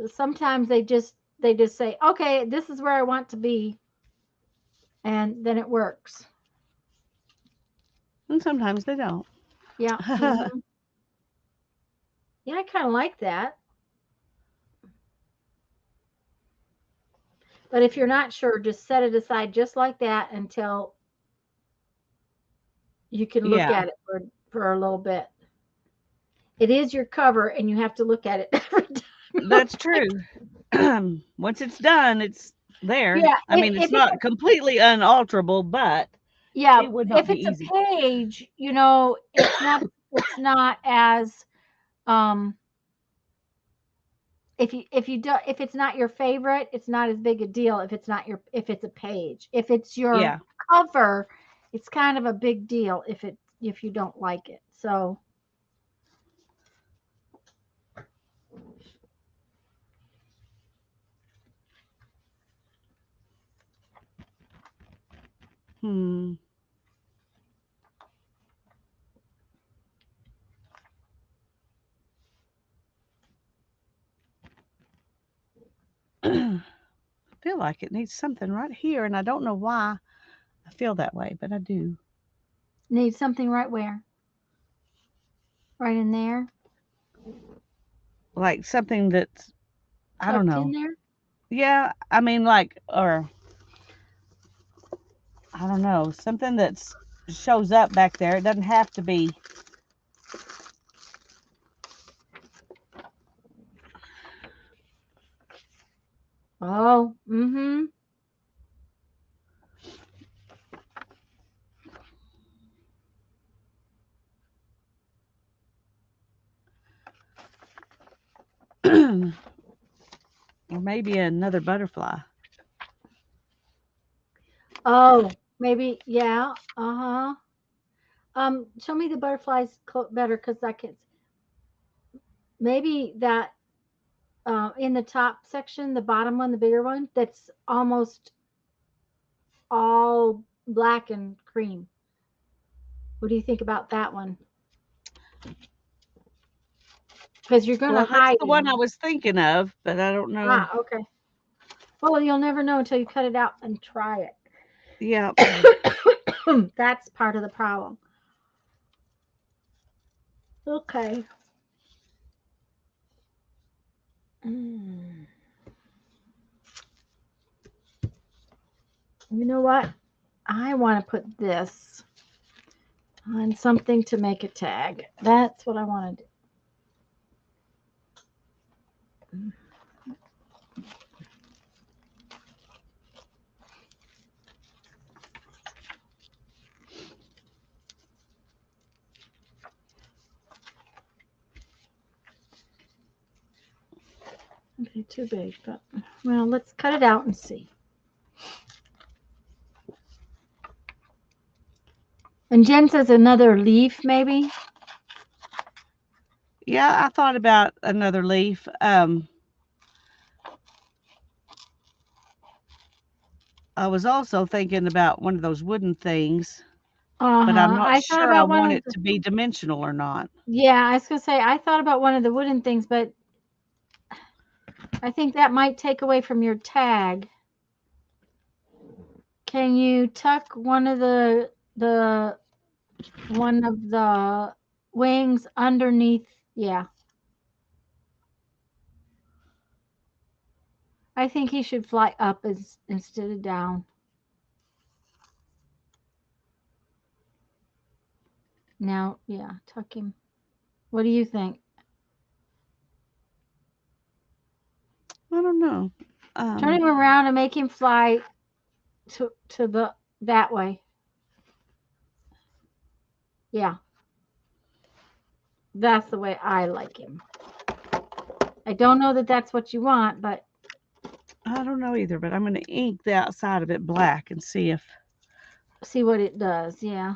Sometimes they just say, "Okay, this is where I want to be," and then it works. And sometimes they don't. Yeah. Hmm. Yeah, I kind of like that. But if you're not sure, just set it aside just like that until you can look Yeah, at it for a little bit. It is your cover, and you have to look at it every time. that's true. Once it's done, it's there. Yeah. I mean, it's If it not completely unalterable, but Yeah, It would not if be it's a easy. page, it's not as um if it's not your favorite, it's not as big a deal if it's a page. If it's your Yeah. cover, it's kind of a big deal if you don't like it. So, Hmm. I feel like it needs something right here, and I don't know why I feel that way, but I do. need something right where? Right in there, Like something that's, I don't tucked in know. there. Yeah, I mean, like, or I don't know, something that's shows up back there. It doesn't have to be. Oh, mm-hmm. Or maybe another butterfly. Oh, maybe, yeah. Uh-huh. Show me the butterflies better because I can. Maybe that in the top section, the bottom one, the bigger one, that's almost all black and cream. What do you think about that one? Because you're gonna Well, that's hide the one I them. was thinking of, but I don't know. Ah, okay. Well, you'll never know until you cut it out and try Yeah. it. That's part of the problem. Okay. Mm. You know what? I want to put this on something to make a tag. That's what I want to do. Okay, too big, but well, let's cut it out and see. And Jen says another leaf, maybe. Yeah, I thought about another leaf. I was also thinking about one of those wooden things, Uh but I'm huh. not I thought sure I about want one of it the. to be dimensional or not. Yeah, I was gonna say I thought about one of the wooden things, but I think that might take away from your tag. Can you tuck the one of the wings underneath? Yeah, I think he should fly up instead of down. Now, yeah, tuck him. What do you think? I don't know. Turn Um, him around and make him fly to the that way. Yeah, that's the way I like him. I don't know that that's what you want, but I don't know either, but I'm going to ink the outside of it black and see if. see what it does. Yeah.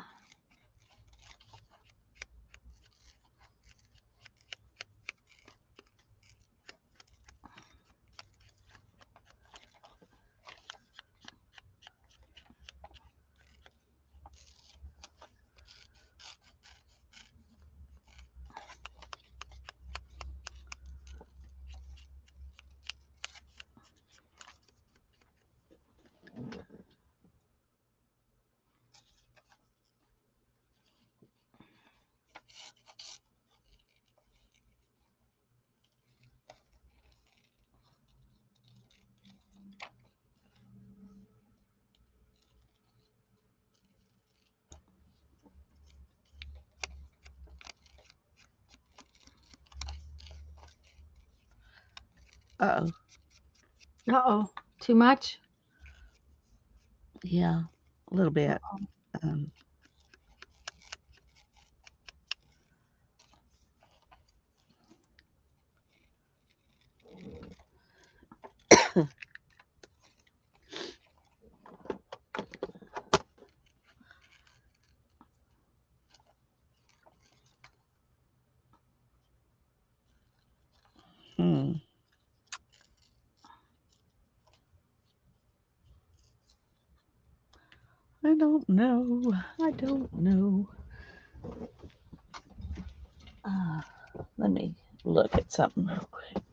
Uh oh. Uh oh. Too much? Yeah, a little bit. Uh-oh. don't know. I don't know. Uh, Let me look at something real quick.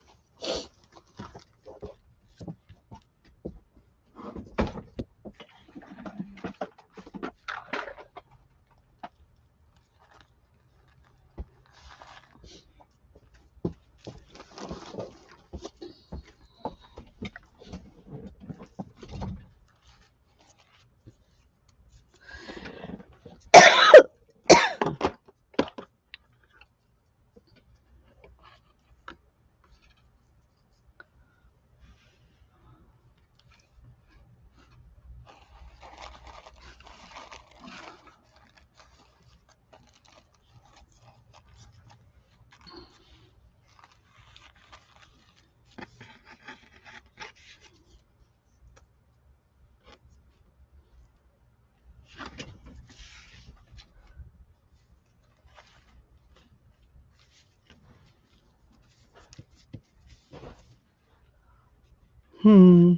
Hmm.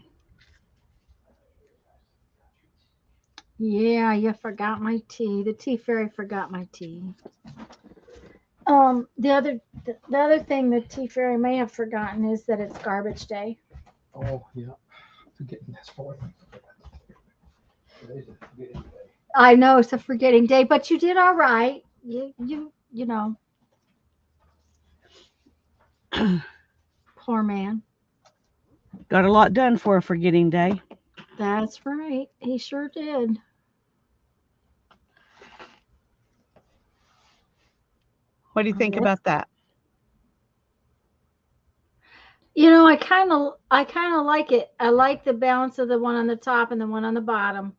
Yeah, you forgot my tea. The tea fairy forgot my tea. The other thing the tea fairy may have forgotten is that it's garbage day. Oh, yeah. Forgetting that's fourth. Today's a forgetting day. I know it's a forgetting day, but you did all right. You know, poor man. Got a lot done for a forgetting day. That's right. He sure did. What do you think Yes. about that? I kind of like it. I like the balance of the one on the top and the one on the bottom.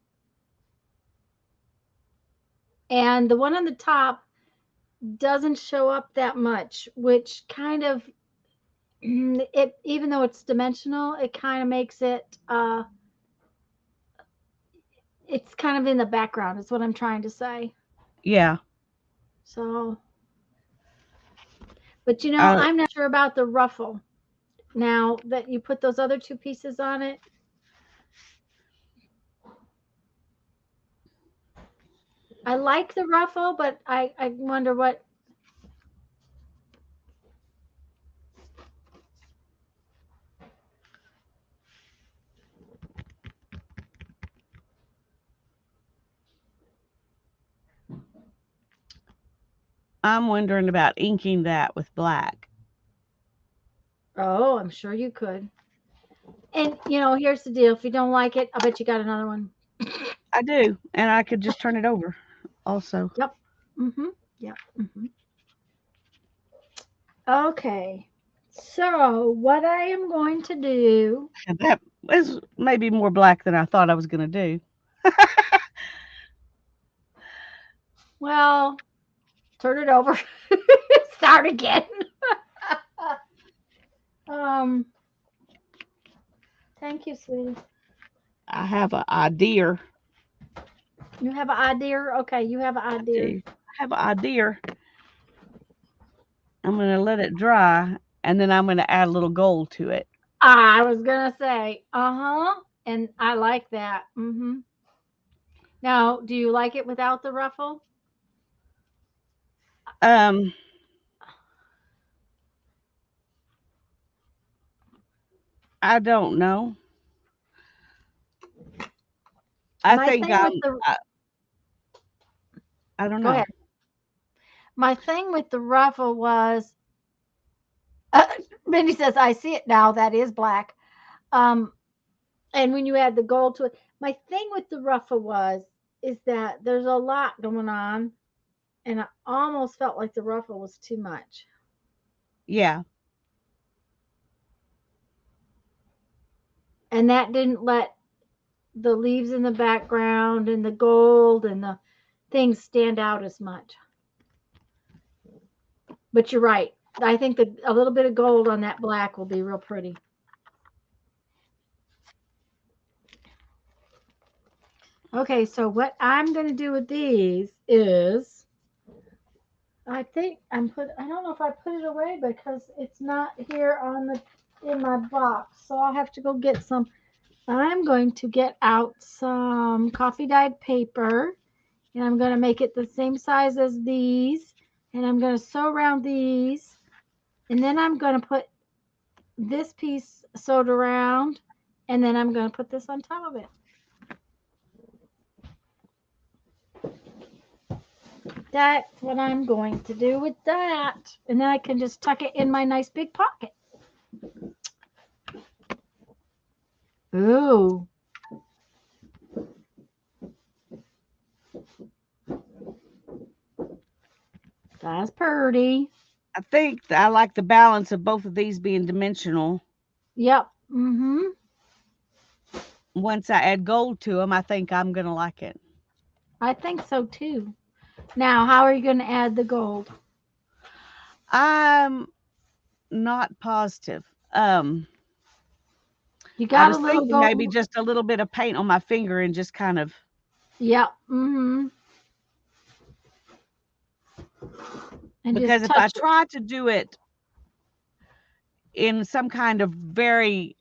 And the one on the top doesn't show up that much, which kind of it even though it's dimensional, it kind of makes it it's kind of in the background is what I'm trying to say. Yeah. So, but I I'm not sure about the ruffle. Now that you put those other two pieces on it, I like the ruffle, but I wonder what. I'm wondering about inking that with black. Oh, I'm sure you could. And here's the deal: if you don't like it, I bet you got another one. I do, and I could just turn it over also. Yep. Mhm. Yep. Okay. So what I am going to do. And that is maybe more black than I thought I was going to do. Well, turn it over. Start again. um. Thank you, sweetie. I have an idea. You have an idea? Okay, you have an I idea. do. I have an idea. I'm going to let it dry, and then I'm going to add a little gold to it. I was gonna say, uh-huh. And I like that. Now, do you like it without the ruffle? Um, I don't know. I My think thing with I'm. the I don't Go know. ahead. My thing with the ruffle was uh, Mindy says, I see it now. That is black. Um, and when you add the gold to it, my thing with the ruffle is that there's a lot going on, and I almost felt like the ruffle was too much. Yeah. And that didn't let the leaves in the background and the gold and the things stand out as much. But you're right. I think that a little bit of gold on that black will be real pretty. Okay, so what I'm going to do with these is I don't know if I put it away because it's not here on the in my box. So I'll have to go get some. I'm going to get out some coffee dyed paper and I'm going to make it the same size as these and I'm going to sew around these and then I'm going to put this piece sewed around and then I'm going to put this on top of it. That's what I'm going to do with that. And then I can just tuck it in my nice big pocket. Ooh. That's pretty. I think I like the balance of both of these being dimensional. Yep. Mm-hmm. Once I add gold to them, I think I'm going to like it. I think so too. Now, how are you going to add the gold? I'm not positive. You I got a was little thinking maybe gold. just a little bit of paint on my finger and just kind of, Yep. Mm-hmm. And just because if I touch try to do it in some kind of very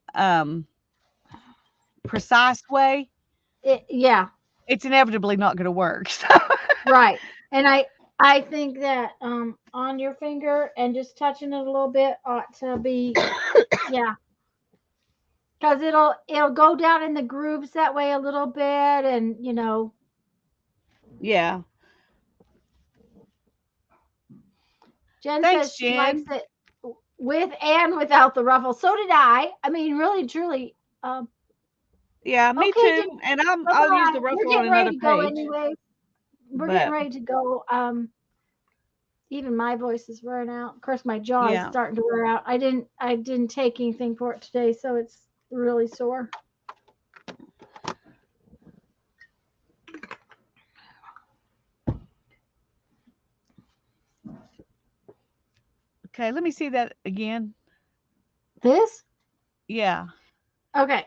precise way, it. Yeah. it's inevitably not going to work. So, Right. And I think that on your finger and just touching it a little bit ought to be yeah, because it'll go down in the grooves that way a little bit, and yeah. Jen Thanks, says she likes Jen. it with and without the ruffle. So did I. I mean, really, truly. Um, Yeah, me okay, too. Jen. And Bye I'll use bye. the We're ruffle on getting ready another to go page. anyway. We're getting But ready to go. Even my voice is wearing out. Of course, my jaw is yeah. starting to wear out. I didn't take anything for it today, so it's really sore. Okay, let me see that again. This? Yeah. Okay.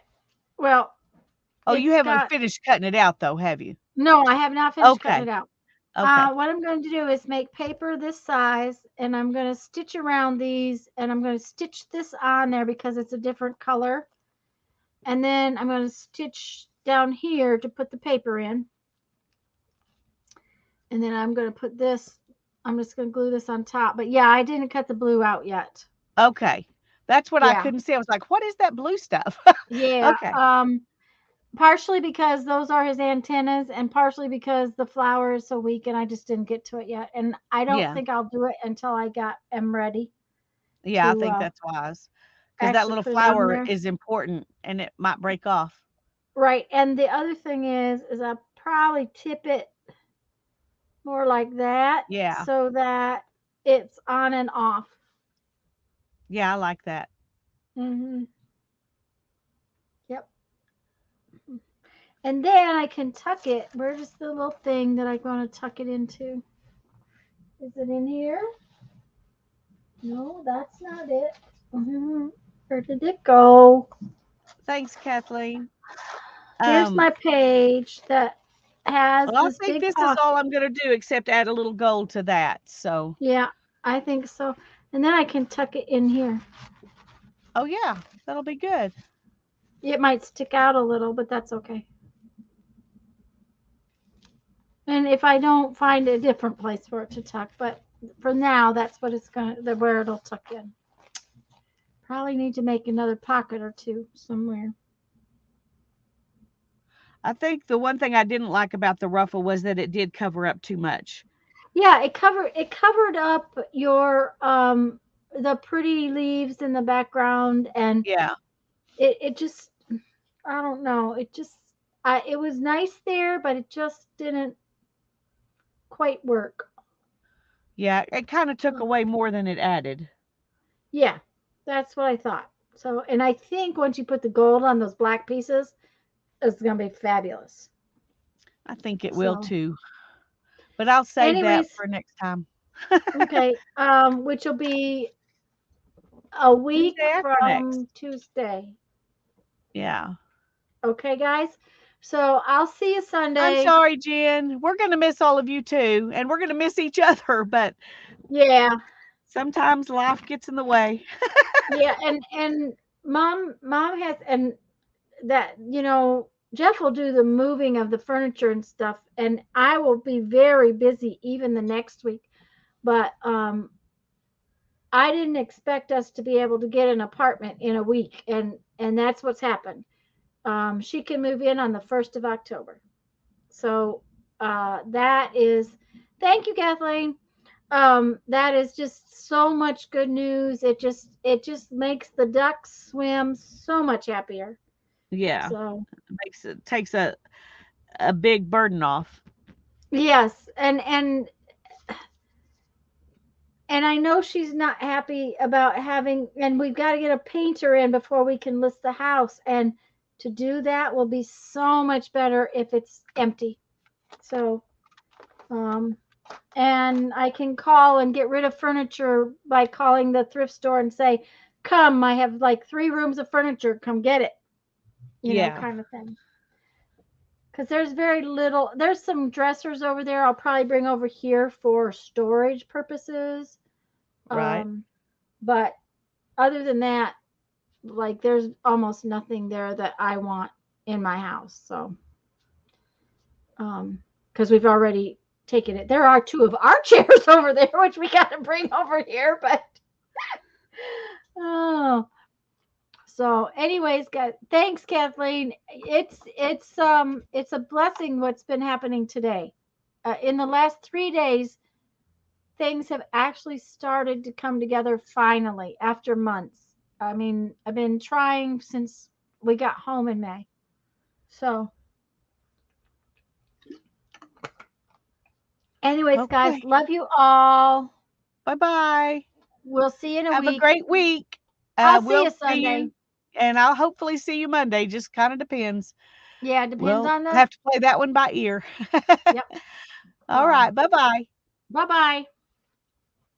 Well, Oh, you it's haven't got finished cutting it out though, have you? no. I have not finished cutting Okay. it out. Okay. What I'm going to do is make paper this size, and I'm going to stitch around these, and I'm going to stitch this on there because it's a different color. And then I'm going to stitch down here to put the paper in. And then I'm going to put this, I'm just going to glue this on top. But yeah, I didn't cut the blue out yet. Okay. That's what I Yeah. couldn't see. I was like, what is that blue stuff? Yeah. Okay. Partially because those are his antennas, and partially because the flower is so weak and I just didn't get to it yet. And I don't Yeah. think I'll do it until am ready Yeah, I to think that's wise. Because that actually little put it on flower there. is important and it might break off. Right. And the other thing is I probably tip it more like that Yeah. so that it's on and off. Yeah, I like that. Hmm. Yep. And then I can tuck it. Where's the little thing that I want to tuck it into? Is it in here? No, that's not it. Where did it go? Thanks, Kathleen. Here's Um, my page that has well, I this think big this is pocket. all I'm going to do except add a little gold to that. So, Yeah, I think so. And then I can tuck it in here. oh, yeah, that'll be good. It might stick out a little, but that's okay. And if I don't find a different place for it to tuck, but for now, that's what it's gonna, where it'll tuck in. Probably need to make another pocket or two somewhere. I think the one thing I didn't like about the ruffle was that it did cover up too much. Yeah, it covered up your the pretty leaves in the background, and Yeah. it just I don't know, it was nice there, but it just didn't quite work. Yeah, it kind of took Uh, away more than it added. Yeah, that's what I thought. So, and I think once you put the gold on those black pieces, it's gonna be fabulous. I think it will So, too. But I'll save that anyways, for next time. okay, which will be a week Tuesday after next. from Tuesday. Yeah. Okay, guys. So I'll see you I'm Sunday. sorry, Jen. We're going to miss all of you too, and we're going to miss each other, but Yeah, sometimes life gets in the way. yeah, and mom has, and that, Jeff will do the moving of the furniture and stuff, and I will be very busy even the next week. But I didn't expect us to be able to get an apartment in a week, and that's what's happened. She can move in on the 1st of October. So that is, thank you, Kathleen. That is just so much good news. It just makes the ducks swim so much happier. Yeah. So Makes it takes a big burden off. yes, and I know she's not happy about having, and we've got to get a painter in before we can list the house. And to do that will be so much better if it's empty. So, um, and I can call and get rid of furniture by calling the thrift store and say, "Come, I have like 3 rooms of furniture. Come get it," Yeah. kind of thing. Because there's very little. There's some dressers over there. I'll probably bring over here for storage purposes. Right. Um, but other than that, like there's almost nothing there that I want in my house. So, because we've already taken it. There are 2 of our chairs over there, which we got to bring over here. But oh, so anyways, guys, thanks, Kathleen. It's a blessing what's been happening today. In the last 3 days, things have actually started to come together finally after months. I mean, I've been trying since we got home in May. So, anyways, guys, Okay. love you all. Bye-bye. We'll see you in a Have a week. great week. I'll see We'll you see Sunday. you, and I'll hopefully see you Monday. Just kind of depends. Yeah, it depends We'll on the. have to play that one by ear. Yep. All right. Bye-bye. Bye bye.